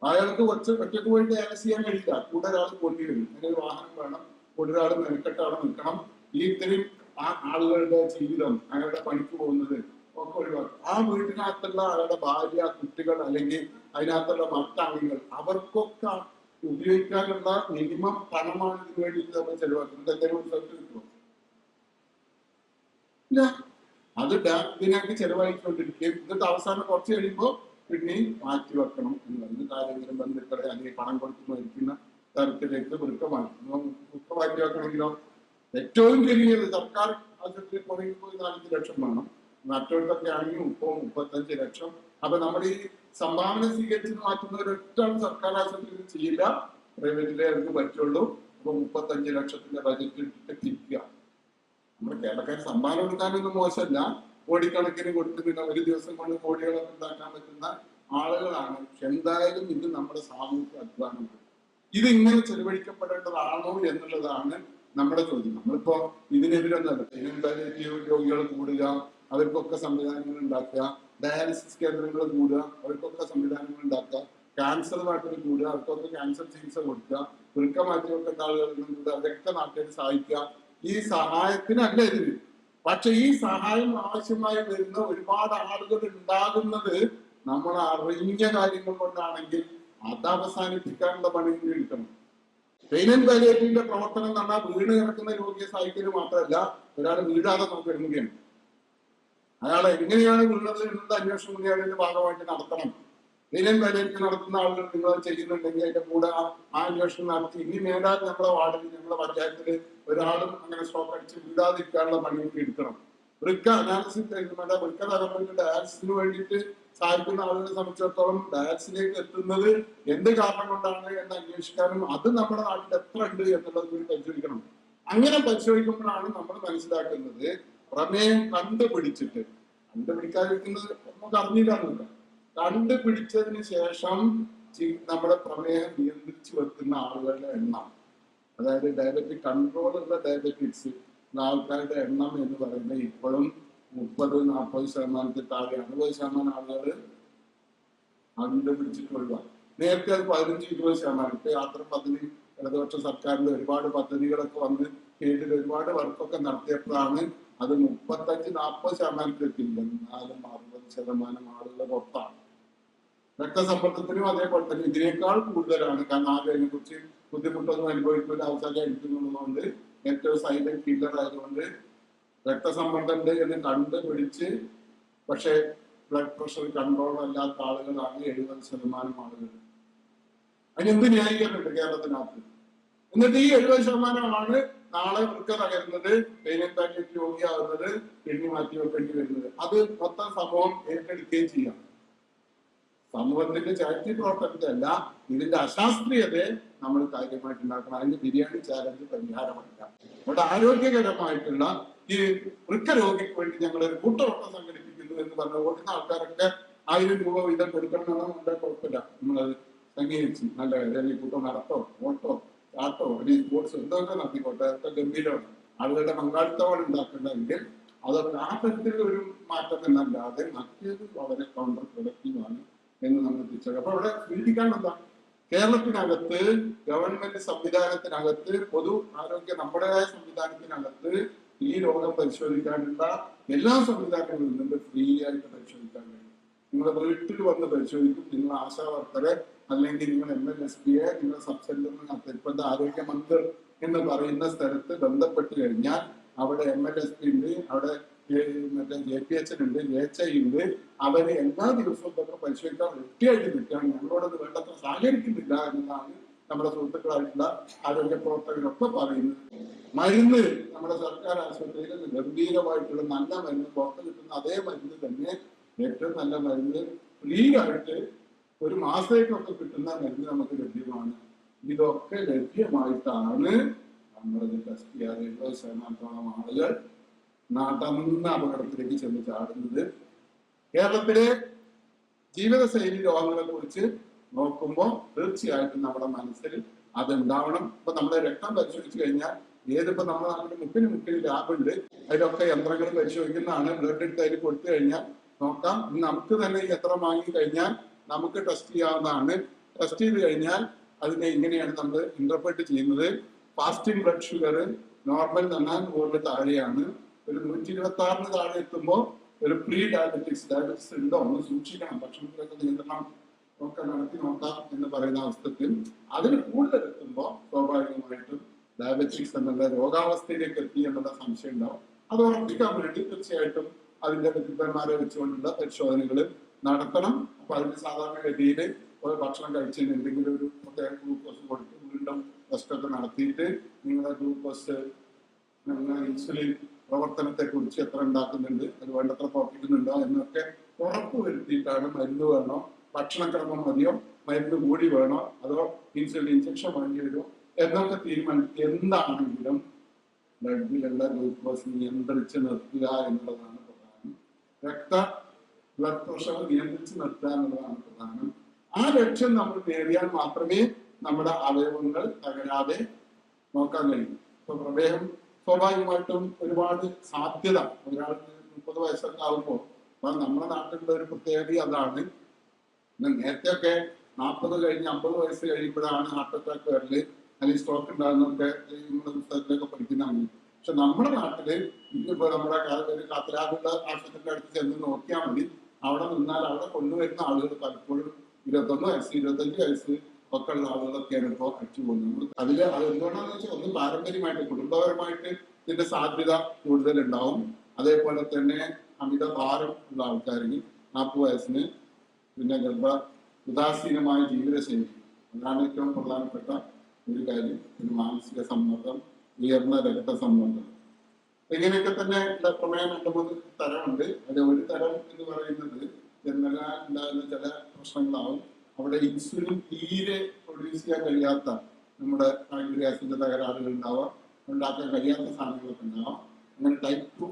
അയാൾക്ക് ഒറ്റക്ക് പോയി ഡയാലിസിസ് ചെയ്യാൻ കഴിയില്ല. കൂടെ ഒരാൾ കൊണ്ടി വരും. അങ്ങനെ ഒരു വാഹനം വേണം, കൂടെ ഒരാൾ മെനക്കെട്ട് അവിടെ നിൽക്കണം. ഈ ഇത്രയും ആളുകളുടെ ജീവിതം, അയാളുടെ പണിക്ക് പോകുന്നത് ഒക്കെ ഒഴിവാക്കും. ആ വീട്ടിനകത്തുള്ള അയാളുടെ ഭാര്യ, കുട്ടികൾ, അല്ലെങ്കിൽ അതിനകത്തുള്ള മറ്റംഗങ്ങൾ, അവർക്കൊക്കെ ഉപയോഗിക്കാനുള്ള മിനിമം പണമാണ് ഇതിനു വേണ്ടിയിട്ട് നമ്മൾ ചെലവാക്കുന്നത്. എന്തെങ്കിലും റിസൾട്ട് കിട്ടുമോ? ഇല്ല. അത് ഇതിനൊക്കെ ചെലവായിക്കൊണ്ടിരിക്കുകയും എന്നിട്ട് അവസാനം കുറച്ച് കഴിയുമ്പോൾ കിഡ്നി മാറ്റി വെക്കണം എന്ന് പറഞ്ഞ് ആരെങ്കിലും ബന്ധുക്കളെ അല്ലെങ്കിൽ പണം കൊടുത്ത് മരിക്കുന്ന തരത്തിലേക്ക് വൃക്ക മാറ്റി വെക്കണമെങ്കിലോ ഏറ്റവും ചെറിയത് സർക്കാർ ആശുപത്രിയിൽ പോയി 4 ലക്ഷം വേണം. മറ്റൊരിടത്തൊക്കെ ആണെങ്കിൽ 30-35 ലക്ഷം. അപ്പൊ നമ്മുടെ ഈ സംഭാവന സ്വീകരിച്ച് മാറ്റുന്ന ഒരൊറ്റ സർക്കാർ ആശുപത്രിയിൽ ചെയ്യില്ല, പ്രൈവറ്റിലെ അവർക്ക് പറ്റുള്ളൂ. അപ്പൊ 35 ലക്ഷത്തിന്റെ ബജറ്റ് ഇട്ടിട്ട് തിരിക്കുക. നമ്മുടെ കേരളക്കാർ സംഭാവന കൊടുക്കാനൊന്നും മോശമല്ല, കോടിക്കണക്കിന് കൊടുക്കുന്ന ഒരു ദിവസം കൊണ്ട് കോടികളൊക്കെ ഉണ്ടാക്കാൻ പറ്റുന്ന ആളുകളാണ്. പക്ഷെ എന്തായാലും ഇത് നമ്മുടെ സാമൂഹിക അധ്വാനമാണ്. ഇത് ഇങ്ങനെ ചെലവഴിക്കപ്പെടേണ്ടതാണോ എന്നുള്ളതാണ് നമ്മുടെ ചോദ്യം. നമ്മളിപ്പോ ഇതിനെതിരൊന്നല്ല. രോഗികൾ കൂടുക, അവർക്കൊക്കെ സംവിധാനങ്ങൾ ഉണ്ടാക്കുക, ഡയാലിസിസ് കേന്ദ്രങ്ങൾ കൂടുക, അവർക്കൊക്കെ സംവിധാനങ്ങൾ ഉണ്ടാക്കുക, ക്യാൻസർ നാട്ടിൽ കൂടുക, അവർക്കൊക്കെ ക്യാൻസർ ചികിത്സ കൊടുക്കുക, വൃക്ക മാറ്റി വെക്കേണ്ട ആളുകളിൽ കൂടുക, അതൊക്കെ നാട്ടിൽ സഹായിക്കുക. ഈ സഹായത്തിനല്ല ഇതിന്. പക്ഷെ ഈ സഹായം ആവശ്യമായി വരുന്ന ഒരുപാട് ആളുകൾ ഉണ്ടാകുന്നത് നമ്മൾ അറിഞ്ഞ കാര്യങ്ങൾ കൊണ്ടാണെങ്കിൽ അത് അവസാനിപ്പിക്കാനുള്ള പണി എടുക്കണം. പെയിൻ ആൻഡ് പാലിയേറ്റീവിന്റെ പ്രവർത്തനം എന്ന് പറഞ്ഞാൽ വീണ് കിടക്കുന്ന രോഗിയെ സഹായിക്കല് മാത്രമല്ല, ഒരാൾ വീഴാതെ നമുക്ക് ഇറങ്ങുകയാണ്. അയാൾ എങ്ങനെയാണ് വീണത് എന്നുള്ള അന്വേഷണം കൂടി അതിന്റെ ഭാഗമായിട്ട് നടത്തണം. പെയിൻ ആൻഡ് പാലിയേറ്റീവ് നടത്തുന്ന ആളുകൾ നിങ്ങൾ ചെയ്യുന്നുണ്ടെങ്കിൽ അതിന്റെ കൂടെ ആ അന്വേഷണം നടത്തി ഇനി മേലാൽ നമ്മളെ വാർഡിൽ, നമ്മളെ പഞ്ചായത്തിൽ ഒരാളും അങ്ങനെ സ്റ്റോക്ക് അടിച്ച് വീഴാതിരിക്കാനുള്ള പണി കൂടി എടുക്കണം. വൃക്ക അനാലിസിസ് വൃക്ക തലമുറയിൽ ഡയാലിസിന് വേണ്ടിയിട്ട് സഹായിക്കുന്ന ആളുകളെ സംബന്ധിച്ചിടത്തോളം ഡയാലിസിലേക്ക് എത്തുന്നത് എന്ത് കാരണം കൊണ്ടാണ് എന്ന് അന്വേഷിക്കാനും അത് നമ്മുടെ നാട്ടിൽ എത്ര ഉണ്ട് എന്നുള്ളത് കൂടി പരിശോധിക്കണം. അങ്ങനെ പരിശോധിക്കുമ്പോഴാണ് നമ്മൾ മനസ്സിലാക്കുന്നത് പ്രമേയം കണ്ടുപിടിക്കാതിരിക്കുന്നത് നമുക്ക് അറിഞ്ഞില്ല. കണ്ടുപിടിച്ചതിന് ശേഷം നമ്മുടെ പ്രമേഹം നിയന്ത്രിച്ചു വെക്കുന്ന ആളുകളുടെ എണ്ണം, അതായത് ഡയബറ്റിക് കൺട്രോൾ ഉള്ള ഡയബറ്റിക്സ് ആൾക്കാരുടെ എണ്ണം എന്ന് പറയുന്നത് ഇപ്പോഴും 30-40% താഴെ, 60% ആളുകൾ കണ്ടുപിടിച്ചിട്ടുള്ള. നേരത്തെ അത് 15-20%. ഇപ്പൊ യാത്ര പദ്ധതി ഇടതുപക്ഷ സർക്കാരിന്റെ ഒരുപാട് പദ്ധതികളൊക്കെ വന്ന് കീഴിൽ ഒരുപാട് വർക്കൊക്കെ നടത്തിയപ്പോഴാണ് അത് 35-40% എത്തിയില്ല. എന്നാലും 60% ആളുകൾ പുറത്താണ്. രക്തസമ്മർദ്ദത്തിനും അതേപോലെ തന്നെ ഇതിനേക്കാൾ കൂടുതലാണ്. കാരണം ആരും അതിനെ കുറിച്ച് ബുദ്ധിമുട്ടൊന്നും അനുഭവിക്കില്ല, അവസാനം അടിക്കുന്നുള്ളതുകൊണ്ട് ഏറ്റവും സൈലന്റ് കില്ലർ ആയതുകൊണ്ട് രക്തസമ്മർദ്ദം ഉണ്ട് എന്ന് കണ്ടുപിടിച്ച് പക്ഷെ ബ്ലഡ് പ്രഷർ കൺട്രോൾ അല്ലാത്ത ആളുകളാണ് 70% ആളുകൾ. അതിനെന്ത് ന്യായീകരണമുണ്ട് കേരളത്തിനകത്ത്? എന്നിട്ട് ഈ 70% നാളെ വൃക്ക തകരുന്നത്, പേനത്താക്കി രോഗിയാവുന്നത്, എണ്ണി മാറ്റി വെക്കേണ്ടി വരുന്നത്. അത് മൊത്തം സമൂഹം ഏറ്റെടുക്കുകയും ചെയ്യാം. സമൂഹത്തിന്റെ ചാരിറ്റി പ്രവർത്തനത്തിലല്ല, ഇതിന്റെ അശാസ്ത്രീയതയെ നമ്മൾ കാര്യമായിട്ട് ഉണ്ടാക്കണം. അതിന് ബിരിയാണി ചാലഞ്ച് പരിഹാരമല്ല. അവിടെ ആരോഗ്യകരമായിട്ടുള്ള ഈ വൃക്ക രോഗിക്ക് വേണ്ടി ഞങ്ങൾ ഒരു കൂട്ടോട്ടം സംഘടിപ്പിക്കുന്നു എന്ന് പറഞ്ഞ ഓടുന്ന ആൾക്കാരൊക്കെ 1000 രൂപ വീതം കൊടുക്കണമെന്നാണ് നമ്മുടെ കുഴപ്പമില്ല. നമ്മളത് അംഗീകരിച്ച് നല്ല കാര്യം. കൂട്ടം നടത്തോ, ഓട്ടോ, ചാട്ടോ, അല്ലെങ്കിൽ സ്പോർട്സ് എന്തൊക്കെ നടത്തിക്കോട്ടെ, അതൊക്കെ ഗംഭീരമാണ്. ആളുകളുടെ പങ്കാളിത്തമാണ് ഉണ്ടാക്കേണ്ടതെങ്കിൽ അതൊക്കെ ആ തരത്തിലുള്ള ഒരു മാറ്റം എന്നല്ലാതെ മറ്റേത് വളരെ കൗണ്ടർ പ്രൊഡക്റ്റീവാണ് എന്ന് നമ്മൾ തിരിച്ചറിയാം. അപ്പൊ അവിടെ ചിന്തിക്കാൻ എന്താ, കേരളത്തിനകത്ത് ഗവൺമെന്റ് സംവിധാനത്തിനകത്ത് പൊതു ആരോഗ്യ നമ്മുടേതായ സംവിധാനത്തിനകത്ത് ഈ രോഗം പരിശോധിക്കാനുള്ള എല്ലാ സംവിധാനങ്ങളും നിന്നുണ്ട്. ഫ്രീ ആയിട്ട് പരിശോധിക്കാൻ കഴിയും. നിങ്ങളുടെ വീട്ടിൽ വന്ന് പരിശോധിക്കും. നിങ്ങൾ ആശാ വർക്കറെ അല്ലെങ്കിൽ നിങ്ങൾ MLSPയെ നിങ്ങളുടെ സബ് സെന്ററിനകത്ത് ഇപ്പോഴത്തെ ആരോഗ്യ മന്ത്രി എന്ന് പറയുന്ന സ്ഥലത്ത് ബന്ധപ്പെട്ട് കഴിഞ്ഞാൽ അവിടെ MLSP ഉണ്ട്, അവിടെ മറ്റേ JPH ഉണ്ട്, JHI ഉണ്ട്. അവര് എല്ലാ ദിവസവും ഇതൊക്കെ പരിശോധിക്കാൻ വൃത്തിയായിട്ട് നിൽക്കുകയാണ്. ഞങ്ങളോടത് വേണ്ടത്ര സഹകരിക്കുന്നില്ല എന്നതാണ് നമ്മുടെ സുഹൃത്തുക്കളായിട്ടുള്ള ആരോഗ്യ പ്രവർത്തകരൊക്കെ പറയുന്നത്. മരുന്ന് നമ്മുടെ സർക്കാർ ആശുപത്രിയിൽ ഗംഭീരമായിട്ടുള്ള നല്ല മരുന്ന് പുറത്ത് കിട്ടുന്ന അതേ മരുന്ന് തന്നെ, ഏറ്റവും നല്ല മരുന്ന് ഫ്രീ ആയിട്ട് ഒരു മാസത്തേക്കൊക്കെ കിട്ടുന്ന മരുന്ന് നമുക്ക് ലഭ്യമാണ്. ഇതൊക്കെ ലഭ്യമായിട്ടാണ് നമ്മളത് ടെസ്റ്റ് ചെയ്യാതെ 70% ആളുകൾ നടന്ന അപകടത്തിലേക്ക് ചെന്ന് ചാടുന്നത്. കേരളത്തിലെ ജീവിതശൈലി രോഗങ്ങളെ കുറിച്ച് നോക്കുമ്പോൾ തീർച്ചയായിട്ടും നമ്മുടെ മനസ്സിൽ അതുണ്ടാവണം. ഇപ്പൊ നമ്മുടെ രക്തം പരിശോധിച്ചു കഴിഞ്ഞാൽ ഏതിപ്പോ നമ്മുടെ നാട്ടിൽ മുക്കിന് ലാബുണ്ട്, അതിലൊക്കെ യന്ത്രങ്ങൾ പരിശോധിക്കുന്നതാണ്. ബ്ലഡ് എടുത്ത് അതിൽ കൊടുത്തു കഴിഞ്ഞാൽ നോക്കാം. നമുക്ക് തന്നെ ഈ യന്ത്രം വാങ്ങി കഴിഞ്ഞാൽ നമുക്ക് ടെസ്റ്റ് ചെയ്യാവുന്നതാണ്. ടെസ്റ്റ് ചെയ്ത് കഴിഞ്ഞാൽ അതിനെ ഇങ്ങനെയാണ് നമ്മൾ ഇന്റർപ്രറ്റ് ചെയ്യുന്നത്. ഫാസ്റ്റിംഗ് ബ്ലഡ് ഷുഗർ നോർമൽ എന്നാൽ 100 താഴെയാണ്. ഒരു 126 താഴെ എത്തുമ്പോൾ ഒരു പ്രീ ഡയബറ്റിക്സ് ഉണ്ടോ ഒന്ന് സൂക്ഷിക്കണം. ഭക്ഷണത്തിലൊക്കെ നിയന്ത്രണം ഒക്കെ നടത്തി നോക്കാം എന്ന് പറയുന്ന അവസ്ഥത്തിൽ അതിന് കൂടുതൽ എത്തുമ്പോൾ സ്വാഭാവികമായിട്ടും ഡയബറ്റിക്സ് എന്നുള്ള രോഗാവസ്ഥയിലേക്ക് എത്തി എന്നുള്ള സംശയം ഉണ്ടാവും. അത് ഉറപ്പിക്കാൻ വേണ്ടി തീർച്ചയായിട്ടും അതിന്റെ വിദഗ്ധന്മാരെ വെച്ചുകൊണ്ടുള്ള പരിശോധനകൾ നടത്തണം. അപ്പൊ അതിന് സാധാരണഗതിയിൽ ഭക്ഷണം കഴിച്ചതിന് എന്തെങ്കിലും ഒരു പ്രത്യേക ഗ്ലൂക്കോസ് കൊടുത്ത് വീണ്ടും ടെസ്റ്റൊക്കെ നടത്തിയിട്ട് നിങ്ങളുടെ ഗ്ലൂക്കോസ് ഇൻസുലിൻ പ്രവർത്തനത്തെ കുറിച്ച് എത്ര ഉണ്ടാക്കുന്നുണ്ട്, അത് വേണ്ടത്ര പ്രവർത്തിക്കുന്നുണ്ടോ എന്നൊക്കെ ഉറപ്പ് വരുത്തിയിട്ടാണ് മരുന്ന് വേണോ, ഭക്ഷണക്രമം മതിയോ, മരുന്ന് കൂടി വേണോ, അതോ ഇൻസുലിൻ ഇഞ്ചക്ഷൻ വേണ്ടി വരുമോ എന്നൊക്കെ തീരുമാനിക്കുക. എന്താണെങ്കിലും ബ്ലഡിലുള്ള ഗ്ലൂക്കോസ് നിയന്ത്രിച്ച് നിർത്തുക എന്നുള്ളതാണ് പ്രധാനം. ബ്ലഡ് പ്രഷർ നിയന്ത്രിച്ച് നിർത്തുക എന്നുള്ളതാണ് പ്രധാനം. ആ ലക്ഷ്യം നമ്മൾ നേടിയാൽ മാത്രമേ നമ്മുടെ അവയവങ്ങൾ തകരാതെ നോക്കാൻ കഴിയും. ഇപ്പൊ പ്രമേഹം സ്വാഭാവികമായിട്ടും ഒരുപാട് സാധ്യത ഒരാൾക്ക് 30 വയസ്സൊക്കെ ആകുമ്പോൾ നമ്മുടെ നാട്ടിലുള്ള ഒരു പ്രത്യേകത അതാണ്. നേരത്തെയൊക്കെ 40 കഴിഞ്ഞ് 50 വയസ്സ് കഴിയുമ്പോഴാണ് ഹാർട്ട് അറ്റാക്ക് വരല് അല്ലെങ്കിൽ സ്ട്രോക്ക് ഉണ്ടാകുന്നൊക്കെ നമ്മുടെ പുസ്തകത്തിലൊക്കെ പഠിക്കുന്നതാണ്. പക്ഷെ നമ്മുടെ നാട്ടില് ഇന്നിപ്പോ നമ്മുടെ കാത്തലാകുള്ള ആശുപത്രിയുടെ അടുത്ത് ചെന്ന് നോക്കിയാൽ മതി. അവിടെ നിന്നാൽ അവിടെ കൊണ്ടുവരുന്ന ആളുകൾ പലപ്പോഴും 21 വയസ്സ് 25 വയസ്സ് ഒക്കെ ഉള്ള ആളുകളൊക്കെയാണ് ഇപ്പോൾ അടിച്ചു പോകുന്നത്. അതില് അത് എന്തുകൊണ്ടാന്ന് വെച്ചാൽ ഒന്ന് പാരമ്പര്യമായിട്ട് കുടുംബപരമായിട്ട് ഇതിന്റെ സാധ്യത കൂടുതലുണ്ടാവും. അതേപോലെ തന്നെ അമിത ഭാരം ഉള്ള ആൾക്കാരിൽ 40 വയസ്സിന് പിന്നെ ഉദാസീനമായ ജീവിതശൈലി, അതാണ് ഏറ്റവും പ്രധാനപ്പെട്ട ഒരു കാര്യം. ഒരു മാനസിക സമ്മർദ്ദം, ഉയർന്ന രക്തസമ്മർദ്ദം, ഇങ്ങനെയൊക്കെ തന്നെ പ്രമേയം 2-3 തരമുണ്ട്. അതിൽ ഒരു തരം എന്ന് പറയുന്നത് ജന്മനാൽ ഉണ്ടാകുന്ന ചില പ്രശ്നങ്ങളാവും. അവിടെ ഇൻസുലിൻ തീരെ പ്രൊഡ്യൂസ് ചെയ്യാൻ കഴിയാത്ത നമ്മുടെ പാൻക്രിയാസിന്റെ തകരാറുകൾ ഉണ്ടാവാം. ഉണ്ടാക്കാൻ കഴിയാത്ത സാധനങ്ങളൊക്കെ ഉണ്ടാവാം. അങ്ങനെ ടൈപ്പ്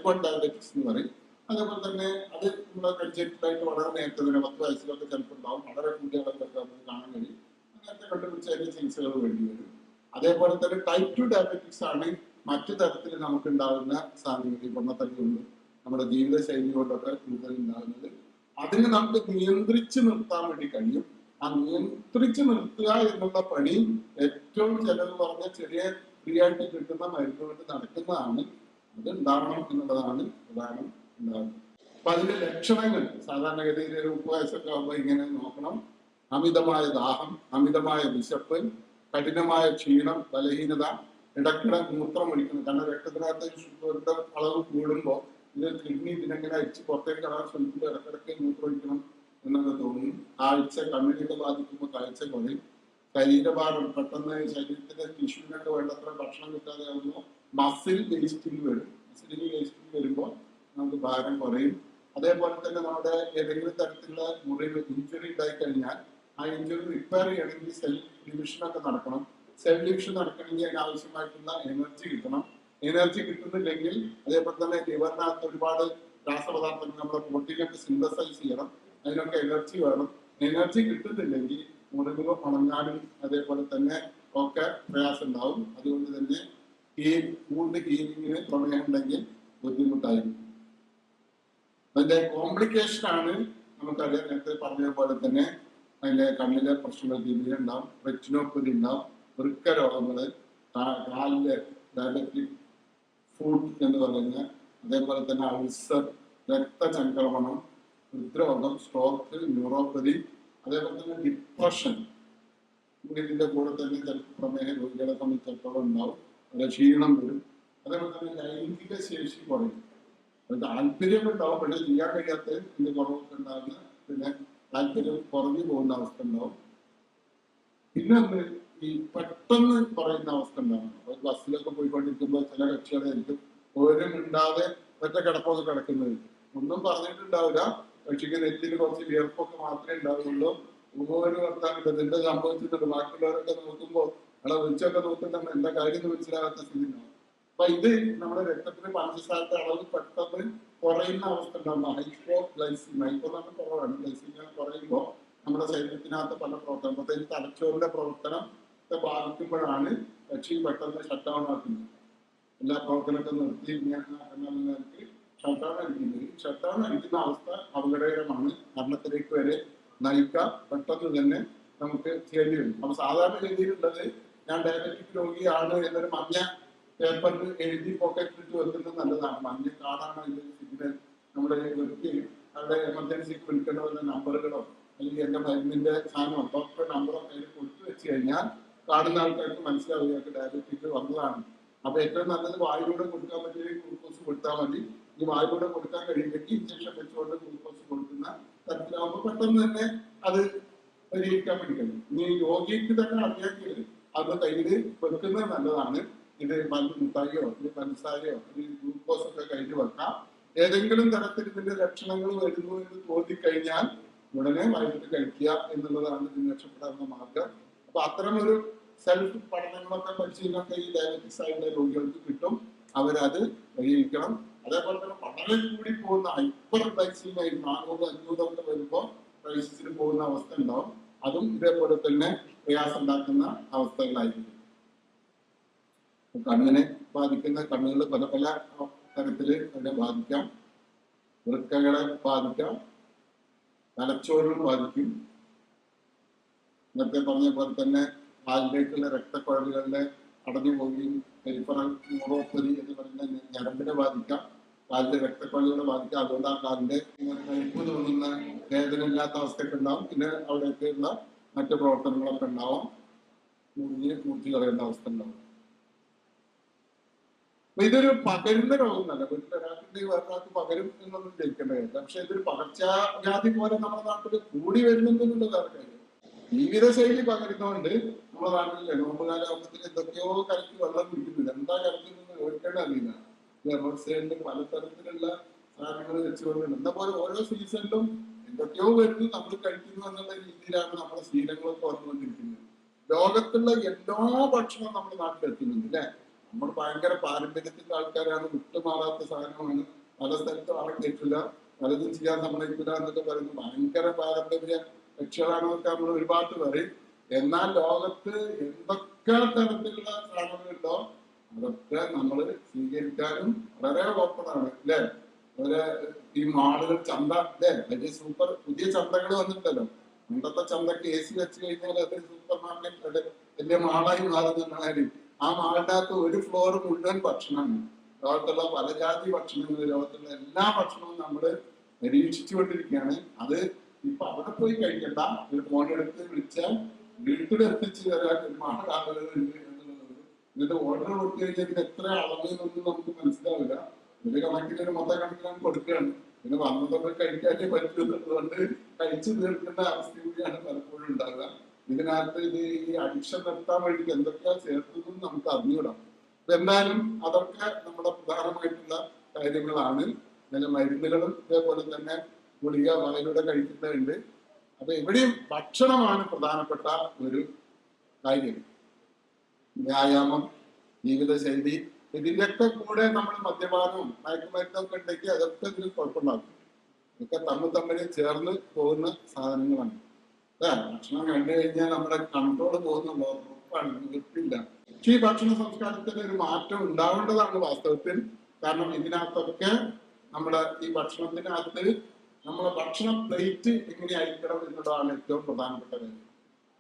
1 ഡയബറ്റിക്സ് എന്ന് പറയും. അതേപോലെ തന്നെ അത് നമ്മുടെ കൺജക്റ്റായിട്ട് വളരെ നേരത്തെ തന്നെ 10 വയസ്സിലൊക്കെ ചിലപ്പോൾ ഉണ്ടാവും. വളരെ കുട്ടികളൊക്കെ നമുക്ക് കാണാൻ കഴിയും. നേരത്തെ കണ്ടുപിടിച്ച് അതിന്റെ ചികിത്സകൾ വേണ്ടി വരും. അതേപോലെ തന്നെ ടൈപ്പ് 2 ഡയബറ്റിക്സ് ആണ് മറ്റു തരത്തിൽ നമുക്ക് ഉണ്ടാകുന്ന സാധനങ്ങൾ, ഈ പൊണ്ണത്തടി കൊണ്ട് നമ്മുടെ ജീവിതശൈലി കൊണ്ടൊക്കെ കൂടുതൽ ഉണ്ടാകുന്നത്. അതിന് നമുക്ക് നിയന്ത്രിച്ച് നിർത്താൻ വേണ്ടി കഴിയും. ആ നിയന്ത്രിച്ച് നിർത്തുക എന്നുള്ള പണി ഏറ്റവും ചെലവ് പറഞ്ഞ ചെറിയ ഫ്രീ ആയിട്ട് കിട്ടുന്ന മരുന്ന് കൊണ്ട് നടക്കുന്നതാണ്. അത് ഉണ്ടാവണം എന്നുള്ളതാണ് പ്രധാനം ഉണ്ടാകുന്നത്. അപ്പൊ അതിന്റെ ലക്ഷണങ്ങൾ സാധാരണഗതിയിൽ ഒരു 30 വയസ്സൊക്കെ ആകുമ്പോൾ ഇങ്ങനെ നോക്കണം. അമിതമായ ദാഹം, അമിതമായ വിശപ്പ്, കഠിനമായ ക്ഷീണം, ബലഹീനത, ഇടയ്ക്കിടെ മൂത്രം ഒഴിക്കണം. കാരണം രക്തത്തിനകത്ത് ഷുഗറിന്റെ അളവ് കൂടുമ്പോൾ ഇത് കിഡ്നി ഇതിനെങ്ങനെ അരിച്ച് പുറത്തേക്ക് കളയാൻ ശ്രമിക്കുമ്പോൾ ഇടയ്ക്കിടയ്ക്ക് മൂത്രം ഒഴിക്കണം എന്നൊക്കെ തോന്നും. കാഴ്ച, കണ്ണിനൊക്കെ ബാധിക്കുമ്പോൾ കാഴ്ച കുറയും. ശരീരഭാരം, പെട്ടെന്ന് ശരീരത്തിന്റെ ടിഷ്യൂവിനൊക്കെ വേണ്ടത്ര ഭക്ഷണം കിട്ടാതെ ആകുമ്പോൾ മസിൽ വേസ്റ്റിംഗ് വരും. മസിലിന് വേസ്റ്റിംഗ് വരുമ്പോൾ നമുക്ക് ഭാരം കുറയും. അതേപോലെ തന്നെ നമ്മുടെ ഏതെങ്കിലും തരത്തിലുള്ള മുറിവ്, ഇഞ്ചുറി ഉണ്ടായി കഴിഞ്ഞാൽ ആ ഇഞ്ചുറി റിപ്പയർ ചെയ്യണമെങ്കിൽ സെൽ ഡിവിഷനൊക്കെ നടക്കണം. സെൽ ഡിവിഷൻ നടക്കണമെങ്കിൽ അതിനാവശ്യമായിട്ടുള്ള എനർജി കിട്ടണം. എനർജി കിട്ടുന്നില്ലെങ്കിൽ അതേപോലെ തന്നെ ലിവറിനകത്ത് ഒരുപാട് രാസപദാർത്ഥങ്ങൾ നമ്മുടെ പ്രോട്ടീനൊക്കെ സിന്തസൈസ് ചെയ്യണം. അതിനൊക്കെ എനർജി വേണം. എനർജി കിട്ടുന്നില്ലെങ്കിൽ മുറിവുകൾ ഉണങ്ങാനും അതേപോലെ തന്നെ ഒക്കെ പ്രയാസം ഉണ്ടാവും. അതുകൊണ്ട് തന്നെ ഈ വൂണ്ട് ഹീലിങ്ങിന് പ്രമേയം ഉണ്ടെങ്കിൽ ബുദ്ധിമുട്ടായിരിക്കും. അതിന്റെ കോംപ്ലിക്കേഷൻ ആണ് നമുക്കറിയാം, നേരത്തെ പറഞ്ഞ പോലെ തന്നെ അതിന്റെ കണ്ണിലെ പ്രശ്നങ്ങൾ രീതിയിൽ ഉണ്ടാവും, റെറ്റിനോപ്പതി ഉണ്ടാവും, വൃക്ക രോഗങ്ങള്, കാലിലെ ഡയബറ്റിക് ഫുഡ് എന്ന് പറയുന്ന, അതേപോലെ തന്നെ അൾസർ, രക്തചംക്രമണം, ഹൃദ്രോഗം, സ്ട്രോക്ക്, ന്യൂറോപ്പതി, അതേപോലെ തന്നെ ഡിപ്രഷൻ. ഇതിന്റെ കൂടെ തന്നെ ചിലപ്പോൾ പ്രമേഹ രോഗികളെ സംബന്ധിച്ചിടത്തോളം ഉണ്ടാവും. അവിടെ ക്ഷീണം വരും. അതേപോലെ തന്നെ ലൈംഗിക ശേഷി കുറയും. താല്പര്യം ഉണ്ടാവും, പക്ഷെ ചെയ്യാൻ കഴിയാത്ത ഇതിന്റെ കുറവൊക്കെ ഉണ്ടാകുന്ന, പിന്നെ താല്പര്യം കുറഞ്ഞു പോകുന്ന അവസ്ഥ ഉണ്ടാവും. പിന്നെ ഈ പെട്ടെന്ന് പറയുന്ന അവസ്ഥ ഉണ്ടാവും. ബസ്സിലൊക്കെ പോയിക്കൊണ്ടിരിക്കുമ്പോൾ ചില കക്ഷികളായിരിക്കും ഓരും മിണ്ടാതെ ഒറ്റ കിടപ്പൊക്കെ കിടക്കുന്നത്. ഒന്നും പറഞ്ഞിട്ടുണ്ടാവില്ല, കക്ഷിക്ക് നെറ്റിന് കുറച്ച് വിയർപ്പൊക്കെ മാത്രമേ ഉണ്ടാവുള്ളൂ. ഓരോ വർത്താനം ഇതിന്റെ സംഭവിച്ചിട്ടുണ്ട്. ബാക്കിയുള്ളവരൊക്കെ നോക്കുമ്പോൾ അവിടെ വിളിച്ചൊക്കെ നോക്കുന്നുണ്ട്, എന്താ കാര്യം എന്ന് മനസ്സിലാകാത്ത സ്ഥിതി ഉണ്ടാവും. അപ്പൊ ഇത് നമ്മുടെ രക്തത്തിന് പഞ്ചസാരത്തെ അളവ് പെട്ടെന്ന് കുറയുന്ന അവസ്ഥ ഉണ്ടാകുമ്പോൾ ഹൈപ്പോഗ്ലൈസീമിയ, ഹൈപ്പോ തന്നെ കുറവാണ്, ഗ്ലൈസീമിയ കുറയുമ്പോൾ നമ്മുടെ ശരീരത്തിനകത്ത് പല പ്രവർത്തനം, പ്രത്യേകിച്ച് തലച്ചോറിന്റെ പ്രവർത്തനത്തെ ബാധിക്കുമ്പോഴാണ് കക്ഷി പെട്ടെന്ന് ഷട്ട് ഡൗൺ ആക്കുന്നത്. എല്ലാ പ്രവർത്തനമൊക്കെ നിർത്തി നിലനിൽക്ക് ഷട്ട് ഡൗൺ അടിക്കുന്നത്. ഷട്ട് ഡൗൺ അടിക്കുന്ന അവസ്ഥ അപകടകരമാണ്, മരണത്തിലേക്ക് വരെ നയിക്കാം. പെട്ടെന്ന് തന്നെ നമുക്ക് ചെയ്യേണ്ടി വരും. അപ്പൊ സാധാരണ ഗതിയിലുള്ളത്, ഞാൻ ഡയബറ്റിക് രോഗിയാണ് എന്നൊരു മഞ്ഞ പേപ്പറിൽ എഴുതി പോക്കറ്റിലിട്ട് വെക്കുന്നത് നല്ലതാണ്. മഞ്ഞ കാർഡാണ് അതിന്റെ സിഗ്നൽ. നമ്മുടെ വ്യക്തി അവിടെ എമർജൻസിക്ക് വിളിക്കേണ്ട വല്ല നമ്പറുകളോ അല്ലെങ്കിൽ എന്റെ മരുന്നിന്റെ സാധനമോ ഡോക്ടറുടെ നമ്പറോ കയ്യിൽ കൊടുത്തു വെച്ച് കഴിഞ്ഞാൽ കാണുന്ന ആൾക്കാർക്ക് മനസ്സിലാവുക ഡയബറ്റിക് വന്നതാണ്. അപ്പൊ ഏറ്റവും നല്ലത് വായിലൂടെ കൊടുക്കാൻ പറ്റിയ ഗ്ലൂക്കോസ് കൊടുത്താൽ മതി. ഈ വായിലൂടെ കൊടുക്കാൻ കഴിയുമെങ്കിൽ ഇഞ്ചക്ഷൻ വെച്ചുകൊണ്ട് ഗ്ലൂക്കോസ് കൊടുക്കുന്ന തരത്തിലാവുമ്പോൾ പെട്ടെന്ന് തന്നെ അത് പരിഹരിക്കാൻ വേണ്ടി കഴിയും. ഇനി രോഗിക്ക് തന്നെ അറിയാമെങ്കിൽ അത് കയ്യിൽ വെക്കുന്നത് നല്ലതാണ്. ഇത് മുട്ടായിയോ ഇത് പഞ്ചസാരയോ ഇത് ഗ്ലൂക്കോസ് ഒക്കെ കയ്യിൽ വെക്കാം. ഏതെങ്കിലും തരത്തിൽ ഇതിന്റെ ലക്ഷണങ്ങൾ വരുന്നു എന്ന് തോന്നിക്കഴിഞ്ഞാൽ ഉടനെ വൈകിട്ട് കഴിക്കുക എന്നുള്ളതാണ് ഇതിന് രക്ഷപ്പെടാവുന്ന മാർഗം. അപ്പൊ അത്തരമൊരു സെൽഫ് പഠനങ്ങളൊക്കെ പരിശീലനമൊക്കെ ഈ ഡയബറ്റിക്സ് ആയിട്ടുള്ള രോഗികൾക്ക് കിട്ടും. അവരത് പരിഹരിക്കണം. അതേപോലെ തന്നെ വളരെ കൂടി പോകുന്ന ഹൈപ്പർ ഗ്ലൈസീമിയ 400-500 ഒക്കെ വരുമ്പോൾ ക്രൈസിസിന് പോകുന്ന അവസ്ഥ ഉണ്ടാവും. അതും ഇതേപോലെ തന്നെ പ്രയാസം ഉണ്ടാക്കുന്ന അവസ്ഥകളായിരിക്കും. കണ്ണിനെ ബാധിക്കുന്ന, കണ്ണുകൾ പല പല തരത്തില് അതിനെ ബാധിക്കാം. വൃക്കകളെ ബാധിക്കാം, തലച്ചോറിനെ ബാധിക്കും. നേരത്തെ പറഞ്ഞ പോലെ തന്നെ കാലിലേക്കുള്ള രക്തക്കുഴലുകളിലെ അടഞ്ഞു പോവുകയും പെരിഫറൽ ന്യൂറോപ്പതി എന്ന് പറയുന്ന ഞരമ്പിനെ ബാധിക്കാം, കാലിന്റെ രക്തക്കുഴലുകളെ ബാധിക്കാം. അതുകൊണ്ട് ആ കാലിന്റെ കയ്പ് തോന്നുന്ന വേദന ഇല്ലാത്ത അവസ്ഥയൊക്കെ ഉണ്ടാവും. പിന്നെ അവിടെയൊക്കെയുള്ള മറ്റു പ്രവർത്തനങ്ങളൊക്കെ ഉണ്ടാവും. മുറിച്ച് കളയേണ്ട അവസ്ഥ ഉണ്ടാവും. അപ്പൊ ഇതൊരു പകരുന്ന രോഗമല്ല. വീട്ടിലൊരാൾക്ക് വേറൊരാൾക്ക് പകരും എന്നൊന്നും ജയിക്കേണ്ട കാര്യമില്ല. പക്ഷെ ഇതൊരു പകർച്ചവ്യാധി പോലെ നമ്മുടെ നാട്ടിൽ കൂടി വരുന്നുണ്ടെന്നുള്ള കാര്യം. ജീവിതശൈലി പകരുന്നതുകൊണ്ട് നമ്മുടെ നാട്ടിൽ നോമ്പുകാലാവുമ്പത്തിൽ എന്തൊക്കെയോ കലക്കി വെള്ളം കുടിക്കുന്നില്ല. എന്താ കലക്കുന്നത് ഓർക്കേണ്ട അറിയില്ല. റോഡ് സൈഡിൽ പലതരത്തിലുള്ള സാധനങ്ങൾ വെച്ചുകൊണ്ടുണ്ട്. എന്താ പോലെ ഓരോ സീസണിലും എന്തൊക്കെയോ വരുന്നു, നമ്മൾ കഴിക്കുന്നു എന്നുള്ള രീതിയിലാണ് നമ്മുടെ ശീലങ്ങളൊക്കെ വന്നുകൊണ്ടിരിക്കുന്നത്. ലോകത്തുള്ള എല്ലാ ഭക്ഷണവും നമ്മുടെ നാട്ടിൽ എത്തുന്നുണ്ട് അല്ലെ. നമ്മൾ ഭയങ്കര പാരമ്പര്യത്തിന്റെ ആൾക്കാരാണ്, വിട്ടുമാറാത്ത സാധനമാണ്. പല സ്ഥലത്തും ആളെ കേട്ടില്ല, പലതും ചെയ്യാൻ സമ്മതിക്കില്ല എന്നൊക്കെ പറയുന്നത് ഭയങ്കര പാരമ്പര്യ രക്ഷകളാണെന്നൊക്കെ നമ്മൾ ഒരുപാട് പറയും. എന്നാൽ ലോകത്ത് എന്തൊക്കെ തരത്തിലുള്ള സാധനങ്ങളുണ്ടോ അതൊക്കെ നമ്മൾ സ്വീകരിക്കാനും വളരെ ഓപ്പണാണ് അല്ലേ. അതുപോലെ ഈ മാളുകൾ, ചന്ത അല്ലേ, വലിയ സൂപ്പർ പുതിയ ചന്തകൾ വന്നിട്ടല്ലോ. പണ്ടത്തെ ചന്തക്ക് AC വെച്ച് കഴിഞ്ഞാൽ അത് സൂപ്പർ മാർക്കറ്റ് വലിയ മാളായി മാറുന്നതാണ്. ആ മാളിന്റെ അകത്ത് ഒരു ഫ്ലോർ മുഴുവൻ ഭക്ഷണമാണ്. ലോകത്തുള്ള പല ജാതി ഭക്ഷണങ്ങൾ, ലോകത്തുള്ള എല്ലാ ഭക്ഷണവും നമ്മൾ നിരീക്ഷിച്ചുകൊണ്ടിരിക്കുകയാണ്. അത് ഇപ്പൊ അവിടെ പോയി കഴിക്കണ്ട, ഒരു ഫോണെടുത്ത് വിളിച്ചാൽ വീട്ടിലെത്തിച്ച് തരാൻ ഒരുപാട് ആളുകളുണ്ട് എന്നുള്ളത്. ഇതിന്റെ ഓർഡർ കൊടുത്തു കഴിഞ്ഞാൽ എത്ര അളവെന്നൊന്നും നമുക്ക് മനസ്സിലാവില്ല. ഒരു കണക്കിന് മൊത്തം കണക്കിനാണ് കൊടുക്കുകയാണ്. പിന്നെ വന്നതൊക്കെ കഴിക്കാനേ പറ്റുന്നതുകൊണ്ട് കഴിച്ചു തീർക്കുന്ന അവസ്ഥ കൂടിയാണ് പലപ്പോഴും ഉണ്ടാവുക. ഇതിനകത്ത് ഇത് ഈ അഡിക്ഷൻ നിർത്താൻ വേണ്ടി എന്തൊക്കെയാ ചേർത്തതും നമുക്ക് അറിഞ്ഞുവിടാം. എന്തായാലും അതൊക്കെ നമ്മുടെ പ്രധാനമായിട്ടുള്ള കാര്യങ്ങളാണ്. പിന്നെ മരുന്നുകളും ഇതേപോലെ തന്നെ ഗുളിക വായിലൂടെ കഴിക്കുന്നുണ്ട്. അപ്പൊ എവിടെയും ഭക്ഷണമാണ് പ്രധാനപ്പെട്ട ഒരു കാര്യം. വ്യായാമം, ജീവിതശൈലി, ഇതിന്റെയൊക്കെ കൂടെ നമ്മൾ മദ്യപാനവും മയക്കുമരുന്നൊക്കെ ഉണ്ടെങ്കിൽ അതൊക്കെ ഇതിന് കുഴപ്പമുണ്ടാകും. ഇതൊക്കെ തമ്മിൽ ചേർന്ന് പോകുന്ന സാധനങ്ങളാണ്. ഭക്ഷണം കണ്ടു കഴിഞ്ഞാൽ നമ്മുടെ കൺട്രോൾ പോകുന്നുണ്ടോ ഉറപ്പാണ്, നിർത്തില്ല. പക്ഷേ ഈ ഭക്ഷണ സംസ്കാരത്തിന് ഒരു മാറ്റം ഉണ്ടാവേണ്ടതാണ് വാസ്തവത്തിൽ. കാരണം ഇതിനകത്തൊക്കെ നമ്മുടെ ഈ ഭക്ഷണത്തിനകത്ത് നമ്മളെ ഭക്ഷണ പ്ലേറ്റ് എങ്ങനെയായിരിക്കണം എന്നുള്ളതാണ് ഏറ്റവും പ്രധാനപ്പെട്ട കാര്യം.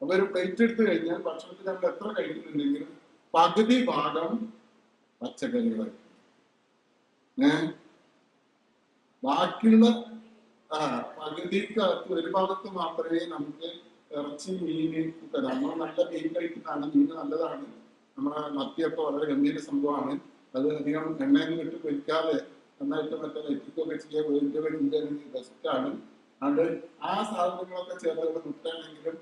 അപ്പൊ ഒരു പ്ലേറ്റ് എടുത്തു കഴിഞ്ഞാൽ ഭക്ഷണത്തിൽ നമ്മൾ എത്ര കഴിക്കുന്നുണ്ടെങ്കിലും പകുതി ഭാഗം പച്ചക്കറികളായി, ബാക്കിയുള്ള പകുതിക്കകത്ത് ഒരു ഭാഗത്ത് മാത്രമേ നമുക്ക് ഇറച്ചി, മീന് ഒക്കെ. നമ്മൾ നല്ല മീൻ കഴിക്കുന്നതാണ്, മീൻ നല്ലതാണ്, നമ്മുടെ മത്തിയൊക്കെ വളരെ ഗംഭീര സംഭവമാണ്. അത് അധികം എണ്ണയൊന്നും ഇട്ട് പൊരിക്കാതെ നന്നായിട്ട് മറ്റേ നെറ്റിക്കൊക്കെ ചെയ്യാൻ വേണ്ടി ബെസ്റ്റാണ്. അതുകൊണ്ട് ആ സാധനങ്ങളൊക്കെ ചേർത്ത് മുട്ടയാണെങ്കിലും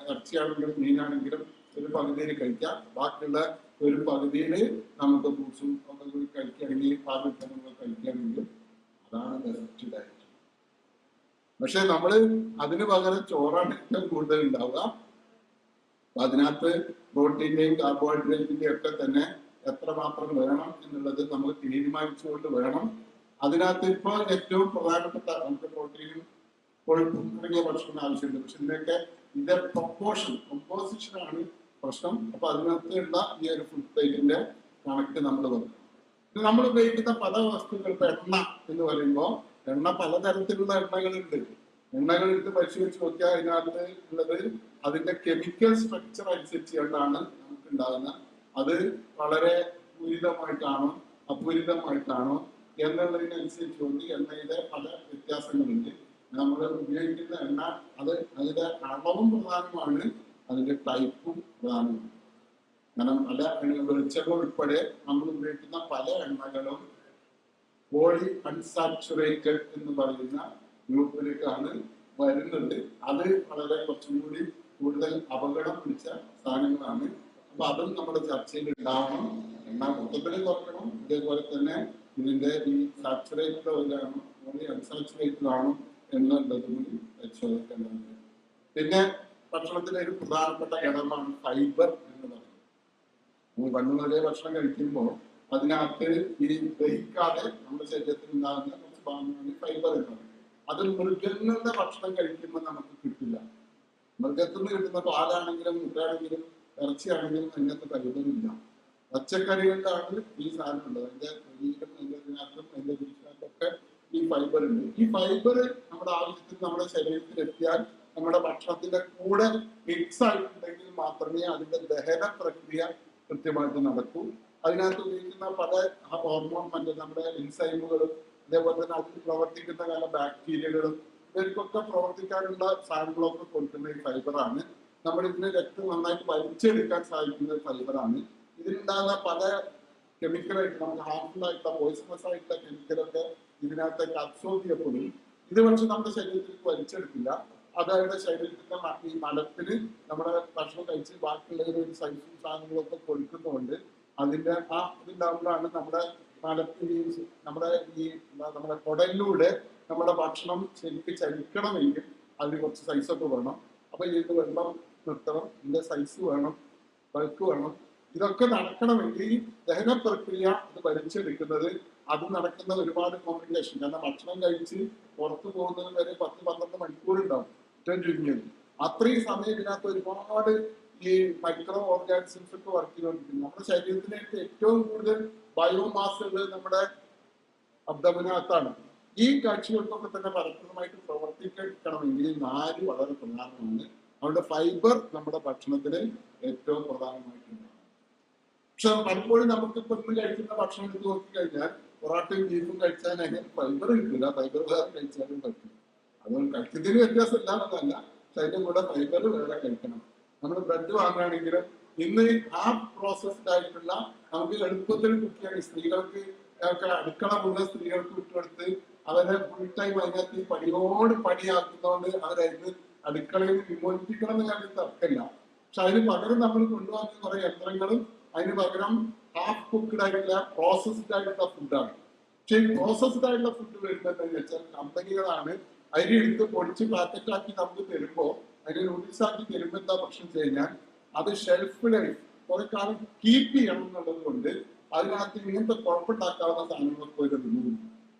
ഇറച്ചിയാണെങ്കിലും മീനാണെങ്കിലും ഒരു പകുതിയിൽ കഴിക്കാം. ബാക്കിയുള്ള ഒരു പകുതിയിൽ നമുക്ക് ഫ്രൂട്ട്സും ഒക്കെ കൂടി കഴിക്കുകയാണെങ്കിൽ, പാൽവിട്ടങ്ങളൊക്കെ കഴിക്കുകയാണെങ്കിൽ അതാണ് ബെസ്റ്റ് ഡയറ്റ്. പക്ഷെ നമ്മള് അതിന് പകരം ചോറാണ് ഏറ്റവും കൂടുതൽ ഉണ്ടാവുക. അതിനകത്ത് പ്രോട്ടീന്റെയും കാർബോഹൈഡ്രേറ്റിന്റെയും ഒക്കെ തന്നെ എത്രമാത്രം വേണം എന്നുള്ളത് നമ്മൾ തീരുമാനിച്ചുകൊണ്ട് വേണം. അതിനകത്ത് ഇപ്പൊ ഏറ്റവും പ്രധാനപ്പെട്ട നമുക്ക് പ്രോട്ടീനും കൊഴുപ്പും തുടങ്ങിയ ഭക്ഷണം ആവശ്യമുണ്ട്. പക്ഷെ ഇതിനൊക്കെ ഇതിന്റെ കമ്പോസിഷനാണ് പ്രശ്നം. അപ്പൊ അതിനകത്തുള്ള ഈ ഒരു ഫുഡ് പ്ലേറ്റിന്റെ കണക്ക് നമ്മൾ വന്നു. നമ്മൾ ഉപയോഗിക്കുന്ന പല വസ്തുക്കൾ, ഇപ്പൊ എണ്ണ എന്ന് പറയുമ്പോൾ എണ്ണ പലതരത്തിലുള്ള എണ്ണകളുണ്ട്. എണ്ണകൾ എടുത്ത് പരിശോധിച്ച് നോക്കിയാൽ അതിനകത്ത് ഉള്ളത് അതിന്റെ കെമിക്കൽ സ്ട്രക്ചർ അനുസരിച്ചുകൊണ്ടാണ് നമുക്ക് ഉണ്ടാകുന്നത്. അത് വളരെ പൂരിതമായിട്ടാണോ അപൂരിതമായിട്ടാണോ എന്നുള്ളതിനനുസരിച്ച് കൊണ്ട് എണ്ണയുടെ പല വ്യത്യാസങ്ങളുണ്ട്. നമ്മൾ ഉപയോഗിക്കുന്ന എണ്ണ അതിന്റെ അളവും പ്രധാനമാണ്, അതിന്റെ ടൈപ്പും പ്രധാനമാണ്. കാരണം പല വെളിച്ചെണ്ണ ഉൾപ്പെടെ നമ്മൾ ഉപയോഗിക്കുന്ന പല എണ്ണകളും പോളി അൺസാച്ചുറേറ്റഡ് എന്ന് പറയുന്ന ഗ്രൂപ്പിലേക്കാണ് വരുന്നത്. അത് വളരെ കുറച്ചും കൂടി കൂടുതൽ അപകടം പിടിച്ച സാധനങ്ങളാണ്. അപ്പൊ അതും നമ്മുടെ ചർച്ചയിൽ ഉണ്ടാവണം. എണ്ണ മൊത്തത്തിൽ കുറക്കണം. ഇതേപോലെ തന്നെ ഇതിന്റെ ഈ സാച്ചുറേറ്റഡ് ഓയിലാണോ പോളി അൺസാച്ചുറേറ്റഡ് ആണോ എന്നുള്ളത് കൂടി പരിശോധിക്കേണ്ടതുണ്ട്. പിന്നെ ഭക്ഷണത്തിലെ ഒരു പ്രധാനപ്പെട്ട ഘടകമാണ് ഫൈബർ എന്ന് പറയുന്നത്. പണ്ടുമുതലേ ഭക്ഷണം കഴിക്കുമ്പോൾ അതിനകത്ത് ഈ ദഹിക്കാതെ നമ്മുടെ ശരീരത്തിൽ ഉണ്ടാകുന്ന കുറച്ച് ഭാഗങ്ങളാണ് ഫൈബർ എന്ന് പറയുന്നത്. അത് മൃഗങ്ങളുടെ ഭക്ഷണം കഴിക്കുമ്പോൾ നമുക്ക് കിട്ടില്ല. മൃഗത്തിൽ നിന്ന് കിട്ടുന്ന പാലാണെങ്കിലും മുട്ടയാണെങ്കിലും ഇറച്ചിയാണെങ്കിലും അതിനകത്ത് ഫൈബറില്ല. പച്ചക്കറികളിലാണ് ഈ സാധനം ഉള്ളത്. അതിന്റെ തൊലിയിലും അതിന്റെ ഇതിനകത്തും അതിന്റെ ബീഫിനകത്തൊക്കെ ഈ ഫൈബർ ഉണ്ട്. ഈ ഫൈബർ നമ്മുടെ ആവശ്യത്തിന് നമ്മുടെ ശരീരത്തിൽ എത്തിയാൽ നമ്മുടെ ഭക്ഷണത്തിന്റെ കൂടെ മിക്സ് ആയിട്ടുണ്ടെങ്കിൽ മാത്രമേ അതിന്റെ ദഹന പ്രക്രിയ കൃത്യമായിട്ട് നടക്കൂ. അതിനകത്ത് ഉപയോഗിക്കുന്ന പല ഹോർമോൺ നമ്മുടെ എൻസൈമുകളും അതേപോലെ തന്നെ അതിൽ പ്രവർത്തിക്കുന്ന പല ബാക്ടീരിയകളും ഇവർക്കൊക്കെ പ്രവർത്തിക്കാനുള്ള സാധനങ്ങളൊക്കെ കൊടുക്കുന്ന ഈ ഫൈബറാണ്. നമ്മൾ ഇതിന് രക്തം നന്നായിട്ട് വലിച്ചെടുക്കാൻ സാധിക്കുന്ന ഫൈബറാണ്. ഇതിലുണ്ടാകുന്ന പല കെമിക്കലായിട്ട് നമുക്ക് ഹാർംഫുൾ ആയിട്ടുള്ള പോയിസണസ് ആയിട്ടുള്ള കെമിക്കലൊക്കെ ഇതിനകത്തേക്ക് അബ്സോർബ് ചെയ്യപ്പെടും. ഇത് പക്ഷെ നമ്മുടെ ശരീരത്തിലേക്ക് വലിച്ചെടുക്കില്ല. അതായത് ശരീരത്തിന്റെ ഈ മലത്തിന് നമ്മുടെ ഭക്ഷണം കഴിച്ച് ബാക്കിയുള്ള ഒരു സൈസും സാധനങ്ങളൊക്കെ കൊടുക്കുന്നതുകൊണ്ട് അതിന്റെ ആ ഇതുണ്ടാകുമ്പോഴാണ് നമ്മുടെ മലത്തിന് നമ്മുടെ കുടലിലൂടെ നമ്മുടെ ഭക്ഷണം ശരിക്കും ചലിക്കണമെങ്കിൽ അതിന് കുറച്ച് സൈസൊക്കെ വേണം. അപ്പൊ ഇതിന് വെള്ളം നിർത്തണം, ഇതിന്റെ സൈസ് വേണം, ബൾക്ക് വേണം. ഇതൊക്കെ നടക്കണമെങ്കിൽ ഈ ദഹന പ്രക്രിയ അത് വലിച്ചെടുക്കുന്നത് അത് നടക്കുന്ന ഒരുപാട് കോംപ്ലിക്കേഷൻ. കാരണം ഭക്ഷണം കഴിച്ച് പുറത്തു പോകുന്നത് വരെ 10-12 മണിക്കൂർ ഉണ്ടാവും ഏറ്റവും ചുരുങ്ങിയത്. അത്രയും സമയം ഇതിനകത്ത് ഒരുപാട് ഈ മൈക്രോ ഓർഗാനിസംസ് ഒക്കെ വർക്ക് ചെയ്തുകൊണ്ടിരിക്കുന്നു. നമ്മുടെ ശരീരത്തിലേക്ക് ഏറ്റവും കൂടുതൽ ബയോമാസ് ഉള്ളത് നമ്മുടെ അബ്ഡമിനകത്താണ്. ഈ കാഴ്ചകൾക്കൊക്കെ തന്നെ ഫലപ്രദമായിട്ട് പ്രവർത്തിക്കണമെങ്കിൽ നാര് വളരെ പ്രധാനമാണ്. അതുകൊണ്ട് ഫൈബർ നമ്മുടെ ഭക്ഷണത്തിന് ഏറ്റവും പ്രധാനമായിട്ടുണ്ട്. പക്ഷെ പലപ്പോഴും നമുക്കിപ്പോ ഇന്ന് കഴിക്കുന്ന ഭക്ഷണം എടുത്ത് നോക്കിക്കഴിഞ്ഞാൽ പൊറാട്ടയും ബീഫും കഴിച്ചാൽ അങ്ങനെ ഫൈബർ കിട്ടില്ല. ഫൈബർ വേറെ കഴിച്ചാലും പറ്റും. അതുകൊണ്ട് കഴിക്കുന്നതിന് വ്യത്യാസമില്ല എന്നല്ല, പക്ഷെ അതിന്റെ കൂടെ ഫൈബർ വേറെ കഴിക്കണം. നമ്മൾ ബ്രെഡ് വാങ്ങുകയാണെങ്കിലും ഇന്ന് ആ പ്രോസസ്ഡ് ആയിട്ടുള്ള നമുക്ക് എളുപ്പത്തിൽ കുക്ക് ചെയ്യാൻ സ്ത്രീകൾക്ക് ഒക്കെ അടുക്കള മുഴുവൻ സ്ത്രീകൾക്ക് വിട്ടുകൊടുത്ത് അവരെ ഫുൾ ടൈം അതിനകത്ത് പണിയോട് പണിയാക്കുന്നതുകൊണ്ട് അവരതിന് അടുക്കളയിൽ നിന്ന് വിമോചിപ്പിക്കണം എന്ന് ഞാൻ തർക്കമില്ല. പക്ഷെ അതിന് പകരം നമ്മൾ കൊണ്ടുവന്ന കുറെ യന്ത്രങ്ങളും അതിന് പകരം ഹാഫ് കുക്ക്ഡ് ആയിട്ടുള്ള പ്രോസസ്ഡ് ആയിട്ടുള്ള ഫുഡാണ്. പക്ഷെ ഈ പ്രോസസ്ഡ് ആയിട്ടുള്ള ഫുഡ് വരുന്നത് വെച്ചാൽ കമ്പനികളാണ് അരി എടുത്ത് പൊടിച്ച് പാക്കറ്റാക്കി നമുക്ക് തരുമ്പോൾ അതിന് നൂഡിൽസ് ആക്കി തരുമ്പോൾ എന്താ പ്രശ്നം വെച്ച് കഴിഞ്ഞാൽ അത് ഷെൽഫ് ലൈഫ് കുറെ കാലം കീപ്പ് ചെയ്യണം എന്നുള്ളത് കൊണ്ട് അതിനകത്ത് ഇങ്ങനത്തെ കുഴപ്പമുണ്ടാക്കാവുന്ന സാധനങ്ങളൊക്കെ വരുന്നു.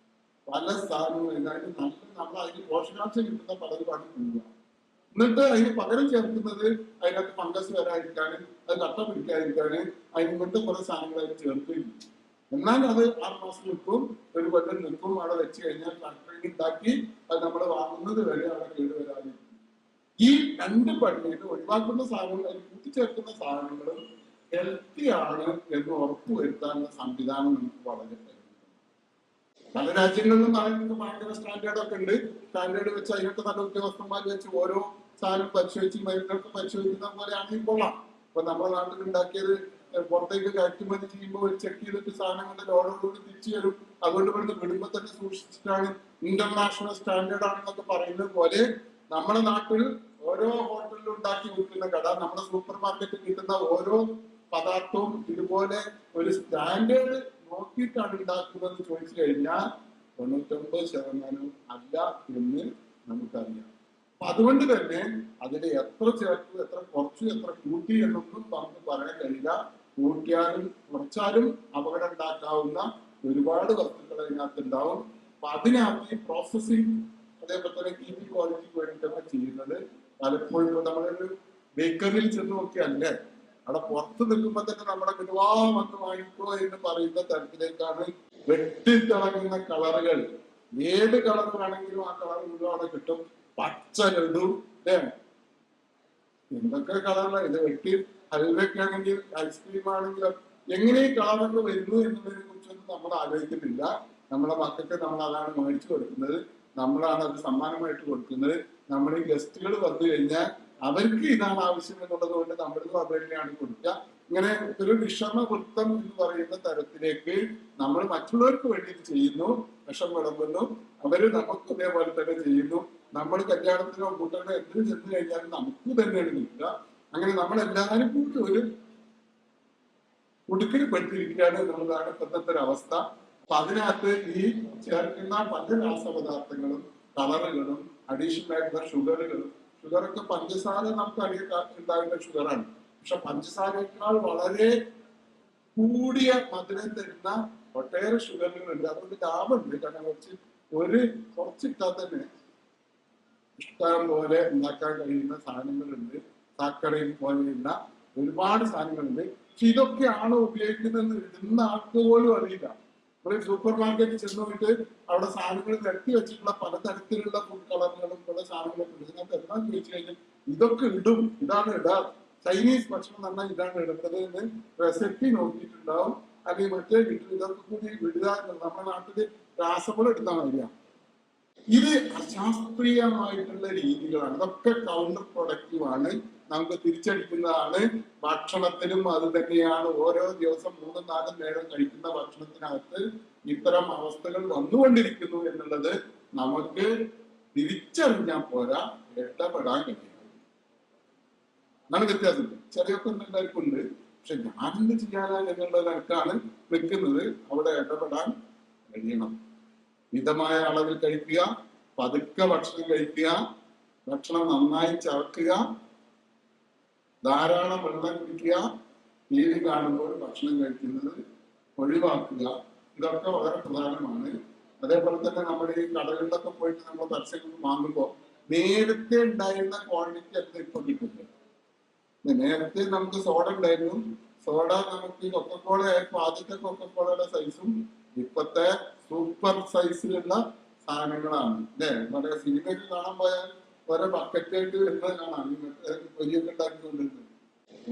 പല സാധനങ്ങളും അതായത് നമ്മൾ അതിന് പോഷകാംശം കിട്ടുന്ന പലരുമാണ് കൂടുക. എന്നിട്ട് അതിന് പകരം ചേർക്കുന്നത് അതിനകത്ത് ഫംഗസ് വരാതിരിക്കാന്, അത് കട്ട പിടിക്കാതിരിക്കാന് അതിങ്ങനത്തെ കുറെ സാധനങ്ങൾ അതിന് ചേർക്കുകയും. എന്നാൽ അത് 6 മാസം നിൽക്കും, ഒരു കൊല്ലം നിൽക്കും. അവിടെ വെച്ച് കഴിഞ്ഞാൽ ഫാക്ടറിയിൽ ഉണ്ടാക്കി അത് നമ്മൾ വാങ്ങുന്നത് വരെ അവിടെ കേടുവരാതിരിക്കും. ഈ 2 പണിയിട്ട് ഒഴിവാക്കുന്ന സാധനങ്ങൾ, അതിൽ കൂട്ടിച്ചേർക്കുന്ന സാധനങ്ങളും ഹെൽത്തി ആണ് എന്ന് ഉറപ്പുവരുത്താനുള്ള സംവിധാനം നമുക്ക് വളരെ പല രാജ്യങ്ങളിലും നമുക്ക് ഭയങ്കര സ്റ്റാൻഡേർഡ് ഒക്കെ ഉണ്ട്. സ്റ്റാൻഡേർഡ് വെച്ച് അതിനൊക്കെ നല്ല ഉദ്യോഗസ്ഥന്മാർ വെച്ച് ഓരോ സാധനം പരിശോധിച്ച് മരുന്നൊക്കെ പരിശോധിക്കുന്ന പോലെയാണെങ്കിൽ കൊള്ളാം. ഇപ്പൊ നമ്മുടെ നാട്ടിൽ ഉണ്ടാക്കിയത് പുറത്തേക്ക് കയറ്റുമതി ചെയ്യുമ്പോൾ ചെക്ക് ചെയ്തിട്ട് സാധനങ്ങളുടെ ലോഡോടുകൂടി തിരിച്ചു വരും. അതുകൊണ്ട് ഇവിടുന്ന് വിടുമ്പോൾ തന്നെ സൂക്ഷിച്ചിട്ടാണ് ഇന്റർനാഷണൽ സ്റ്റാൻഡേർഡ് ആണെന്നൊക്കെ പറയുന്നത് പോലെ നമ്മുടെ നാട്ടിൽ ഓരോ ഹോട്ടലിലും ഉണ്ടാക്കി വിൽക്കുന്ന കട, നമ്മുടെ സൂപ്പർ മാർക്കറ്റിൽ കിട്ടുന്ന ഓരോ പദാർത്ഥവും ഇതുപോലെ ഒരു സ്റ്റാൻഡേർഡ് നോക്കിയിട്ടാണ് ഉണ്ടാക്കുന്നത് ചോദിച്ചു കഴിഞ്ഞാൽ 99% അല്ല എന്ന് നമുക്കറിയാം. അപ്പൊ അതുകൊണ്ട് തന്നെ അതിൽ എത്ര ചേർത്തു, എത്ര കുറച്ചു, എത്ര കൂട്ടി എന്നൊന്നും നമുക്ക് പറയാൻ കഴിയില്ല. കൂട്ടിയാലും കുറച്ചാലും അപകടം ഉണ്ടാക്കാവുന്ന ഒരുപാട് വസ്തുക്കൾ അതിനകത്ത് ഉണ്ടാവും. അപ്പൊ അതിനകത്ത് ഈ പ്രോസസ്സിങ് അതേപോലെ തന്നെ കീപി ക്വാളിറ്റിക്ക് വേണ്ടിയിട്ടൊക്കെ ചെയ്യുന്നത് പലപ്പോഴും ഇപ്പൊ നമ്മളൊരു ബേക്കറിയിൽ ചെന്ന് നോക്കിയല്ലേ, അവിടെ പുറത്ത് നിൽക്കുമ്പോ തന്നെ നമ്മുടെ ഗുരുവാ വന്ന് വാങ്ങിക്കോ എന്ന് പറയുന്ന തരത്തിലേക്കാണ് വെട്ടിത്തിളങ്ങുന്ന കളറുകൾ. ഏത് കളർ വേണമെങ്കിലും ആ കളർ മുഴുവൻ അവിടെ കിട്ടും. പച്ച ലഡു അല്ലേ, എന്തൊക്കെ കളറാണ് ഇത്. വെട്ടി ഹൽവയൊക്കെ ആണെങ്കിൽ ഐസ്ക്രീം ആണെങ്കിലും എങ്ങനെ ഈ കളറൊക്കെ വരുന്നു എന്നതിനെ കുറിച്ചൊന്നും നമ്മൾ ആലോചിക്കുന്നില്ല. നമ്മളെ മക്കൾക്ക് നമ്മൾ അതാണ് മേടിച്ചു കൊടുക്കുന്നത്, നമ്മളാണ് അത് സമ്മാനമായിട്ട് കൊടുക്കുന്നത്. നമ്മുടെ ഗസ്റ്റുകൾ വന്നു കഴിഞ്ഞാൽ അവർക്ക് ഇതാണ് ആവശ്യം എന്നുള്ളത് കൊണ്ട് നമ്മൾക്ക് അത് തന്നെയാണ് കൊടുക്കുക. ഇങ്ങനെ ഒരു വിഷമവൃത്തം എന്ന് പറയുന്ന തരത്തിലേക്ക് നമ്മൾ മറ്റുള്ളവർക്ക് വേണ്ടി ചെയ്യുന്നു, വിഷം വിളമ്പുന്നു, അവര് നമുക്ക് ഇതേപോലെ തന്നെ ചെയ്യുന്നു. നമ്മൾ കല്യാണത്തിനോ കൂട്ടറിനോ എന്തിനു ചെന്ന് കഴിഞ്ഞാലും നമുക്ക് തന്നെയാണ് നിൽക്കുക. അങ്ങനെ നമ്മളെല്ലാവരും കൂടി ഒരു കുടുക്കിൽ പെട്ടിരിക്കുകയാണ് എന്നുള്ളതാണ് ഇപ്പോഴത്തെ ഒരു അവസ്ഥ. അപ്പൊ അതിനകത്ത് ഈ ചേർക്കുന്ന പല രാസപദാർത്ഥങ്ങളും കളറുകളും അഡീഷണൽ ആയിട്ടുള്ള ഷുഗറുകളും, ഷുഗറൊക്കെ പഞ്ചസാര നമുക്ക് ഉണ്ടാകുന്ന ഷുഗറാണ്. പക്ഷെ പഞ്ചസാരയേക്കാൾ വളരെ കൂടിയ മധുരം തരുന്ന ഒട്ടേറെ ഷുഗറുകളുണ്ട്. അതുകൊണ്ട് ലാഭമുണ്ട്. കാരണം കുറച്ചിട്ടാൽ തന്നെ ഇഷ്ടം പോലെ ഉണ്ടാക്കാൻ കഴിയുന്ന സാധനങ്ങളുണ്ട്. സാക്കറയും പോലെയുള്ള ഒരുപാട് സാധനങ്ങളുണ്ട്. പക്ഷെ ഇതൊക്കെയാണ് ഉപയോഗിക്കുന്നതെന്ന് ഇടുന്ന ആൾക്ക് പോലും അറിയില്ല. ഒരു സൂപ്പർ മാർക്കറ്റിൽ ചെന്ന് പോയിട്ട് അവിടെ സാധനങ്ങൾ നിരത്തി വെച്ചിട്ടുള്ള പലതരത്തിലുള്ള ഫുഡ് കളറുകളും പല സാധനങ്ങളൊക്കെ ഉണ്ട്. ഇതിനകത്ത് എല്ലാം ചോദിച്ചു കഴിഞ്ഞാൽ ഇതൊക്കെ ഇടും, ഇതാണ് ഇടാ, ചൈനീസ് ഭക്ഷണം പറഞ്ഞാൽ ഇതാണ് ഇടുന്നത് എന്ന് റെസിപ്പി നോക്കിയിട്ടുണ്ടാവും. അല്ലെങ്കിൽ മറ്റേ കിട്ടും. ഇതൊക്കെ കൂടി വിടുക. നമ്മുടെ നാട്ടില് രാസവളം എടുത്താൽ മതിയാ. ഇത് അശാസ്ത്രീയമായിട്ടുള്ള രീതികളാണ്. ഇതൊക്കെ കൗണ്ടർ പ്രൊഡക്റ്റീവ് ആണ്, നമുക്ക് തിരിച്ചടിക്കുന്നതാണ്. ഭക്ഷണത്തിനും അത് തന്നെയാണ്. ഓരോ ദിവസം 3-4 നേരം കഴിക്കുന്ന ഭക്ഷണത്തിനകത്ത് ഇത്തരം അവസ്ഥകൾ വന്നുകൊണ്ടിരിക്കുന്നു എന്നുള്ളത് നമുക്ക് തിരിച്ചറിഞ്ഞാൽ പോരാ, ഇടപെടാൻ കഴിയും. എന്നാണ് വ്യത്യാസം. ചെറിയൊക്കെ എല്ലാവർക്കും ഉണ്ട്. പക്ഷെ ഞാനെന്ത് ചെയ്യാനാ എന്നുള്ള നിലക്കാണ് നിൽക്കുന്നത്. അവിടെ ഇടപെടാൻ കഴിയണം. മിതമായ അളവിൽ കഴിക്കുക, പതുക്കെ ഭക്ഷണം കഴിക്കുക, ഭക്ഷണം നന്നായി ചവക്കുക, ധാരാളം വെള്ളം കുടിക്കുക, ടി വി കാണുമ്പോൾ ഭക്ഷണം കഴിക്കുന്നത് ഒഴിവാക്കുക. ഇതൊക്കെ വളരെ പ്രധാനമാണ്. അതേപോലെ തന്നെ നമ്മുടെ ഈ കടകളിലൊക്കെ പോയിട്ട് നമ്മൾ പരസ്യങ്ങൾ വാങ്ങുമ്പോൾ നേരത്തെ ഉണ്ടായിരുന്ന ക്വാണ്ടിറ്റി അല്ല ഇപ്പൊ കിട്ടുന്നത്. നേരത്തെ നമുക്ക് സോഡ ഉണ്ടായിരുന്നു. സോഡ നമുക്ക് കൊക്കക്കോള ആയപ്പോ ആദ്യത്തെ കൊക്കക്കോളയുടെ സൈസും ഇപ്പത്തെ സൂപ്പർ സൈസിലുള്ള സാധനങ്ങളാണ് അല്ലേ. നമ്മുടെ സിനിമയ്ക്ക് കാണാൻ പോയാൽ ഓരോ ബക്കറ്റായിട്ട് വരുന്നത് കാണാം, പൊരിയൊക്കെ ഉണ്ടാക്കിക്കൊണ്ടിരുന്നത്.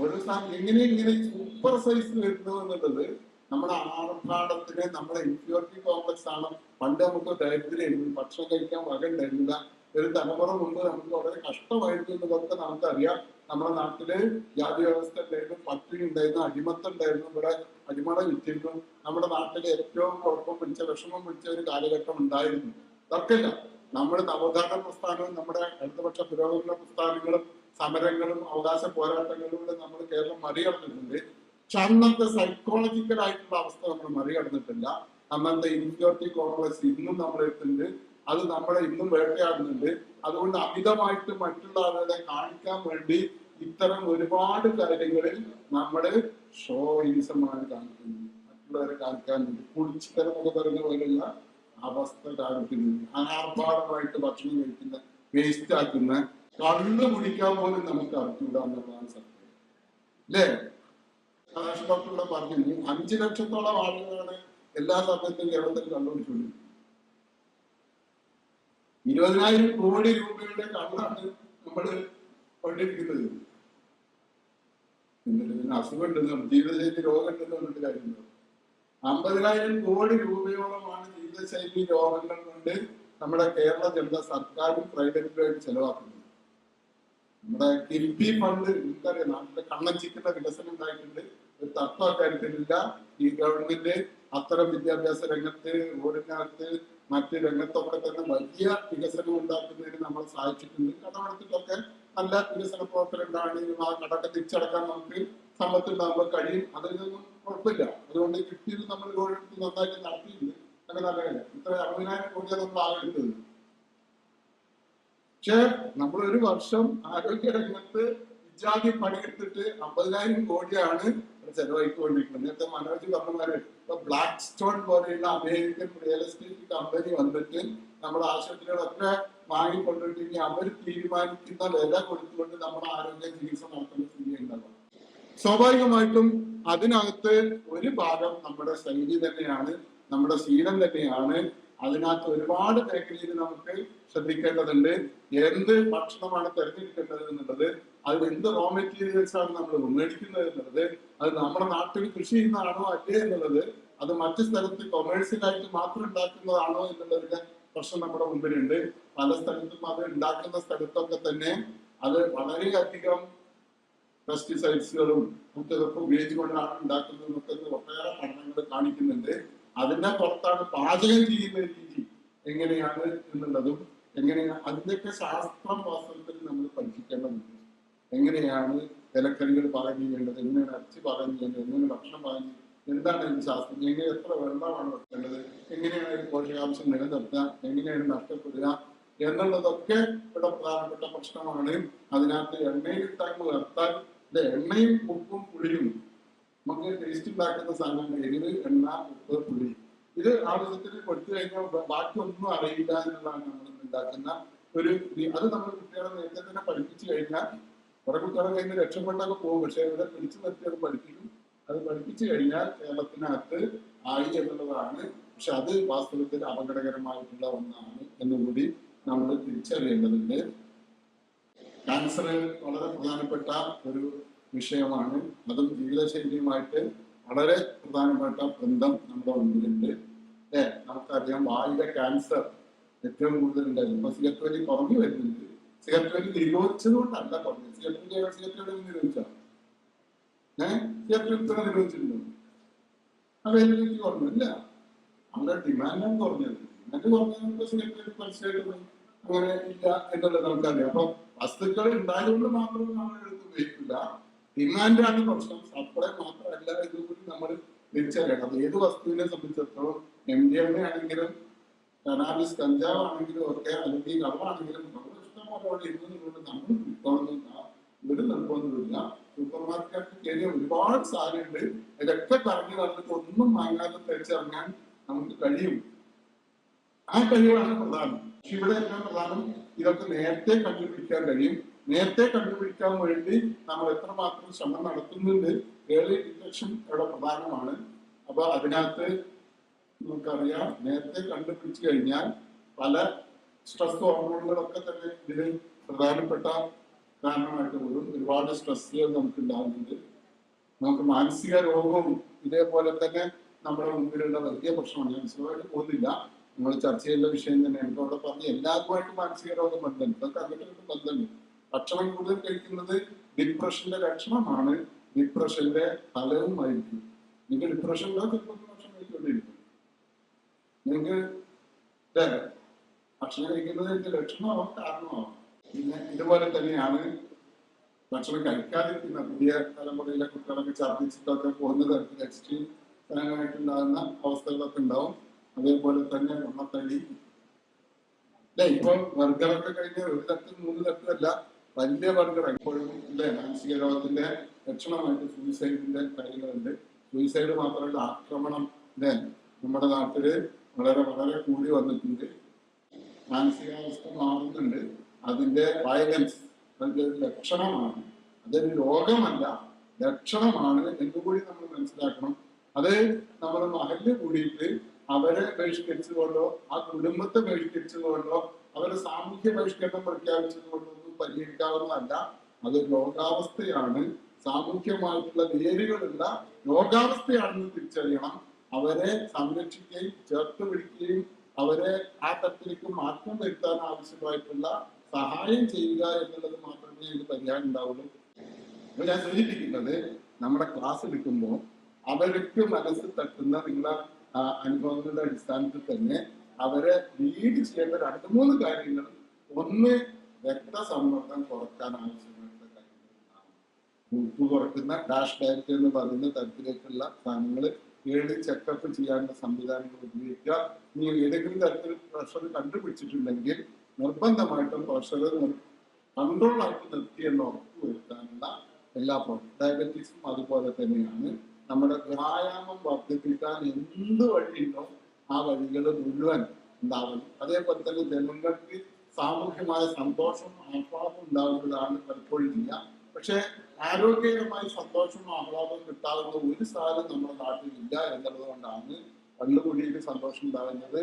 ഓരോ സാധനം എങ്ങനെ ഇങ്ങനെ സൂപ്പർ സൈസ് വരുന്നത് എന്നുള്ളത് നമ്മുടെ ആർഭാടത്തിന്, നമ്മുടെ ഇൻഫീരിയോറിറ്റി കോംപ്ലക്സ് ആണ്. പണ്ട് നമുക്ക് ദരിദ്രമായിരുന്നു, ഭക്ഷണം കഴിക്കാൻ വക ഉണ്ടായിരുന്നില്ല. ഒരു തലമുറ മുമ്പ് നമുക്ക് വളരെ കഷ്ടമായിരുന്നു എന്നതൊക്കെ നമുക്കറിയാം. നമ്മുടെ നാട്ടില് ജാതി വ്യവസ്ഥ ഉണ്ടായിരുന്നു, പട്ടിണി ഉണ്ടായിരുന്നു, അടിമത്തം ഉണ്ടായിരുന്നു, ഇവിടെ അടിമട വിറ്റിരുന്നു. നമ്മുടെ നാട്ടിൽ ഏറ്റവും കുഴപ്പം പിടിച്ച, വിഷമം പിടിച്ച ഒരു കാലഘട്ടം ഉണ്ടായിരുന്നു. തർക്കമില്ല. നമ്മുടെ നവോത്ഥാന പ്രസ്ഥാനവും നമ്മുടെ ഇടതുപക്ഷ പുരോഗമന പ്രസ്ഥാനങ്ങളും സമരങ്ങളും അവകാശ പോരാട്ടങ്ങളിലൂടെ നമ്മൾ കേരളം മറികടന്നിട്ടുണ്ട്. പക്ഷെ അന്നത്തെ സൈക്കോളജിക്കൽ ആയിട്ടുള്ള അവസ്ഥ നമ്മൾ മറികടന്നിട്ടില്ല. അന്നത്തെ ഇൻഫീരിയോറിറ്റി കോംപ്ലക്സ് ഇന്നും നമ്മുടെ അടുത്തുണ്ട്. അത് നമ്മളെ ഇന്നും വേട്ടയാടുന്നുണ്ട്. അതുകൊണ്ട് അമിതമായിട്ട് മറ്റുള്ള ആളുകളെ കാണിക്കാൻ വേണ്ടി ഇത്തരം ഒരുപാട് കാര്യങ്ങളിൽ നമ്മുടെ ഷോയിസമാണ് കാണിക്കുന്നത്. മറ്റുള്ളവരെ കാണിക്കാൻ വേണ്ടി കുടിച്ചിത്തരം എന്നൊക്കെ പറയുന്ന പോലെയുള്ള അവസ്ഥ കാണിക്കുന്നത്. അനാർഭാടമായിട്ട് ഭക്ഷണം കഴിക്കുന്ന, വേസ്റ്റ് ആക്കുന്ന, കള്ള് കുടിക്കാൻ പോലും നമുക്ക് അറിഞ്ഞൂടാ എന്നുള്ളതാണ് സത്യം അല്ലേ. ഡോക്ടറുടെ പറഞ്ഞു 5 ലക്ഷത്തോളം ആളുകളാണ് എല്ലാ സമയത്തും കേരളത്തിൽ കണ്ടുപിടിച്ചുകൊണ്ടിരിക്കുന്നത്. 20,000 കോടി രൂപയുടെ കള്ളാണ് നമ്മൾ കൊണ്ടിരിക്കുന്നത്. എന്നിട്ട് അസുഖം ഉണ്ടെന്നും ജീവിതശൈലി രോഗം ഉണ്ടെന്ന് പറഞ്ഞിട്ട് കാര്യമുണ്ടോ? 50,000 കോടി രൂപയോളമാണ് ജീവിതശൈലി രോഗങ്ങൾ കൊണ്ട് നമ്മുടെ കേരള ജനത സർക്കാരും പ്രൈവറ്റുമായിട്ട് ചെലവാക്കുന്നത്. നമ്മുടെ കിഫ്ബി ഫണ്ട് എനിക്കറിയാം, നാട്ടിലെ കണ്ണഞ്ചിക്കുന്ന വികസനം ഉണ്ടായിട്ടുണ്ട്. ഒരു തത്വ കാര്യത്തിലില്ല. ഈ ഗവൺമെന്റ് അത്തരം വിദ്യാഭ്യാസ രംഗത്ത്, റോഡിനകത്ത്, മറ്റ് രംഗത്തൊക്കെ തന്നെ വലിയ വികസനം ഉണ്ടാക്കുന്നതിന് നമ്മൾ സഹായിച്ചിട്ടുണ്ട്. കടമെടുത്തിട്ടൊക്കെ നല്ല വികസന പ്രവർത്തനം ഉണ്ടാണെങ്കിലും ആ കടക്കെ തിരിച്ചടക്കാൻ നമുക്ക് സമ്പത്ത് ഉണ്ടാകുമ്പോൾ കഴിയും. അതിനൊന്നും കുഴപ്പമില്ല. അതുകൊണ്ട് കിഫ്ബിയിൽ നമ്മൾ റോഡെടുത്ത് നന്നായിട്ട് നടത്തിയിട്ടുണ്ട്. അങ്ങനെ നല്ല കാര്യം. ഇത്ര 60,000 കോടിയാണ് നമ്മൾ ആകേണ്ടത്. പക്ഷെ നമ്മൾ ഒരു വർഷം ആരോഗ്യ രംഗത്ത് വിജാതി പണിയെടുത്തിട്ട് 50,000 കോടിയാണ് ചെലവഴിക്കൊണ്ടിരിക്കുന്നത്. നേരത്തെ മനോജ് പറഞ്ഞമാര് ഇപ്പൊ ബ്ലാക്ക് സ്റ്റോൺ പോലെയുള്ള അമേരിക്കൻ റിയൽ എസ്റ്റേറ്റ് കമ്പനി വന്നിട്ട് നമ്മുടെ ആശുപത്രികളൊക്കെ വാങ്ങിക്കൊണ്ടിട്ടുണ്ടെങ്കിൽ അവർ തീരുമാനിക്കുന്ന വില കൊടുത്തുകൊണ്ട് നമ്മുടെ ആരോഗ്യ ചികിത്സ നടത്തുന്ന സ്ഥിതി ഉണ്ടാകും. സ്വാഭാവികമായിട്ടും അതിനകത്ത് ഒരു ഭാഗം നമ്മുടെ ശൈലി തന്നെയാണ്, നമ്മുടെ ശീലം തന്നെയാണ്. അതിനകത്ത് ഒരുപാട് മേഖലയിൽ നമുക്ക് ശ്രദ്ധിക്കേണ്ടതുണ്ട്. എന്ത് ഭക്ഷണമാണ് തിരഞ്ഞെടുക്കേണ്ടത് എന്നുള്ളത്, അതിൽ എന്ത് റോ മെറ്റീരിയൽസ് ആണ് നമ്മൾ മേടിക്കുന്നത് എന്നുള്ളത്, അത് നമ്മുടെ നാട്ടിൽ കൃഷി ചെയ്യുന്നതാണോ അല്ലേ എന്നുള്ളത്, അത് മറ്റു സ്ഥലത്ത് കൊമേഴ്സ്യലായിട്ട് മാത്രം ഉണ്ടാക്കുന്നതാണോ എന്നുള്ളതിന്റെ പ്രശ്നം നമ്മുടെ മുമ്പിലുണ്ട്. പല സ്ഥലത്തും അത് ഉണ്ടാക്കുന്ന സ്ഥലത്തൊക്കെ തന്നെ അത് വളരെയധികം പെസ്റ്റിസൈഡ്സുകളും മറ്റൊക്കെ ഉപയോഗിച്ചുകൊണ്ടാണ് ഉണ്ടാക്കുന്നത് എന്നൊക്കെ ഒട്ടേറെ പഠനങ്ങൾ കാണിക്കുന്നുണ്ട്. അതിന്റെ പുറത്താണ് പാചകം ചെയ്യുന്ന രീതി എങ്ങനെയാണ് എന്നുള്ളതും, എങ്ങനെയാണ് അതിന്റെയൊക്കെ ശാസ്ത്രം വാസ്തവത്തിൽ നമ്മൾ പഠിപ്പിക്കേണ്ടതുണ്ട്. എങ്ങനെയാണ് ഇലക്കറികൾ പാകം ചെയ്യേണ്ടത്, എങ്ങനെയാണ് ഇറച്ചി പാകം ചെയ്യേണ്ടത്, എങ്ങനെ ഭക്ഷണം പാകം ചെയ്യേണ്ടത്, എന്താണ് ഇതിന്റെ ശാസ്ത്രം, എങ്ങനെ എത്ര വെള്ളമാണ് വെക്കേണ്ടത്, എങ്ങനെയാണ് ഇത് പോഷകാംശം നിലനിർത്തുക, എങ്ങനെയാണ് നഷ്ടപ്പെടുക എന്നുള്ളതൊക്കെ ഇവിടെ പ്രധാനപ്പെട്ട പ്രശ്നമാണ്. അതിനകത്ത് എണ്ണയിലിട്ടാൽ നിർത്താൻ എണ്ണയും ഉപ്പും പുളിയും നമുക്ക് ടേസ്റ്റ് ഉണ്ടാക്കുന്ന സാധനങ്ങൾ എരിവ്, എണ്ണ, ഉപ്പ്, പുളി, ഇത് ആവശ്യത്തിന് കൊടുത്തു കഴിഞ്ഞാൽ ബാക്കി ഒന്നും അറിയില്ല എന്നുള്ളതാണ് നമ്മൾ ഉണ്ടാക്കുന്ന ഒരു. അത് നമ്മൾ കുട്ടികളെ നേരത്തെ തന്നെ പഠിപ്പിച്ചു കഴിഞ്ഞാൽ കുറെ കുട്ടികളെ കഴിഞ്ഞ് രക്ഷപ്പെട്ടൊക്കെ പോകും. പക്ഷെ ഇവിടെ പിടിച്ചു നിർത്തി അത് പഠിപ്പിക്കും. അത് പഠിപ്പിച്ചു കഴിഞ്ഞാൽ കേരളത്തിനകത്ത് ആയി എന്നുള്ളതാണ്. പക്ഷെ അത് വാസ്തവത്തിൽ അപകടകരമായിട്ടുള്ള ഒന്നാണ് എന്നുകൂടി നമ്മൾ തിരിച്ചറിയേണ്ടതുണ്ട്. ക്യാൻസർ വളരെ പ്രധാനപ്പെട്ട ഒരു വിഷയമാണ്. അതും ജീവിതശൈലിയുമായിട്ട് വളരെ പ്രധാനപ്പെട്ട ബന്ധം നമ്മുടെ മുമ്പിലുണ്ട്. നമുക്കറിയാം വായുടെ ക്യാൻസർ ഏറ്റവും കൂടുതൽ ഉണ്ടായിരുന്നു. ഇപ്പൊ സിഗരറ്റ് വലി കുറഞ്ഞു വരുന്നുണ്ട്. സിഗരറ്റ് വലി നിരോധിച്ചത് കൊണ്ടല്ല കുറഞ്ഞത്. സിഗരറ്റ് വലി നിരോധിച്ചാണ് സിഗരറ്റ് ഇത്ര നിരോധിച്ചിട്ടുണ്ടോ? അവൈലബിലിറ്റി കുറഞ്ഞില്ല, അവരുടെ ഡിമാൻഡാണ് കുറഞ്ഞത്. ഡിമാൻഡ് കുറഞ്ഞത് സിഗരറ്റ് മനസ്സിലായിട്ട് അങ്ങനെ ഇല്ല എന്നുള്ളത് നമുക്കറിയാം. അപ്പൊ വസ്തുക്കൾ ഉണ്ടായതുകൊണ്ട് മാത്രം നമ്മൾ എടുത്ത് ഉപയോഗിക്കില്ല. ഡിമാൻഡാണ് പ്രശ്നം, സപ്ലൈ മാത്രമല്ല. ഇതുകൂടി നമ്മൾ തിരിച്ചറിയണം. അത് ഏത് വസ്തുവിനെ സംബന്ധിച്ചിടത്തോളം MDMA ആണെങ്കിലും കനാബിസ് കഞ്ചാവ് ആണെങ്കിലും ഒക്കെ, അല്ലെങ്കിൽ കള്ളാണെങ്കിലും ഇഷ്ടംപോലെ അവിടെ ഇരുന്നുകൊണ്ട് നമ്മൾ വിൽക്കണമെന്നില്ല, ഇവിടെ നിർബന്ധമില്ല. സൂപ്പർ മാർക്കറ്റ് കഴിഞ്ഞാൽ ഒരുപാട് സാധനമുണ്ട്. ഇതൊക്കെ കറങ്ങി നടന്നിട്ട് ഒന്നും വാങ്ങാതെ തിരിച്ചിറങ്ങാൻ നമുക്ക് കഴിയും. ആ കഴിവാണ് പ്രധാനം. പക്ഷെ ഇവിടെ ഏറ്റവും പ്രധാനം ഇതൊക്കെ നേരത്തെ കണ്ടുപിടിക്കാൻ കഴിയും. നേരത്തെ കണ്ടുപിടിക്കാൻ വേണ്ടി നമ്മൾ എത്രമാത്രം ശ്രമം നടത്തുന്നുണ്ട്. ഏർലി ഡിറ്റക്ഷൻ ഇവിടെ പ്രധാനമാണ്. അപ്പൊ അതിനകത്ത് നമുക്കറിയാം, നേരത്തെ കണ്ടുപിടിച്ചു കഴിഞ്ഞാൽ പല സ്ട്രെസ് ഹോർമോണുകളൊക്കെ തന്നെ ഇതിൽ പ്രധാനപ്പെട്ട കാരണമായിട്ട് വരും. ഒരുപാട് സ്ട്രെസ്സുകൾ നമുക്ക് ഉണ്ടാകുന്നുണ്ട്. നമുക്ക് മാനസിക രോഗവും ഇതേപോലെ തന്നെ നമ്മുടെ മുമ്പിലുള്ള വലിയ പ്രശ്നമാണ്. ഞാൻ വിശദമായിട്ട് പോകുന്നില്ല, നമ്മൾ ചർച്ച ചെയ്യേണ്ട വിഷയം തന്നെയാണ്. ഇപ്പോൾ അവിടെ പറഞ്ഞ എല്ലാവർക്കുമായിട്ട് മാനസിക രോഗം ബന്ധമുണ്ട്. ഇതൊക്കെ അങ്ങോട്ടും ബന്ധമുണ്ട്. ഭക്ഷണം കൂടുതൽ കഴിക്കുന്നത് ഡിപ്രഷന്റെ ലക്ഷണമാണ്, ഡിപ്രഷന്റെ ഫലവുമായിരിക്കും. നിങ്ങൾക്ക് ഡിപ്രഷൻ ഉള്ള ചിലപ്പോൾ ഭക്ഷണം കഴിച്ചുകൊണ്ടിരിക്കും. നിങ്ങൾക്ക് ഭക്ഷണം കഴിക്കുന്നത് എന്റെ ലക്ഷണമാവാം, കാരണമാവാം. പിന്നെ ഇതുപോലെ തന്നെയാണ് ഭക്ഷണം കഴിക്കാതിരിക്കുന്ന പുതിയ തലമുറയിലെ കുട്ടികളൊക്കെ ഛർദ്ദിച്ചിട്ടൊക്കെ പോകുന്ന തരത്തിൽ എക്സ്ട്രീം ആയിട്ടുണ്ടാകുന്ന അവസ്ഥകളൊക്കെ ഉണ്ടാവും. അതേപോലെ തന്നെ വെള്ളത്തടി അല്ലെ, ഇപ്പൊ ബർഗറൊക്കെ കഴിഞ്ഞ ഒരു തട്ടും 3 തട്ടും അല്ല, വലിയ ബർഗർ എപ്പോഴും അല്ലെ മാനസിക രോഗത്തിന്റെ ലക്ഷണമായിട്ട് സൂയിസൈഡിന്റെ കാര്യങ്ങളുണ്ട്. സൂയിസൈഡ് മാത്രമല്ല, ആക്രമണം അല്ലെ നമ്മുടെ നാട്ടില് വളരെ വളരെ കൂടി വന്നിട്ടുണ്ട്. മാനസികാവസ്ഥ മാറുന്നുണ്ട്. അതിന്റെ വയലൻസ് അതിന്റെ ഒരു ലക്ഷണമാണ്, അതൊരു രോഗമല്ല, ലക്ഷണമാണ് എന്നുകൂടി നമ്മൾ മനസ്സിലാക്കണം. അത് നമ്മൾ മഹല്ല് കൂടിയിട്ട് അവരെ ബഹിഷ്കരിച്ചുകൊണ്ടോ ആ കുടുംബത്തെ ബഹിഷ്കരിച്ചുകൊണ്ടോ അവരെ സാമൂഹ്യ ബഹിഷ്കരണം പ്രഖ്യാപിച്ചതുകൊണ്ടോ ഒന്നും പരിഹരിക്കാവുന്നതല്ല. അത് രോഗാവസ്ഥയാണ്, സാമൂഹ്യമായിട്ടുള്ള വേരുകളുള്ള രോഗാവസ്ഥയാണെന്ന് തിരിച്ചറിയണം. അവരെ സംരക്ഷിക്കുകയും ചേർത്ത് പിടിക്കുകയും അവരെ ആ തരത്തിലേക്ക് മാറ്റം വരുത്താൻ ആവശ്യമായിട്ടുള്ള സഹായം ചെയ്യുക എന്നുള്ളത് മാത്രമേ ഇതിന് പരിഹാരം ഉണ്ടാവുള്ളൂ. അപ്പൊ ഞാൻ സൂചിപ്പിക്കുന്നത്, നമ്മുടെ ക്ലാസ് എടുക്കുമ്പോൾ അവർക്ക് മനസ്സിൽ തട്ടുന്ന നിങ്ങളെ അനുഭവങ്ങളുടെ അടിസ്ഥാനത്തിൽ തന്നെ അവരെ ലീഡ് ചെയ്യേണ്ട 2-3 കാര്യങ്ങൾ. ഒന്ന്, രക്തസമ്മർദ്ദം കുറക്കാൻ ആവശ്യമായിട്ടുള്ള കാര്യങ്ങൾ. ഉപ്പ് കുറയ്ക്കുന്ന ഡാഷ് ഡയറ്റ് എന്ന് പറയുന്ന തരത്തിലേക്കുള്ള സാധനങ്ങൾ, ഏർലി ചെക്കപ്പ് ചെയ്യാനുള്ള സംവിധാനങ്ങൾ ഉപയോഗിക്കുക. നീ ഏതെങ്കിലും തരത്തിൽ പ്രഷർ കണ്ടുപിടിച്ചിട്ടുണ്ടെങ്കിൽ നിർബന്ധമായിട്ടും പ്രഷർ കൺട്രോളായിട്ട് നിർത്തിയെന്ന് ഉറപ്പ് വരുത്താനുള്ള എല്ലാ ഡയബറ്റീസും അതുപോലെ തന്നെയാണ്. നമ്മുടെ വ്യായാമം വർദ്ധിപ്പിക്കാൻ എന്ത് വഴിയുണ്ടോ ആ വഴികൾ മുഴുവൻ ഉണ്ടാവണം. അതേപോലെ തന്നെ ജനങ്ങൾക്ക് സാമൂഹ്യമായ സന്തോഷവും ആഹ്ലാദവും ഉണ്ടാകുന്നതാണ് പലപ്പോഴും ചെയ്യുക. പക്ഷെ ആരോഗ്യകരമായി സന്തോഷവും ആഹ്ലാദവും കിട്ടാവുന്ന ഒരു സാധനം നമ്മുടെ നാട്ടിൽ ഇല്ല എന്നുള്ളത് കൊണ്ടാണ് പള്ളുകുടിയിൽ സന്തോഷം ഉണ്ടാകുന്നത്.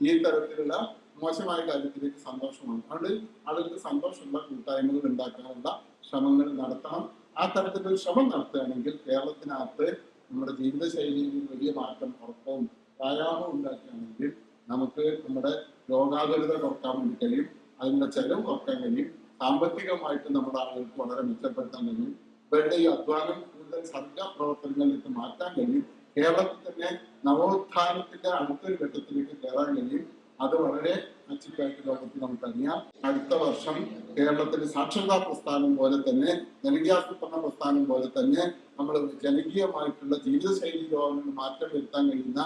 ഈ തരത്തിലുള്ള മോശമായ കാര്യത്തിലേക്ക് സന്തോഷമാണ്. അതുകൊണ്ട് ആളുകൾക്ക് സന്തോഷമുള്ള കൂട്ടായ്മകൾ ഉണ്ടാക്കാനുള്ള ശ്രമങ്ങൾ നടത്തണം. ആ തരത്തിലൊരു ശ്രമം നടത്തുകയാണെങ്കിൽ കേരളത്തിനകത്ത് നമ്മുടെ ജീവിതശൈലിയിൽ വലിയ മാറ്റം ഉറപ്പവും വ്യായാമവും ഉണ്ടാക്കുകയാണെങ്കിൽ നമുക്ക് നമ്മുടെ രോഗാതുരത കുറക്കാൻ വേണ്ടി കഴിയും, അതിനുള്ള ചെലവ് കുറക്കാൻ കഴിയും, സാമ്പത്തികമായിട്ട് നമ്മുടെ ആളുകൾക്ക് വളരെ മെച്ചപ്പെടുത്താൻ കഴിയും, ഇവരുടെ ഈ അധ്വാനം കൂടുതൽ സർഗപ്രവർത്തനങ്ങളിലേക്ക് മാറ്റാൻ കഴിയും. കേരളത്തിൽ തന്നെ നവോത്ഥാനത്തിന്റെ അടുത്തൊരു ഘട്ടത്തിലേക്ക് കയറാൻ കഴിയും. അത് വളരെ മെച്ചപ്പായിട്ട് ലോകത്തിൽ നമുക്കറിയാം. അടുത്ത വർഷം കേരളത്തിലെ സാക്ഷരതാ പ്രസ്ഥാനം പോലെ തന്നെ ജനകീയാസൂത്രണ പ്രസ്ഥാനം പോലെ തന്നെ നമ്മൾ ജനകീയമായിട്ടുള്ള ജീവിതശൈലി രോഗങ്ങളിൽ മാറ്റം വരുത്താൻ കഴിയുന്ന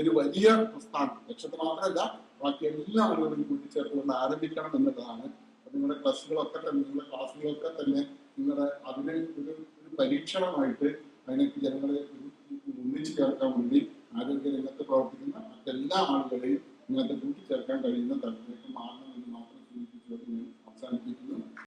ഒരു വലിയ പ്രസ്ഥാനം ലക്ഷ്യത്തിന് മാത്രമല്ല ബാക്കി എല്ലാ ആളുകളും കൂട്ടിച്ചേർത്തുകൊണ്ട് ആരംഭിക്കണം എന്നുള്ളതാണ്. നിങ്ങളുടെ ക്ലാസ്സുകളൊക്കെ തന്നെ നിങ്ങളുടെ അതിനെ ഒരു പരീക്ഷണമായിട്ട് അതിനൊക്കെ ജനങ്ങളെ ഒന്നിച്ചു ചേർക്കാൻ വേണ്ടി ആരോഗ്യ രംഗത്ത് പ്രവർത്തിക്കുന്ന മറ്റെല്ലാ ആളുകളെയും ഇങ്ങനത്തെ കൂട്ടിച്ചേർക്കാൻ കഴിയുന്ന തരത്തിലേക്ക് മാറണമെന്ന് മാത്രം സൂചിപ്പിച്ചുകൊണ്ട് ഞാൻ അവസാനിപ്പിക്കുന്നു.